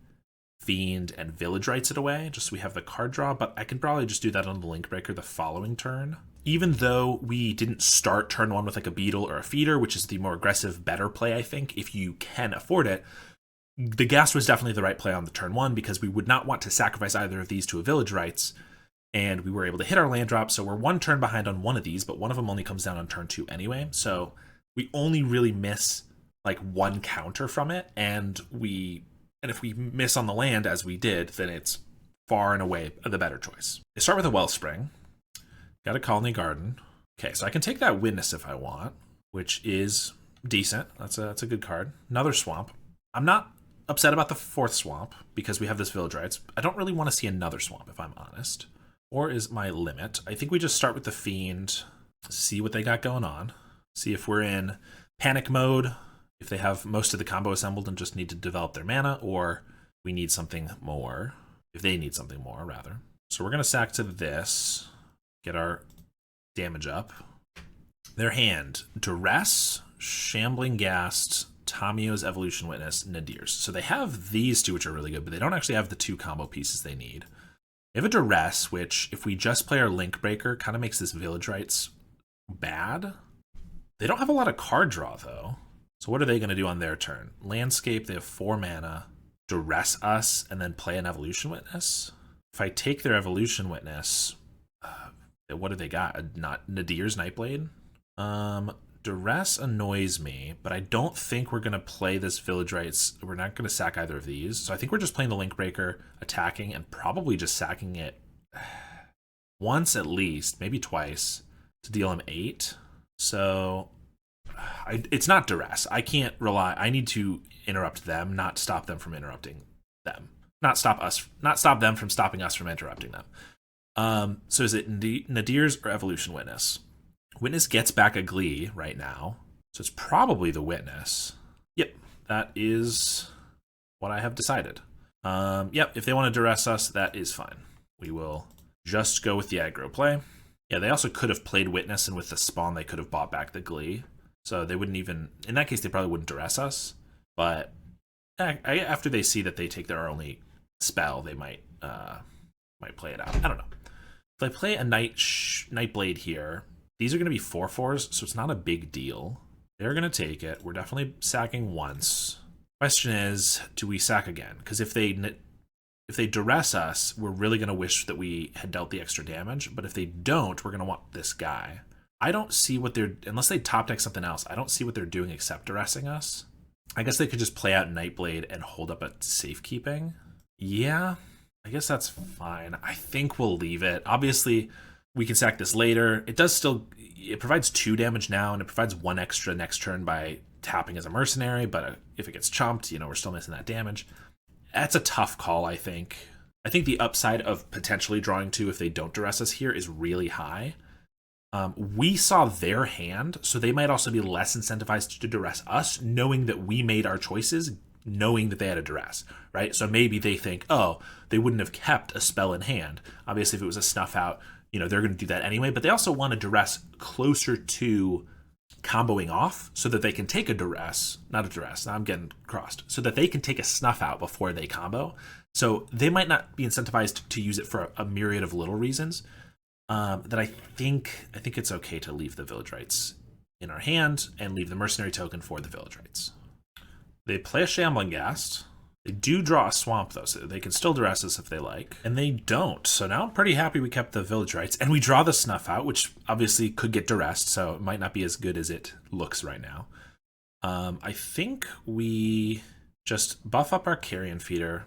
Fiend and Village Rights it away, just so we have the card draw, but I can probably just do that on the Link Breaker the following turn. Even though we didn't start turn 1 with like a Beetle or a Feeder, which is the more aggressive, better play, I think, if you can afford it, the Ghast was definitely the right play on the turn 1 because we would not want to sacrifice either of these to a Village Rights, and we were able to hit our land drop, so we're 1 turn behind on one of these, but one of them only comes down on turn 2 anyway, so we only really miss like 1 counter from it, and if we miss on the land as we did, then it's far and away the better choice. They start with a Wellspring. Got a Colony Garden. Okay, so I can take that Witness if I want, which is decent. That's a good card. Another Swamp. I'm not upset about the 4th Swamp because we have this Village Rights. I don't really want to see another Swamp, if I'm honest. Or is my limit. I think we just start with the Fiend, see what they got going on, see if we're in panic mode, if they have most of the combo assembled and just need to develop their mana, or we need something more, if they need something more, rather. So we're going to sack to this, get our damage up. Their hand, Duress, Shambling Ghast, Tamio's Evolution Witness, Nadir's. So they have these 2, which are really good, but they don't actually have the 2 combo pieces they need. They have a Duress, which, if we just play our Link Breaker, kind of makes this Village Rights bad. They don't have a lot of card draw, though. So what are they going to do on their turn? Landscape, they have 4 mana, Duress us, and then play an Evolution Witness. If I take their Evolution Witness, what do they got? Not Nadir's Nightblade? Duress annoys me, but I don't think we're going to play this Village Rights. We're not going to sack either of these. So I think we're just playing the Link Breaker, attacking, and probably just sacking it once at least, maybe twice, to deal him 8. So it's not Duress. I can't rely. I need to interrupt them, not stop them from interrupting them. Not stop them from stopping us from interrupting them. So is it Nadir's or Evolution Witness? Witness gets back a Glee right now, so it's probably the Witness. Yep, that is what I have decided. Yep, if they want to duress us, that is fine. We will just go with the aggro play. Yeah, they also could have played Witness, and with the spawn, they could have bought back the Glee. So they wouldn't even, in that case, they probably wouldn't duress us. But after they see that they take their only spell, they might play it out. I don't know. If I play a Nightblade here, these are going to be 4/4s, so it's not a big deal. They're going to take it. We're definitely sacking once. Question is, do we sack again? Because if they duress us, we're really going to wish that we had dealt the extra damage. But if they don't, we're going to want this guy. I don't see what they're, unless they top deck something else, I don't see what they're doing except duressing us. I guess they could just play out Nightblade and hold up at safekeeping. Yeah, I guess that's fine. I think we'll leave it. Obviously, we can sack this later. It does still, it provides 2 damage now, and it provides 1 extra next turn by tapping as a mercenary, but if it gets chomped, we're still missing that damage. That's a tough call, I think. I think the upside of potentially drawing 2 if they don't duress us here is really high. We saw their hand, so they might also be less incentivized to duress us, knowing that we made our choices knowing that they had a duress, right? So maybe they think, oh, they wouldn't have kept a spell in hand. Obviously, if it was a snuff out, you know, they're going to do that anyway, but they also want a duress closer to comboing off so that they can take a duress, not a duress, I'm getting crossed, so that they can take a snuff out before they combo. So they might not be incentivized to use it for a myriad of little reasons. That I think it's okay to leave the village rights in our hand and leave the mercenary token for the village rights. They play a Shambling Ghast. They do draw a swamp though, so they can still duress us if they like. And they don't. So now I'm pretty happy we kept the village rights. And we draw the snuff out, which obviously could get duressed, so it might not be as good as it looks right now. I think we just buff up our carrion feeder.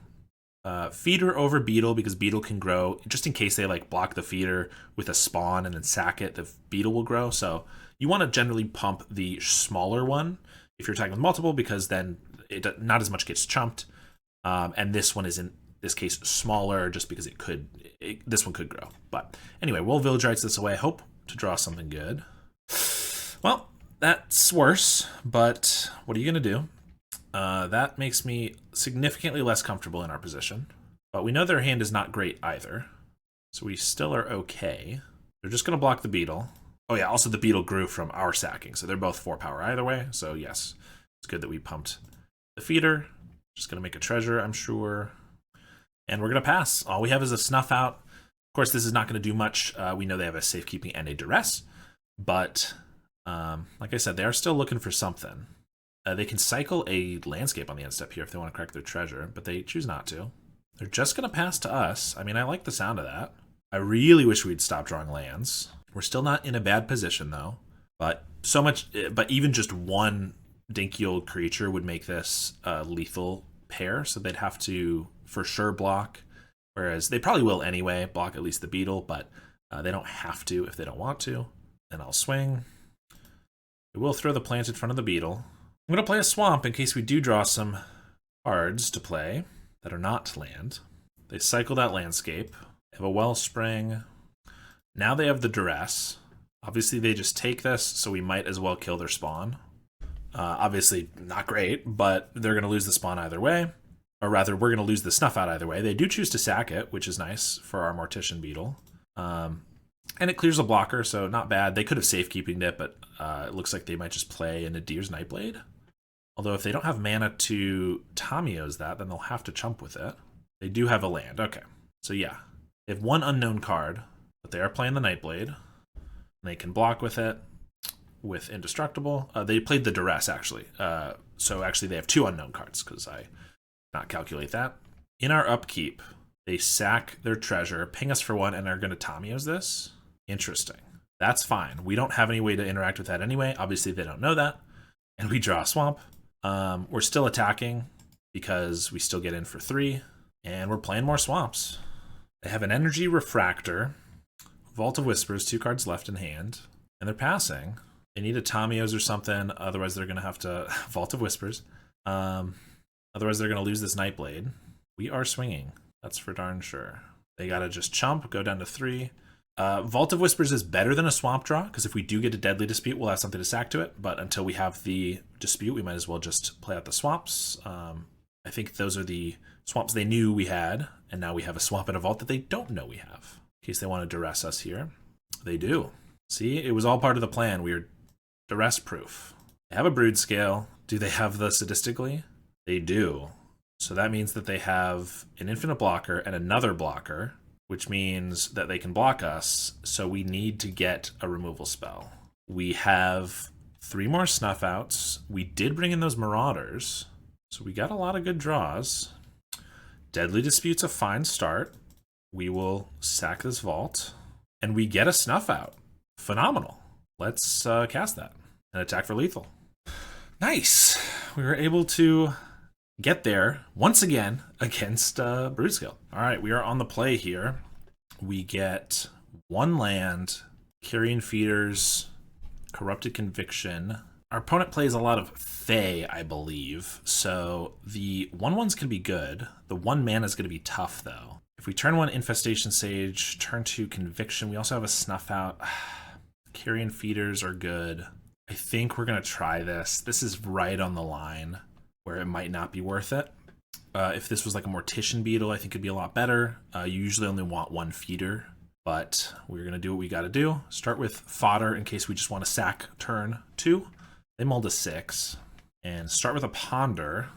Feeder over beetle, because beetle can grow. Just in case they like block the feeder with a spawn and then sack it, the beetle will grow. So you want to generally pump the smaller one if you're attacking with multiple, because then not as much gets chumped. And this one is in this case smaller just because this one could grow. But anyway, we'll village rights this away. Hope to draw something good. Well, that's worse, but what are you going to do? That makes me significantly less comfortable in our position. But we know their hand is not great either. So we still are okay. They're just going to block the beetle. Oh yeah, also the beetle grew from our sacking, so they're both 4 power either way. So yes, it's good that we pumped the feeder. Just going to make a treasure, I'm sure. And we're going to pass. All we have is a snuff out. Of course, this is not going to do much. We know they have a safekeeping and a duress. But like I said, they are still looking for something. They can cycle a landscape on the end step here if they want to crack their treasure, but they choose not to. They're just going to pass to us. I mean, I like the sound of that. I really wish we'd stop drawing lands. We're still not in a bad position, though. But even just one dinky old creature would make this a lethal pair, so they'd have to for sure block, whereas they probably will anyway, block at least the beetle, but they don't have to if they don't want to. Then I'll swing. I will throw the plant in front of the beetle. I'm going to play a swamp in case we do draw some cards to play that are not land. They cycle that landscape. They have a wellspring. Now they have the duress. Obviously, they just take this, so we might as well kill their spawn. Obviously, not great, but they're going to lose the spawn either way. Or rather, we're going to lose the snuff out either way. They do choose to sack it, which is nice for our Mortician Beetle. And it clears a blocker, so not bad. They could have safekeeping it, but it looks like they might just play a Nadir's Nightblade. Although if they don't have mana to Tamiyo's that, then they'll have to chump with it. They do have a land. Okay. So yeah. They have one unknown card, but they are playing the Nightblade. And they can block with it with Indestructible. They played the Duress, actually. So actually they have 2 unknown cards, because I did not calculate that. In our upkeep, they sack their treasure, ping us for 1, and are going to Tamiyo's this. Interesting. That's fine. We don't have any way to interact with that anyway. Obviously, they don't know that. And we draw a swamp. We're still attacking because we still get in for 3. And we're playing more swamps. They have an Energy Refractor, Vault of Whispers, 2 cards left in hand. And they're passing. They need a Tamiyo's or something. Otherwise, they're going to have to Vault of Whispers. Otherwise, they're going to lose this Nightblade. We are swinging. That's for darn sure. They got to just chump, go down to 3. Vault of Whispers is better than a swamp draw, because if we do get a Deadly Dispute, we'll have something to sack to it. But until we have the dispute, we might as well just play out the swamps. I think those are the swamps they knew we had, and now we have a swamp and a vault that they don't know we have. In case they want to duress us here. They do. See, it was all part of the plan. We are duress proof. They have a Broodscale. Do they have the Sadistically? They do. So that means that they have an infinite blocker and another blocker, which means that they can block us, so we need to get a removal spell. We have 3 more snuff outs. We did bring in those Marauders, so we got a lot of good draws. Deadly Dispute's a fine start. We will sack this vault, and we get a snuff out. Phenomenal. Let's cast that and attack for lethal. Nice. We were able to get there once again against Broodscale. All right, we are on the play here. We get 1 land, Carrion Feeders, Corrupted Conviction. Our opponent plays a lot of Fae, I believe, so the 1/1s can be good. The 1 mana is going to be tough, though. If we turn 1 Infestation Sage, turn 2 Conviction, we also have a Snuff Out. Carrion Feeders are good. I think we're going to try this. This is right on the line where it might not be worth it. If this was like a Mortician Beetle, I think it'd be a lot better. You usually only want one feeder, but we're going to do what we got to do. Start with fodder in case we just want to sack turn 2. They mulled a 6. And start with a ponder.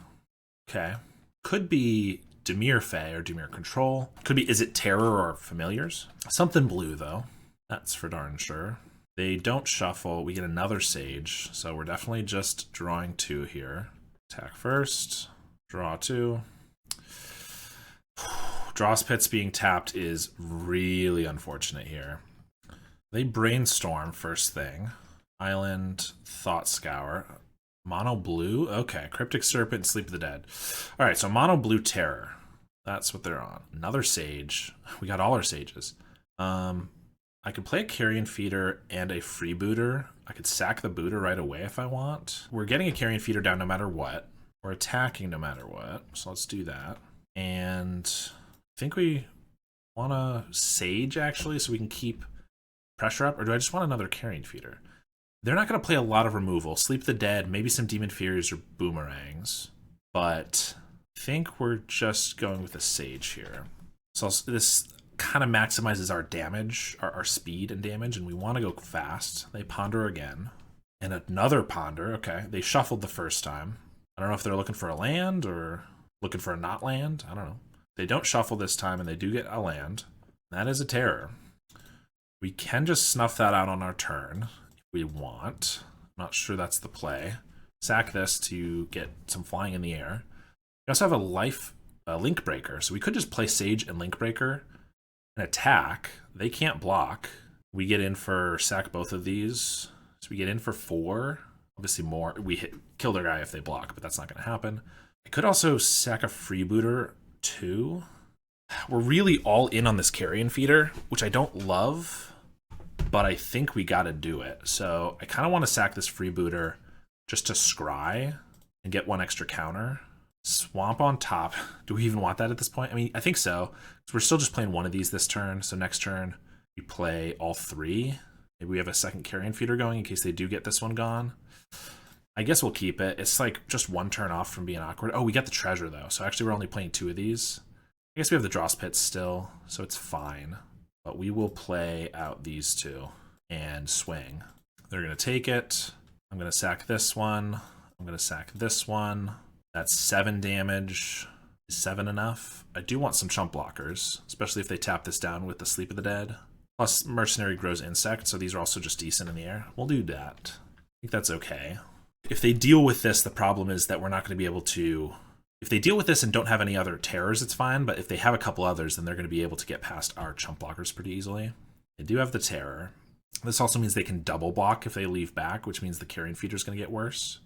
Okay. Could be Dimir Fae or Dimir Control. Could be Is It Terror or Familiars. Something blue, though. That's for darn sure. They don't shuffle. We get another Sage, so we're definitely just drawing 2 here. Attack first. Draw 2. Dross Pits being tapped is really unfortunate here. They brainstorm first thing. Island, Thought Scour. Mono blue? Okay. Cryptic Serpent, Sleep of the Dead. Alright, so mono blue terror. That's what they're on. Another Sage. We got all our Sages. I could play a Carrion Feeder and a Freebooter. I could sack the Booter right away if I want. We're getting a Carrion Feeder down no matter what. We're attacking no matter what. So let's do that. And I think we want a Sage, actually, so we can keep pressure up. Or do I just want another Carrion Feeder? They're not going to play a lot of removal. Sleep the Dead, maybe some Demon Furies or Boomerangs. But I think we're just going with a Sage here. So this kind of maximizes our damage, our speed and damage, and we want to go fast. They ponder again. And another ponder. Okay, they shuffled the first time. I don't know if they're looking for a land or looking for a not land. I don't know. They don't shuffle this time, and they do get a land. That is a terror. We can just snuff that out on our turn. We want. I'm not sure that's the play. Sack this to get some flying in the air. We also have a Link Breaker, so we could just play Sage and Link Breaker and attack. They can't block. We get in for sack both of these. So we get in for 4. Obviously more. We kill their guy if they block, but that's not going to happen. I could also sack a Freebooter too. We're really all in on this Carrion Feeder, which I don't love, but I think we got to do it. So I kind of want to sack this Freebooter just to scry and get 1 extra counter. Swamp on top. Do we even want that at this point? I mean, I think so. We're still just playing 1 of these this turn. So next turn, we play all 3. Maybe we have a second Carrion Feeder going in case they do get this one gone. I guess we'll keep it. It's like just 1 turn off from being awkward. Oh, we get the treasure, though. So actually, we're only playing 2 of these. I guess we have the Dross Pits still, so it's fine. But we will play out these 2 and swing. They're going to take it. I'm going to sack this one. I'm going to sack this one. That's 7 damage. Is 7 enough? I do want some chump blockers, especially if they tap this down with the Sleep of the Dead. Plus, Mercenary grows insect, so these are also just decent in the air. We'll do that. I think that's okay. If they deal with this, the problem is that we're not going to be able to... If they deal with this and don't have any other terrors, it's fine, but if they have a couple others, then they're going to be able to get past our chump blockers pretty easily. They do have the terror. This also means they can double block if they leave back, which means the Carrion Feeder is going to get worse.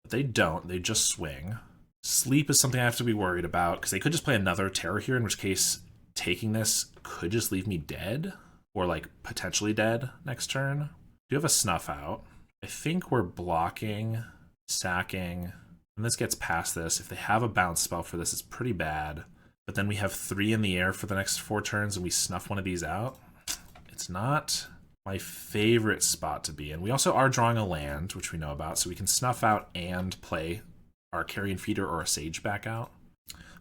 But they don't. They just swing. Sleep is something I have to be worried about, because they could just play another terror here, in which case taking this could just leave me dead, or like potentially dead next turn. I do have a snuff out. I think we're blocking, sacking. When this gets past this, if they have a bounce spell for this, it's pretty bad. But then we have 3 in the air for the next 4 turns, and we snuff one of these out. It's not my favorite spot to be in. We also are drawing a land, which we know about, so we can snuff out and play our Carrion Feeder or a Sage back out.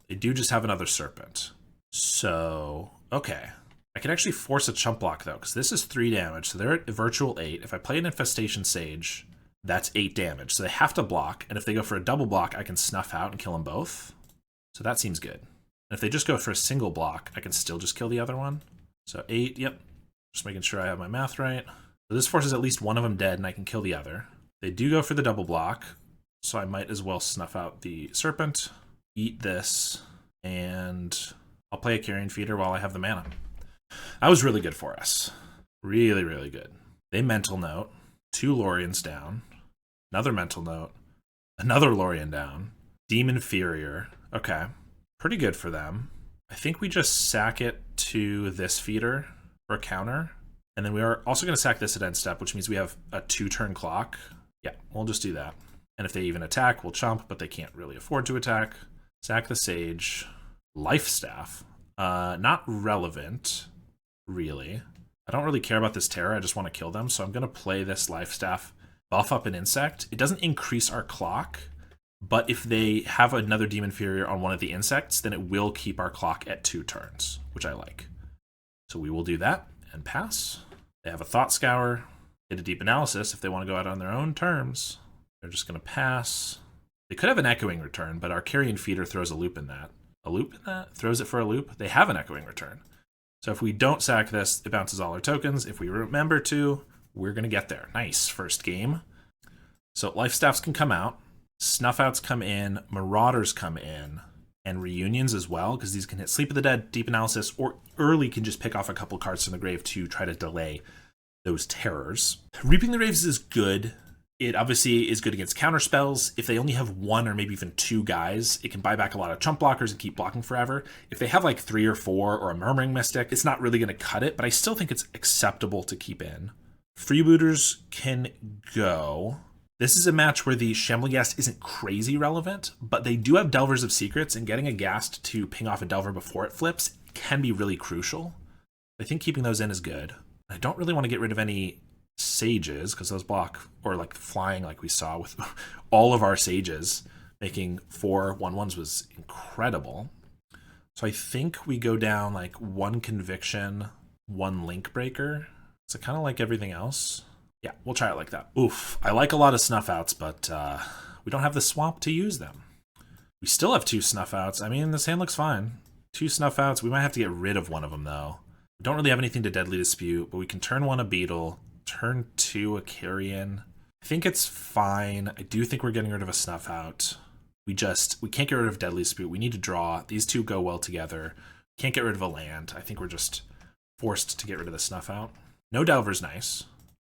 They do just have another Serpent. So, okay. I can actually force a chump block, though, because this is 3 damage, so they're at virtual 8. If I play an Infestation Sage, that's 8 damage. So they have to block, and if they go for a double block, I can snuff out and kill them both. So that seems good. And if they just go for a single block, I can still just kill the other one. So 8, yep. Just making sure I have my math right. So this forces at least one of them dead, and I can kill the other. They do go for the double block, so I might as well snuff out the Serpent, eat this, and I'll play a Carrion Feeder while I have the mana. That was really good for us. Really, really good. They Mental Note, 2 Lorians down, another Mental Note, another Lorien down, Demon Furier. Okay, pretty good for them. I think we just sack it to this feeder for a counter, and then we are also going to sack this at end step, which means we have a 2-turn clock. Yeah, we'll just do that. And if they even attack, we'll chump, but they can't really afford to attack. Sack the Sage. Life Staff. Not relevant, really. I don't really care about this terror, I just want to kill them, so I'm going to play this Life Staff, buff up an insect. It doesn't increase our clock, But if they have another Demon Fury on one of the insects, then it will keep our clock at 2 turns, which I like. So we will do that and pass. They have a Thought Scour, get a Deep Analysis if they want to go out on their own terms. They're just going to pass. They could have an Echoing Return, but our Carrion Feeder throws a loop in that. A loop in that? Throws it for a loop? They have an Echoing Return. So if we don't sack this, it bounces all our tokens. If we remember to, we're going to get there. Nice, first game. So Life Staffs can come out. Snuffouts come in. Marauders come in. And Reunions as well, because these can hit Sleep of the Dead, Deep Analysis, or early can just pick off a couple cards from the grave to try to delay those terrors. Reaping the Graves is good. It obviously is good against counter spells. If they only have 1 or maybe even 2 guys, it can buy back a lot of chump blockers and keep blocking forever. If they have like 3 or 4 or a Murmuring Mystic, it's not really going to cut it, but I still think it's acceptable to keep in. Freebooters can go. This is a match where the Shambling Ghast isn't crazy relevant, but they do have Delvers of Secrets, and getting a Ghast to ping off a Delver before it flips can be really crucial. I think keeping those in is good. I don't really want to get rid of any Sages, because those block, or like flying like we saw with all of our Sages, making 4 1/1s was incredible. So I think we go down like 1 Conviction, 1 Link Breaker. So kind of like everything else. Yeah, we'll try it like that. Oof, I like a lot of Snuffouts, but we don't have the swamp to use them. We still have 2 Snuffouts. I mean, this hand looks fine. 2 Snuffouts. We might have to get rid of one of them, though. We don't really have anything to Deadly Dispute, but we can turn 1 a Beetle, turn 2 a Carrion. I think it's fine. I do think we're getting rid of a Snuffout. We can't get rid of Deadly Dispute. We need to draw. These two go well together. Can't get rid of a land. I think we're just forced to get rid of the Snuffout. No Delver's nice.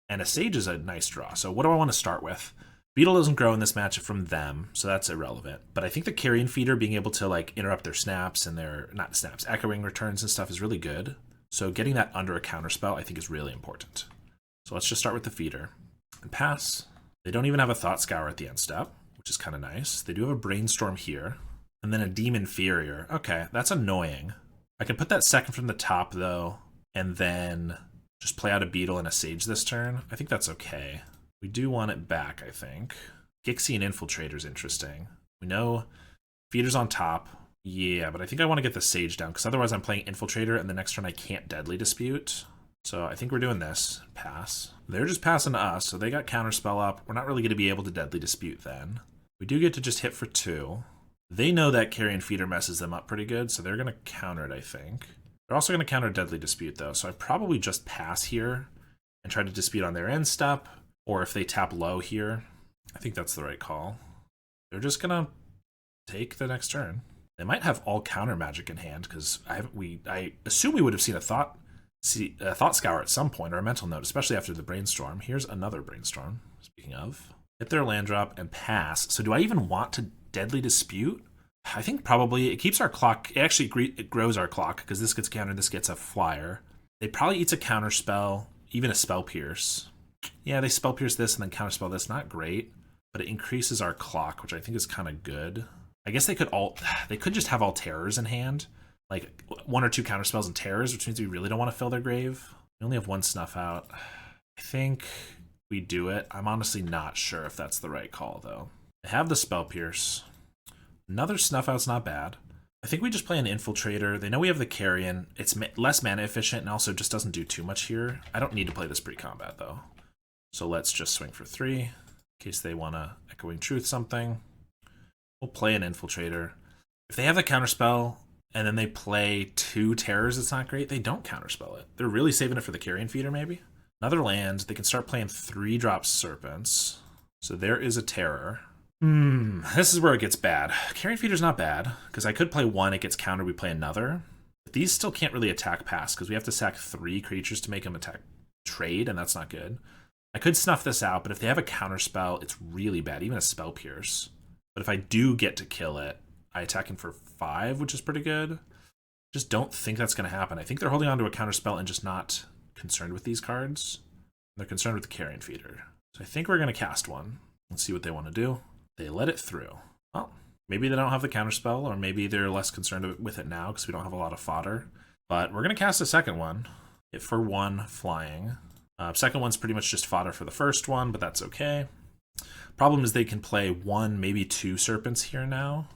And a Sage is a nice draw. So what do I want to start with? Beetle doesn't grow in this match from them, so that's irrelevant. But I think the Carrion Feeder being able to like interrupt their snaps and their, not snaps, echoing returns and stuff is really good. So getting that under a counterspell I think is really important. So let's just start with the Feeder and pass. They don't even have a Thought Scour at the end step, which is kind of nice. They do have a Brainstorm here, and then a Demon Inferior. Okay, that's annoying. I can put that second from the top though, and then just play out a Beetle and a Sage this turn. I think that's okay. We do want it back, I think. Gixie and Infiltrator's interesting. We know Feeder's on top. Yeah, but I think I want to get the Sage down, because otherwise I'm playing Infiltrator, and the next turn I can't Deadly Dispute. So I think we're doing this. Pass. They're just passing to us, so they got Counterspell up. We're not really going to be able to Deadly Dispute then. We do get to just hit for 2. They know that Carrion Feeder messes them up pretty good, so they're going to counter it, I think. They're also going to counter Deadly Dispute, though, so I probably just pass here and try to dispute on their end step, or if they tap low here, I think that's the right call. They're just going to take the next turn. They might have all counter magic in hand, because I assume we would have seen a Thought Scour at some point, or a Mental Note, especially after the Brainstorm. Here's another Brainstorm, speaking of. Hit their land drop and pass. So do I even want to Deadly Dispute? I think probably it keeps our clock. It grows our clock, because this gets countered, this gets a flyer. They probably eats a counter spell, even a Spell Pierce. Yeah, they Spell Pierce this and then counter spell this. Not great, but it increases our clock, which I think is kind of good. I guess they could just have all terrors in hand, like 1 or 2 counter spells and terrors, which means we really don't want to fill their grave. We only have 1 Snuff out. I think we do it. I'm honestly not sure if that's the right call, though. They have the Spell Pierce. Another Snuff out's not bad. I think we just play an Infiltrator. They know we have the Carrion. It's less mana efficient and also just doesn't do too much here. I don't need to play this pre-combat, though. So let's just swing for 3 in case they want to Echoing Truth something. We'll play an Infiltrator. If they have the Counterspell and then they play 2 Terrors, it's not great. They don't Counterspell it. They're really saving it for the Carrion Feeder, maybe? Another land. They can start playing 3-drop Serpents. So there is a Terror. This is where it gets bad. Carrion Feeder's not bad, because I could play 1, it gets countered, we play another. But these still can't really attack pass, because we have to sack 3 creatures to make them attack trade, and that's not good. I could snuff this out, but if they have a counterspell, it's really bad, even a Spell Pierce. But if I do get to kill it, I attack him for 5, which is pretty good. Just don't think that's going to happen. I think they're holding on to a counterspell and just not concerned with these cards. They're concerned with the Carrion Feeder. So I think we're going to cast one. Let's see what they want to do. They let it through. Well, maybe they don't have the counterspell, or maybe they're less concerned with it now because we don't have a lot of fodder. But we're going to cast a second one. Hit for 1 flying. Second one's pretty much just fodder for the first one, but that's okay. Problem is they can play 1, maybe 2 serpents here now.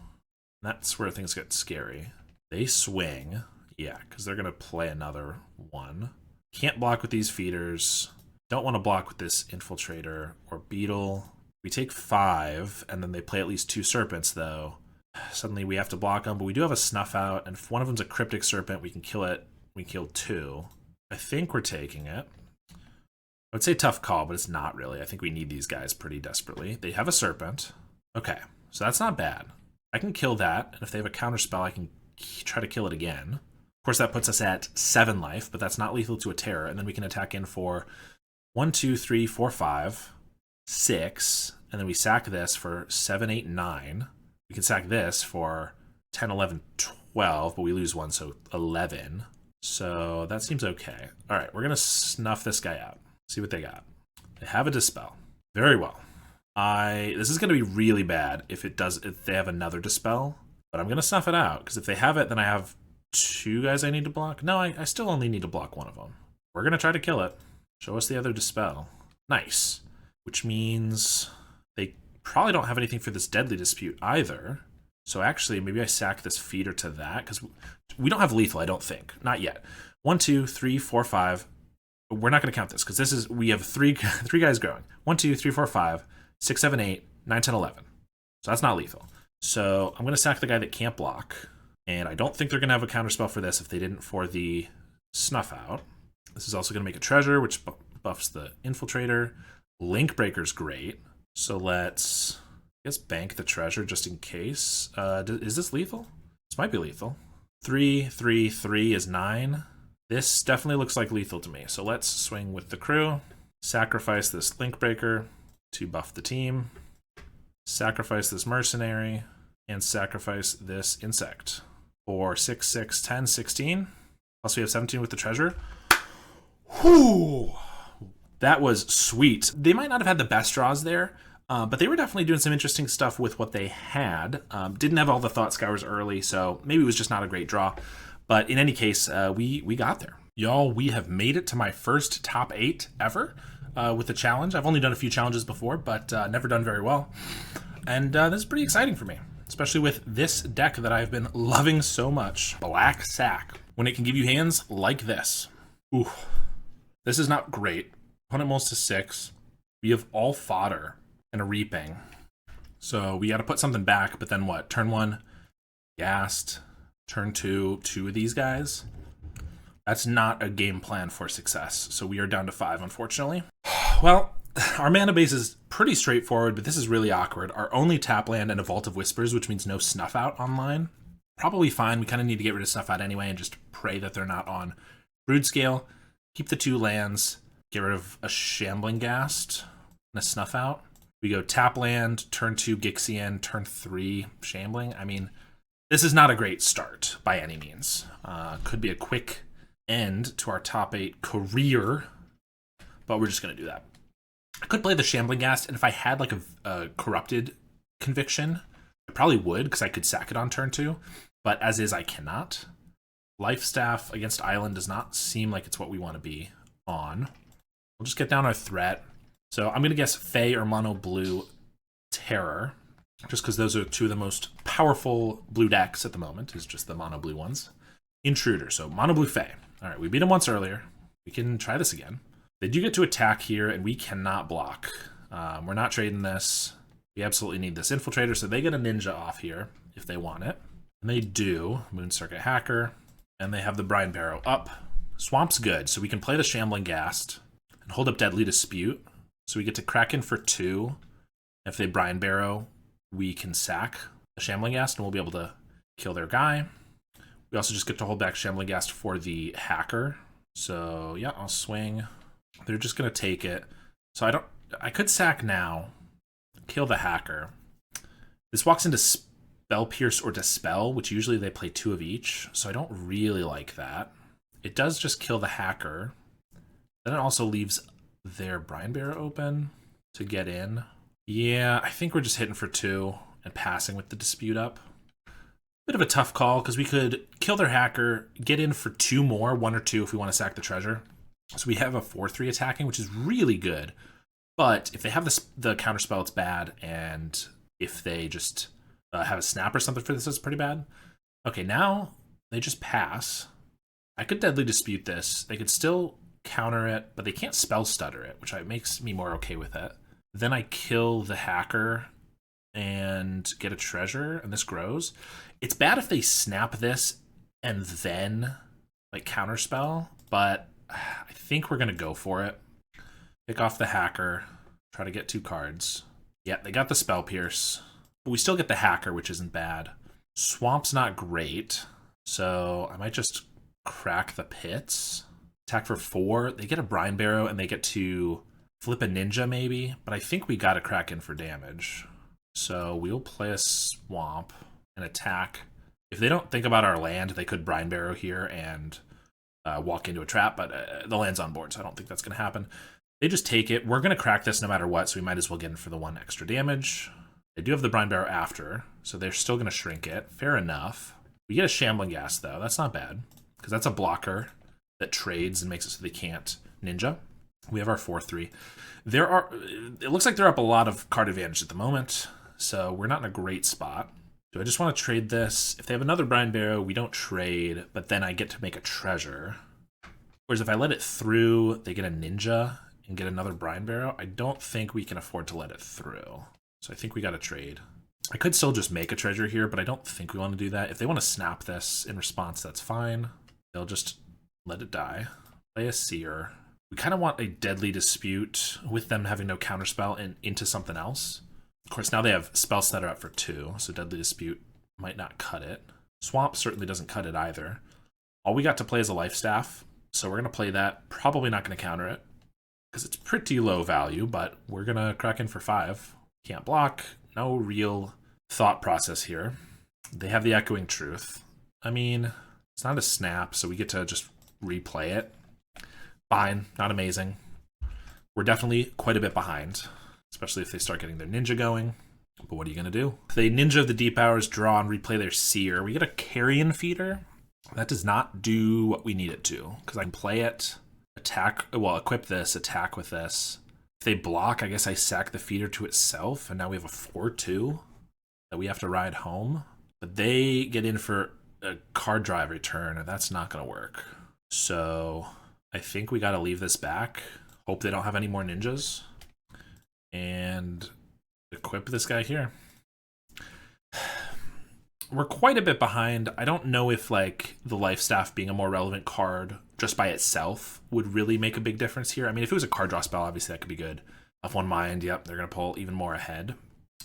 That's where things get scary. They swing. Yeah, because they're going to play another 1. Can't block with these feeders. Don't want to block with this infiltrator or beetle. We take 5, and then they play at least 2 serpents, though. Suddenly we have to block them, but we do have a snuff out, and if one of them's a cryptic serpent, we can kill it. We kill 2. I think we're taking it. I would say tough call, but it's not really. I think we need these guys pretty desperately. They have a serpent. Okay, so that's not bad. I can kill that, and if they have a counter spell, I can try to kill it again. Of course, that puts us at 7 life, but that's not lethal to a terror, and then we can attack in for 1, 2, 3, 4, 5, 6, and then we sack this for 7, 8, 9. We can sack this for 10, 11, 12, but we lose 1, so 11. So that seems okay. All right, we're going to snuff this guy out. See what they got. They have a Dispel. Very well. This is going to be really bad if they have another Dispel, but I'm going to snuff it out, because if they have it, then I have 2 guys I need to block. No, I still only need to block 1 of them. We're going to try to kill it. Show us the other Dispel. Nice. Which means they probably don't have anything for this Deadly Dispute either. So actually, maybe I sack this feeder to that, because we don't have lethal, I don't think. Not yet. 1, 2, 3, 4, 5. We're not going to count this, because we have three guys growing. 1, 2, 3, 4, 5, 6, 7, 8, 9, 10, 11. So that's not lethal. So I'm going to sack the guy that can't block. And I don't think they're going to have a counterspell for this if they didn't for the Snuff Out. This is also going to make a treasure, which buffs the Infiltrator. Link Breaker's great. So let's, I guess, bank the treasure just in case. Is this lethal? This might be lethal. 3, 3, 3 is 9. This definitely looks like lethal to me. So let's swing with the crew. Sacrifice this Link Breaker to buff the team. Sacrifice this Mercenary. And sacrifice this Insect. For 6, 6, 10, 16. Plus we have 17 with the treasure. Whew! That was sweet. They might not have had the best draws there, but they were definitely doing some interesting stuff with what they had. Didn't have all the Thought Scours early, so maybe it was just not a great draw. But in any case, we got there. Y'all, we have made it to my first top 8 ever with the challenge. I've only done a few challenges before, but never done very well. And this is pretty exciting for me, especially with this deck that I've been loving so much. Black Sack. When it can give you hands like this. Ooh. This is not great. Opponent mulls to 6. We have all fodder and a reaping. So we got to put something back, but then what? Turn 1, gassed. Turn 2, 2 of these guys. That's not a game plan for success. So we are down to 5, unfortunately. Well, our mana base is pretty straightforward, but this is really awkward. Our only tap land and a Vault of Whispers, which means no Snuff Out online. Probably fine. We kind of need to get rid of Snuff Out anyway and just pray that they're not on Broodscale. Keep the 2 lands. Get rid of a Shambling Ghast and a Snuff Out. We go tap land, turn 2 Gixian, turn 3 Shambling. I mean, this is not a great start by any means. Could be a quick end to our top 8 career, but we're just going to do that. I could play the Shambling Ghast, and if I had like a Corrupted Conviction, I probably would, because I could sack it on turn 2, but as is, I cannot. Life Staff against Island does not seem like it's what we want to be on. We'll just get down our threat. So I'm going to guess Fae or Mono Blue Terror, just because those are 2 of the most powerful blue decks at the moment, is just the Mono Blue ones. Intruder, so Mono Blue Fae. All right, we beat him once earlier. We can try this again. They do get to attack here, and we cannot block. We're not trading this. We absolutely need this Infiltrator, so they get a Ninja off here if they want it. And they do. Moon Circuit Hacker. And they have the Brine Barrow up. Swamp's good, so we can play the Shambling Ghast and hold up Deadly Dispute. So we get to crack in for 2. If they Brine Barrow, we can sack the Shambling Ghast and we'll be able to kill their guy. We also just get to hold back Shambling Ghast for the Hacker. So yeah, I'll swing. They're just gonna take it. So I could sack now, kill the Hacker. This walks into Spell Pierce or Dispel, which usually they play 2 of each, so I don't really like that. It does just kill the Hacker. Then it also leaves their Brine Barrow open to get in. Yeah, I think we're just hitting for 2 and passing with the Dispute up. Bit of a tough call, because we could kill their Hacker, get in for 2 more, 1 or 2 if we want to sack the treasure. So we have a 4-3 attacking, which is really good. But if they have the counterspell, it's bad, and if they just have a snap or something for this, it's pretty bad. Okay, now they just pass. I could Deadly Dispute this. They could still counter it, but they can't spell stutter it, which makes me more okay with it. Then I kill the hacker and get a treasure, and this grows. It's bad if they snap this and then like counterspell, but I think we're gonna go for it. Pick off the hacker, try to get 2 cards. Yeah, they got the Spell Pierce, but we still get the hacker, which isn't bad. Swamp's not great, so I might just crack the pits. Attack for 4. They get a Brine Barrow, and they get to flip a ninja maybe, but I think we gotta crack in for damage. So we'll play a Swamp and attack. If they don't think about our land, they could Brine Barrow here and walk into a trap, but the land's on board, so I don't think that's gonna happen. They just take it. We're going to crack this no matter what, so we might as well get in for the 1 extra damage. They do have the Brine Barrow after, so they're still going to shrink it. Fair enough. We get a Shambling Gas, though. That's not bad, because that's a blocker that trades and makes it so they can't ninja. We have our 4-3. It looks like they're up a lot of card advantage at the moment, so we're not in a great spot. Do I just want to trade this? If they have another Brine Barrow, we don't trade, but then I get to make a treasure. Whereas if I let it through, they get a ninja and get another Brine Barrow. I don't think we can afford to let it through. So I think we got to trade. I could still just make a treasure here, but I don't think we want to do that. If they want to snap this in response, that's fine. They'll just let it die. Play a Seer. We kind of want a Deadly Dispute with them having no counterspell and into something else. Of course, now they have Spell Stutter up for 2, so Deadly Dispute might not cut it. Swamp certainly doesn't cut it either. All we got to play is a Life Staff, so we're going to play that. Probably not going to counter it, because it's pretty low value, but we're going to crack in for 5. Can't block. No real thought process here. They have the Echoing Truth. I mean, it's not a snap, so we get to just replay it. Fine, not amazing. We're definitely quite a bit behind, especially if they start getting their ninja going. But what are you going to do? They Ninja of the Deep Hours, draw, and replay their Seer. We get a Carrion Feeder. That does not do what we need it to, because I can play it, attack, well, equip this, attack with this. If they block, I guess I sack the feeder to itself, and now we have a 4-2 that we have to ride home. But they get in for a card drive return, and that's not going to work. So I think we got to leave this back. Hope they don't have any more ninjas. And equip this guy here. We're quite a bit behind. I don't know if like the Life Staff being a more relevant card just by itself would really make a big difference here. I mean, if it was a card draw spell, obviously that could be good. Of One Mind, yep, they're going to pull even more ahead.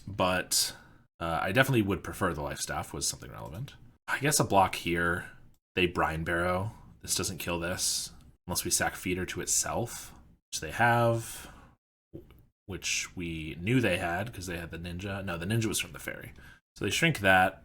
But I definitely would prefer the Life Staff was something relevant. I guess a block here. They Brine Barrow. This doesn't kill this unless we sack Feeder to itself, which they have, which we knew they had because they had the Ninja. No, the Ninja was from the Fairy. So they shrink that.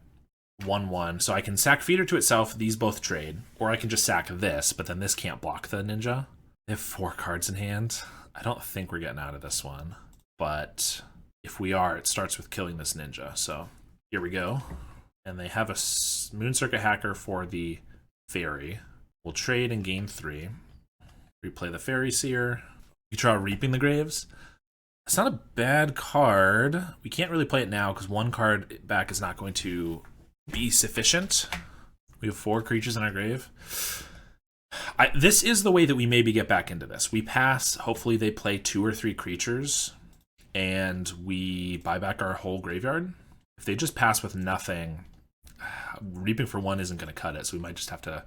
1-1. So I can sack Feeder to itself. These both trade. Or I can just sack this, but then this can't block the Ninja. They have 4 cards in hand. I don't think we're getting out of this one. But if we are, it starts with killing this Ninja. So here we go. And they have a Moon Circuit Hacker for the Fairy. We'll trade and gain 3. Replay the Fairy Seer. We draw Reaping the Graves. It's not a bad card. We can't really play it now because 1 card back is not going to be sufficient. We have 4 creatures in our grave. This is the way that we maybe get back into this. We pass. Hopefully they play 2 or 3 creatures and we buy back our whole graveyard. If they just pass with nothing, Reaping for 1 isn't going to cut it, so we might just have to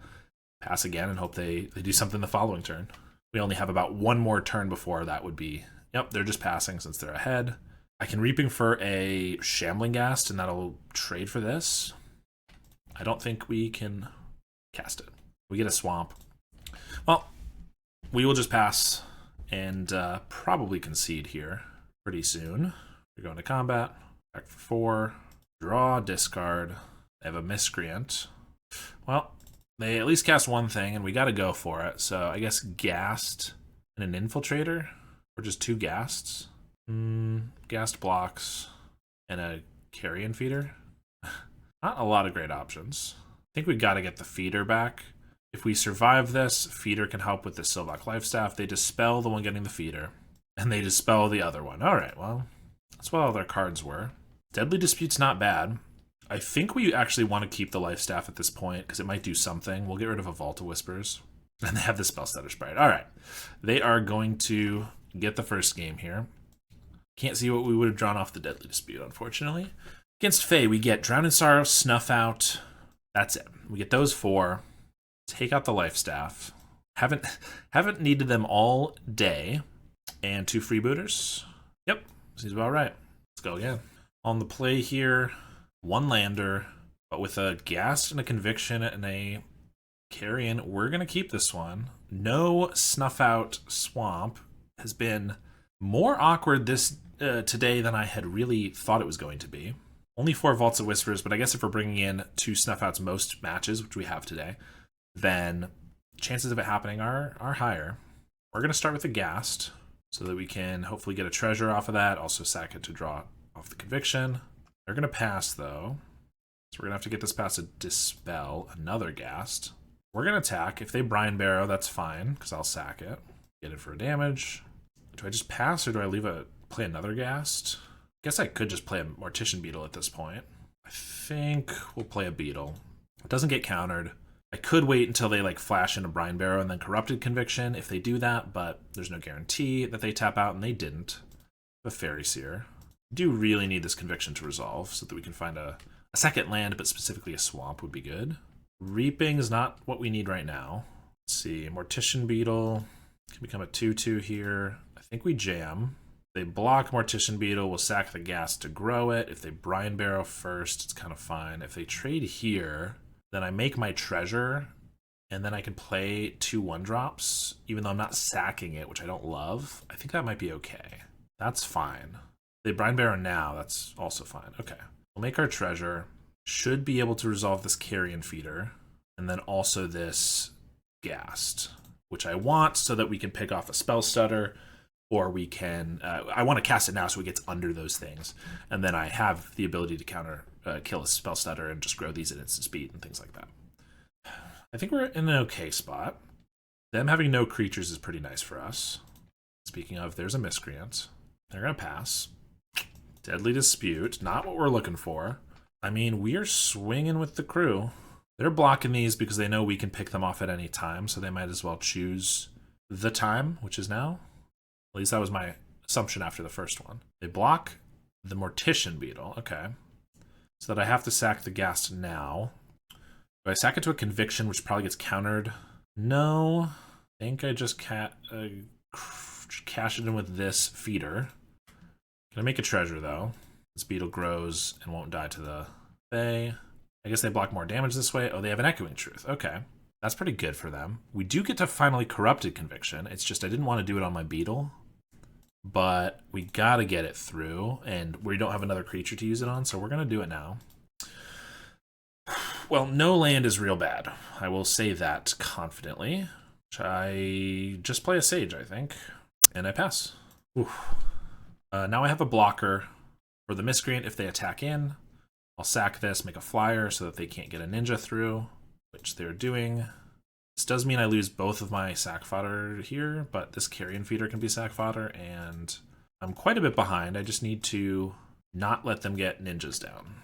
pass again and hope they do something the following turn. We only have about 1 more turn before that would be... Yep, they're just passing since they're ahead. I can Reaping for a Shambling Ghast, and that'll trade for this. I don't think we can cast it. We get a Swamp. Well, we will just pass and probably concede here pretty soon. We're going to combat. Back for 4. Draw, discard. They have a Miscreant. Well, they at least cast 1 thing, and we got to go for it. So I guess Ghast and an Infiltrator, or just 2 Ghasts. Ghast blocks and a Carrion Feeder. Not a lot of great options. I think we got to get the Feeder back. If we survive this, Feeder can help with the Sylvok Lifestaff. They dispel the one getting the Feeder. And they dispel the other one. All right, well, that's what all their cards were. Deadly Dispute's not bad. I think we actually want to keep the Life Staff at this point because it might do something. We'll get rid of a Vault of Whispers. And they have the Spell Stutter Sprite. All right. They are going to get the first game here. Can't see what we would have drawn off the Deadly Dispute, unfortunately. Against Fae, we get Drown in Sorrow, Snuff Out. That's it. We get those 4. Take out the Life Staff. Haven't needed them all day. And 2 freebooters. Yep, seems about right. Let's go again. On the play here, 1 lander, but with a Ghast and a Conviction and a Carrion, we're going to keep this one. No Snuff Out Swamp has been more awkward this today than I had really thought it was going to be. Only 4 Vaults of Whispers, but I guess if we're bringing in 2 Snuff Outs most matches, which we have today, then chances of it happening are higher. We're going to start with a Ghast so that we can hopefully get a treasure off of that, also sack it to draw off the Conviction. They're going to pass, though, so we're going to have to get this past a Dispel, another Ghast. We're going to attack. If they Brine Barrow, that's fine, because I'll sack it. Get it for a damage. Do I just pass, or do I play another Ghast? I guess I could just play a Mortician Beetle at this point. I think we'll play a Beetle. It doesn't get countered. I could wait until they flash into Brine Barrow and then Corrupted Conviction if they do that, but there's no guarantee that they tap out, and they didn't. The Fairy Seer. I do really need this Conviction to resolve so that we can find a second land, but specifically a swamp would be good. Reaping is not what we need right now. Let's see, Mortician Beetle can become a 2/2 here. I think we jam. They block Mortician Beetle, we'll sack the Ghast to grow it. If they Brine Barrow first, it's kind of fine. If they trade here, then I make my treasure, and then I can play 2 1-drops, even though I'm not sacking it, which I don't love. I think that might be okay. That's fine. They Brine Barrow now, that's also fine. Okay. We'll make our treasure. Should be able to resolve this Carrion Feeder, and then also this Ghast, which I want so that we can pick off a Spell Stutter, or we can... I want to cast it now so it gets under those things, and then I have the ability to counter kill a Spell Stutter and just grow these at instant speed and things like that. I think we're in an okay spot. Them having no creatures is pretty nice for us. Speaking of, there's a Miscreant. They're going to pass. Deadly Dispute, not what we're looking for. I mean, we are swinging with the crew. They're blocking these because they know we can pick them off at any time, so they might as well choose the time, which is now. At least that was my assumption after the first one. They block the Mortician Beetle, okay. So that I have to sack the Ghast now. Do I sack it to a Conviction, which probably gets countered? No. I think I just cash it in with this Feeder. Gonna make a treasure, though. This Beetle grows and won't die to the Fae. I guess they block more damage this way. Oh, they have an Echoing Truth. Okay. That's pretty good for them. We do get to finally Corrupted Conviction. It's just I didn't want to do it on my Beetle. But we gotta get it through, and we don't have another creature to use it on, so we're gonna do it now. Well, no land is real bad. I will say that confidently. I just play a Sage, I think, and I pass. Now I have a blocker for the Miscreant if they attack in. I'll sack this, make a flyer so that they can't get a Ninja through, which they're doing. This does mean I lose both of my sack fodder here, but this Carrion Feeder can be sack fodder, and I'm quite a bit behind. I just need to not let them get ninjas down,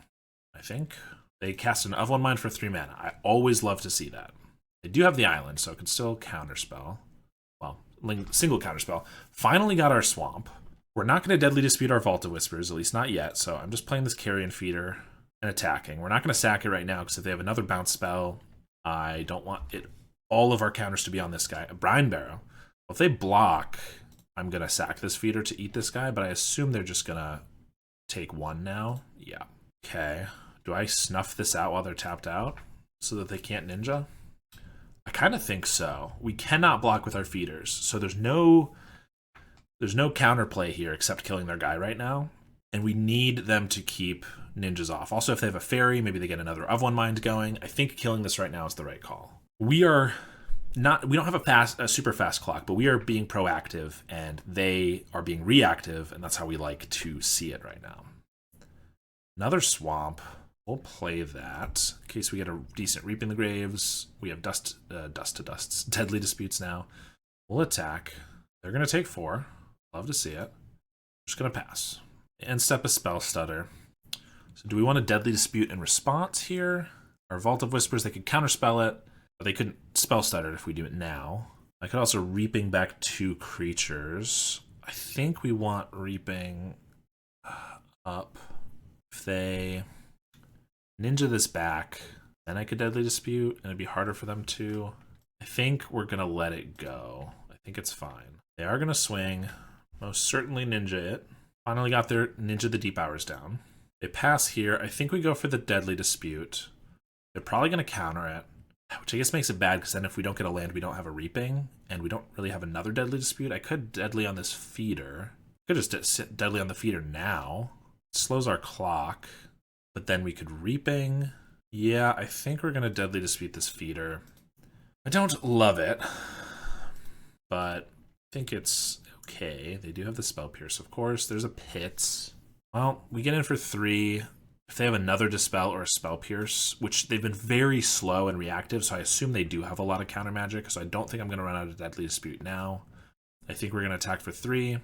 I think. They cast an Of One Mind for 3 mana. I always love to see that. They do have the island, so it can still counterspell. Well, single counterspell. Finally got our swamp. We're not going to Deadly Dispute our Vault of Whispers, at least not yet, so I'm just playing this Carrion Feeder and attacking. We're not going to sack it right now, because if they have another bounce spell, I don't want all of our counters to be on this guy. A Brine Barrow. Well, if they block, I'm going to sack this Feeder to eat this guy, but I assume they're just going to take 1 now. Yeah. Okay. Do I snuff this out while they're tapped out so that they can't Ninja? I kind of think so. We cannot block with our feeders, so there's no counterplay here except killing their guy right now, and we need them to keep ninjas off. Also, if they have a fairy, maybe they get another Of One Mind going. I think killing this right now is the right call. We don't have a super fast clock, but we are being proactive, and they are being reactive, and that's how we like to see it right now. Another swamp. We'll play that in case we get a decent Reap in the Graves. We have Dust to Dusts, Deadly Disputes now. We'll attack. They're going to take 4. Love to see it. Just gonna pass. End step is Spell Stutter. So do we want a Deadly Dispute in response here? Or Vault of Whispers, they could counterspell it, but they couldn't Spell Stutter it if we do it now. I could also Reaping back 2 creatures. I think we want Reaping up. If they Ninja this back, then I could Deadly Dispute, and it'd be harder for them to. I think we're gonna let it go. I think it's fine. They are gonna swing. Most certainly Ninja it. Finally got their Ninja the Deep Hours down. They pass here. I think we go for the Deadly Dispute. They're probably going to counter it, which I guess makes it bad because then if we don't get a land, we don't have a Reaping, and we don't really have another Deadly Dispute. I could Deadly on this feeder. Could just sit Deadly on the feeder now. It slows our clock, but then we could Reaping. Yeah, I think we're going to Deadly Dispute this feeder. I don't love it, but I think it's okay. They do have the Spell Pierce, of course. There's a Pits. Well, we get in for 3. If they have another Dispel or a Spell Pierce, which they've been very slow and reactive, so I assume they do have a lot of counter magic, so I don't think I'm going to run out of Deadly Dispute now. I think we're going to attack for 3.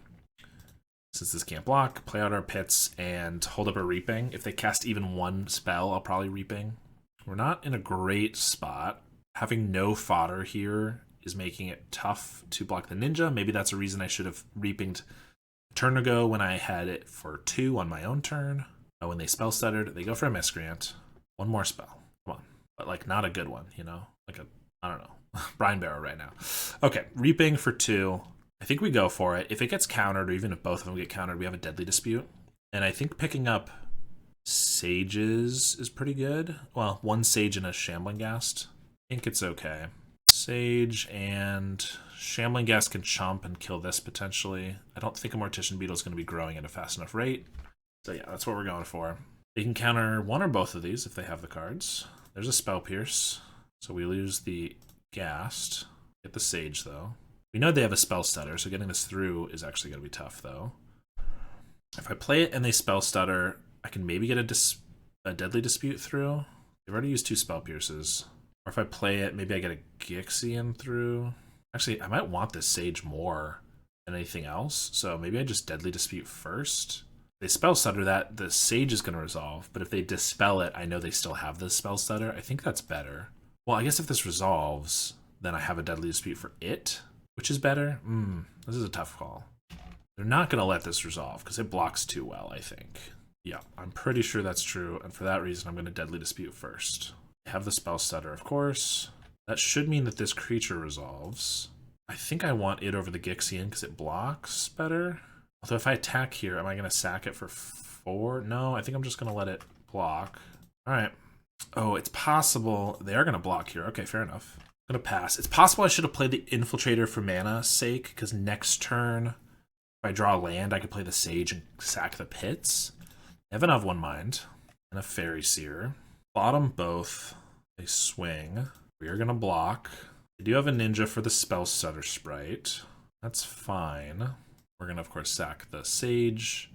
Since this can't block, play out our Pits and hold up a Reaping. If they cast even one spell, I'll probably Reaping. We're not in a great spot. Having no fodder here is making it tough to block the Ninja. Maybe that's a reason I should have Reapinged a turn ago when I had it for 2 on my own turn. When they Spell Stuttered, they go for a Miscreant. One more spell. Come on. But, like, not a good one, you know? Like a, I don't know, Brine Barrow right now. Okay, Reaping for 2. I think we go for it. If it gets countered, or even if both of them get countered, we have a Deadly Dispute. And I think picking up Sages is pretty good. Well, 1 Sage and a Shambling Ghast. I think it's okay. Sage and Shambling Ghast can chump and kill this potentially. I don't think a Mortician Beetle is going to be growing at a fast enough rate. So yeah, that's what we're going for. They can counter one or both of these if they have the cards. There's a Spell Pierce. So we lose the Ghast. Get the Sage though. We know they have a Spell Stutter, so getting this through is actually going to be tough though. If I play it and they Spell Stutter, I can maybe get a Deadly Dispute through. They've already used 2 Spell Pierces. Or if I play it, maybe I get a Gixian through. Actually, I might want this Sage more than anything else, so maybe I just Deadly Dispute first. They Spell Stutter that, the Sage is going to resolve, but if they Dispel it, I know they still have the Spell Stutter. I think that's better. Well, I guess if this resolves, then I have a Deadly Dispute for it, which is better. This is a tough call. They're not going to let this resolve, because it blocks too well, I think. Yeah, I'm pretty sure that's true, and for that reason, I'm going to Deadly Dispute first. Have the Spell Stutter, of course. That should mean that this creature resolves. I think I want it over the Gixian because it blocks better. Although if I attack here, am I going to sack it for 4? No, I think I'm just going to let it block. All right. Oh, it's possible. They are going to block here. Okay, fair enough. I'm going to pass. It's possible I should have played the Infiltrator for mana's sake because next turn, if I draw a land, I could play the Sage and sack the Pits. Evan of One Mind and a Fairy Seer. Bottom both. They swing. We are going to block. They do have a Ninja for the Spell Stutter sprite. That's fine. We're going to, of course, sack the Sage.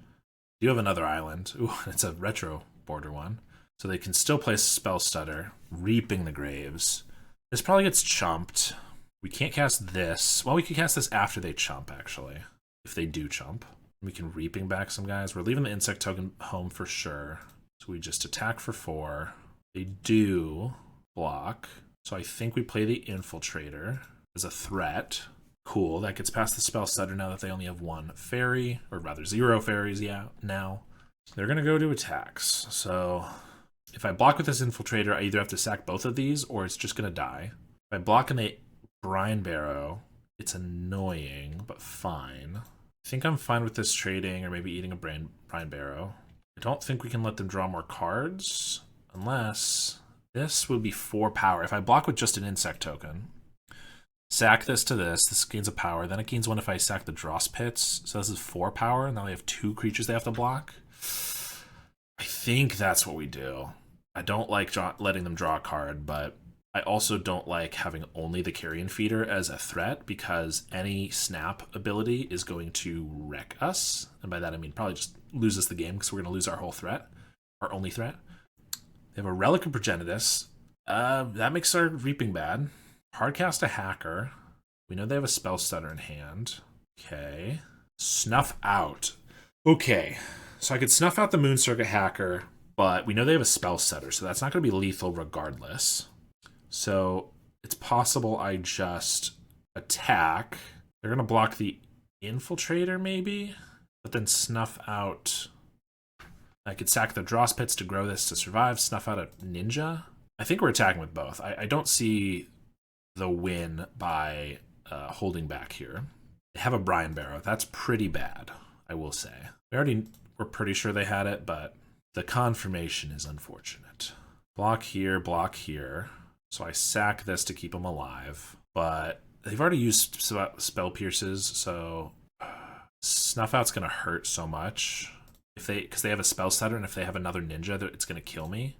They do have another island. Ooh, it's a retro border one. So they can still play Spell Stutter, Reaping the Graves. This probably gets chumped. We can't cast this. Well, we can cast this after they chump, actually. If they do chump. We can Reaping back some guys. We're leaving the Insect token home for sure. So we just attack for 4. They do block. So I think we play the Infiltrator as a threat. Cool, that gets past the Spell Stutter now that they only have 1 fairy, or rather 0 fairies, yeah, now. They're going to go to attacks. So if I block with this Infiltrator, I either have to sack both of these, or it's just going to die. If I block and they Brine Barrow, it's annoying, but fine. I think I'm fine with this trading, or maybe eating a Brine Barrow. I don't think we can let them draw more cards, unless this would be 4 power. If I block with just an Insect token, sack this to this gains a power, then it gains 1 if I sack the Dross Pits, so this is 4 power, and now they have 2 creatures they have to block. I think that's what we do. I don't like letting them draw a card, but I also don't like having only the Carrion Feeder as a threat, because any snap ability is going to wreck us, and by that I mean probably just lose us the game, because we're going to lose our whole threat, our only threat. They have a Relic of Progenitus. That makes our Reaping bad. Hardcast a Hacker. We know they have a Spell Stutter in hand. Okay. Snuff out. Okay, so I could snuff out the Moon Circuit Hacker, but we know they have a spell setter, so that's not going to be lethal regardless. So it's possible I just attack. They're going to block the Infiltrator maybe, but then snuff out. I could sack the Dross Pits to grow this to survive, snuff out a Ninja. I think we're attacking with both. I don't see the win by holding back here. They have a Brian Barrow. That's pretty bad, I will say. We already were pretty sure they had it, but the confirmation is unfortunate. Block here, block here. So I sack this to keep them alive, but they've already used spell pierces, so snuff out's gonna hurt so much because they have a spell setter, and if they have another ninja, it's gonna kill me.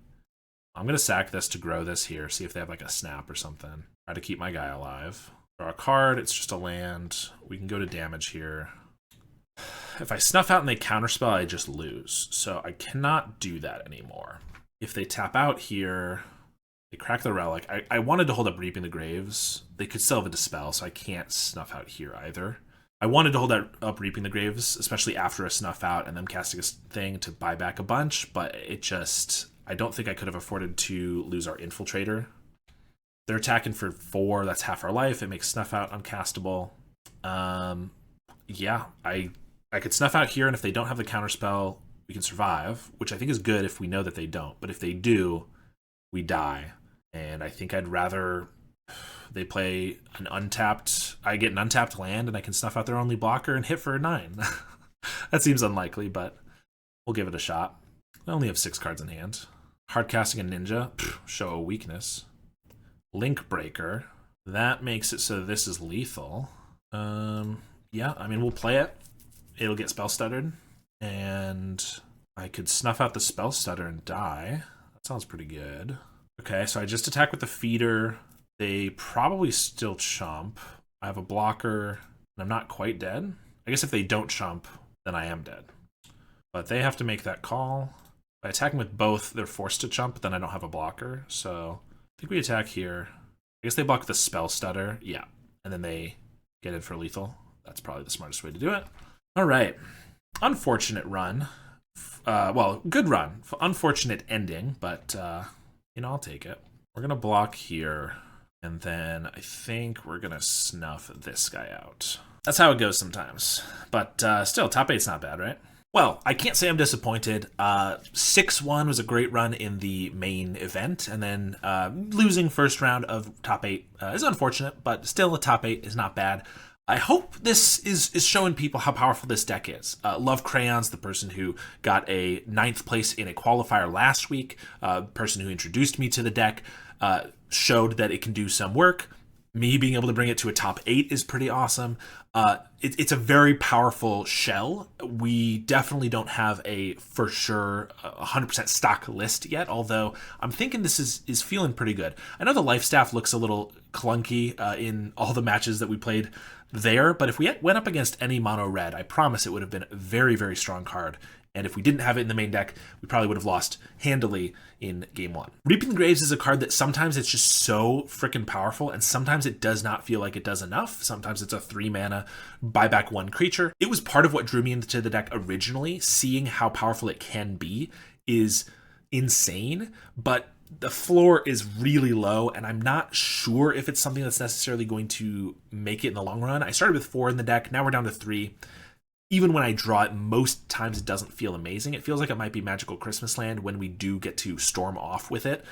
I'm gonna sack this to grow this here, see if they have like a snap or something. Try to keep my guy alive. Draw a card. It's just a land. We can go to damage here. If I snuff out and they counterspell, I just lose, so I cannot do that anymore. If they tap out here, they crack the relic. I wanted to hold up Reaping the Graves. They could still have a Dispel, so I can't snuff out here either. I wanted to hold up Reaping the Graves, especially after a snuff out and them casting a thing to buy back a bunch, but it just... I don't think I could have afforded to lose our Infiltrator. They're attacking for 4, that's half our life. It makes snuff out uncastable. Yeah, I could snuff out here, and if they don't have the counterspell, we can survive, which I think is good if we know that they don't. But if they do, we die. And I think I'd rather they play an untapped... I get an untapped land, and I can snuff out their only blocker and hit for a 9. That seems unlikely, but we'll give it a shot. I only have 6 cards in hand. Hard casting a Ninja, show a weakness. Link Breaker, that makes it so this is lethal. Yeah, I mean, we'll play it. It'll get spell stuttered, and I could snuff out the spell stutter and die. That sounds pretty good. Okay, so I just attack with the feeder. They probably still chump. I have a blocker, and I'm not quite dead. I guess if they don't chump, then I am dead. But they have to make that call. By attacking with both, they're forced to chump, but then I don't have a blocker, so I think we attack here. I guess they block the spell stutter, yeah, and then they get in for lethal. That's probably the smartest way to do it. All right, unfortunate run. Well, good run. Unfortunate ending, but you know, I'll take it. We're gonna block here, and then I think we're gonna snuff this guy out. That's how it goes sometimes, but still, top 8's not bad, right? Well, I can't say I'm disappointed. 6-1 was a great run in the main event, and then losing first round of top 8 is unfortunate, but still a top 8 is not bad. I hope this is showing people how powerful this deck is. Love Crayons, the person who got a 9th place in a qualifier last week, person who introduced me to the deck, showed that it can do some work. Me being able to bring it to a top 8 is pretty awesome. It's a very powerful shell. We definitely don't have a for sure 100% stock list yet, although I'm thinking this is feeling pretty good. I know the life staff looks a little clunky in all the matches that we played there, but if we went up against any mono red, I promise it would have been a very, very strong card. And if we didn't have it in the main deck, we probably would have lost handily in game 1. Reaping the Graves is a card that sometimes it's just so freaking powerful, and sometimes it does not feel like it does enough. Sometimes it's a 3 mana, buy back 1 creature. It was part of what drew me into the deck originally. Seeing how powerful it can be is insane, but the floor is really low, and I'm not sure if it's something that's necessarily going to make it in the long run. I started with 4 in the deck, now we're down to 3. Even when I draw it, most times it doesn't feel amazing. It feels like it might be Magical Christmas Land when we do get to storm off with it,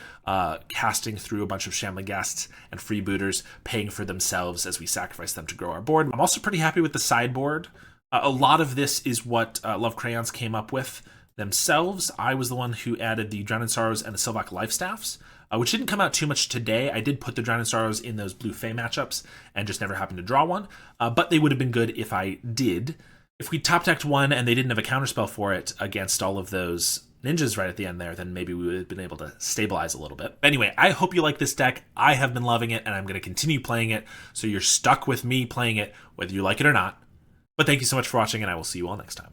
casting through a bunch of Shambling Ghasts and Freebooters, paying for themselves as we sacrifice them to grow our board. I'm also pretty happy with the sideboard. A lot of this is what Love Crayons came up with themselves. I was the one who added the Drowned in Sorrows and the Sylvak Lifestaffs, which didn't come out too much today. I did put the Drowned in Sorrows in those Blue Fae matchups and just never happened to draw one, but they would have been good if I did. If we top decked 1 and they didn't have a counterspell for it against all of those ninjas right at the end there, then maybe we would have been able to stabilize a little bit. Anyway, I hope you like this deck. I have been loving it, and I'm going to continue playing it, so you're stuck with me playing it, whether you like it or not. But thank you so much for watching, and I will see you all next time.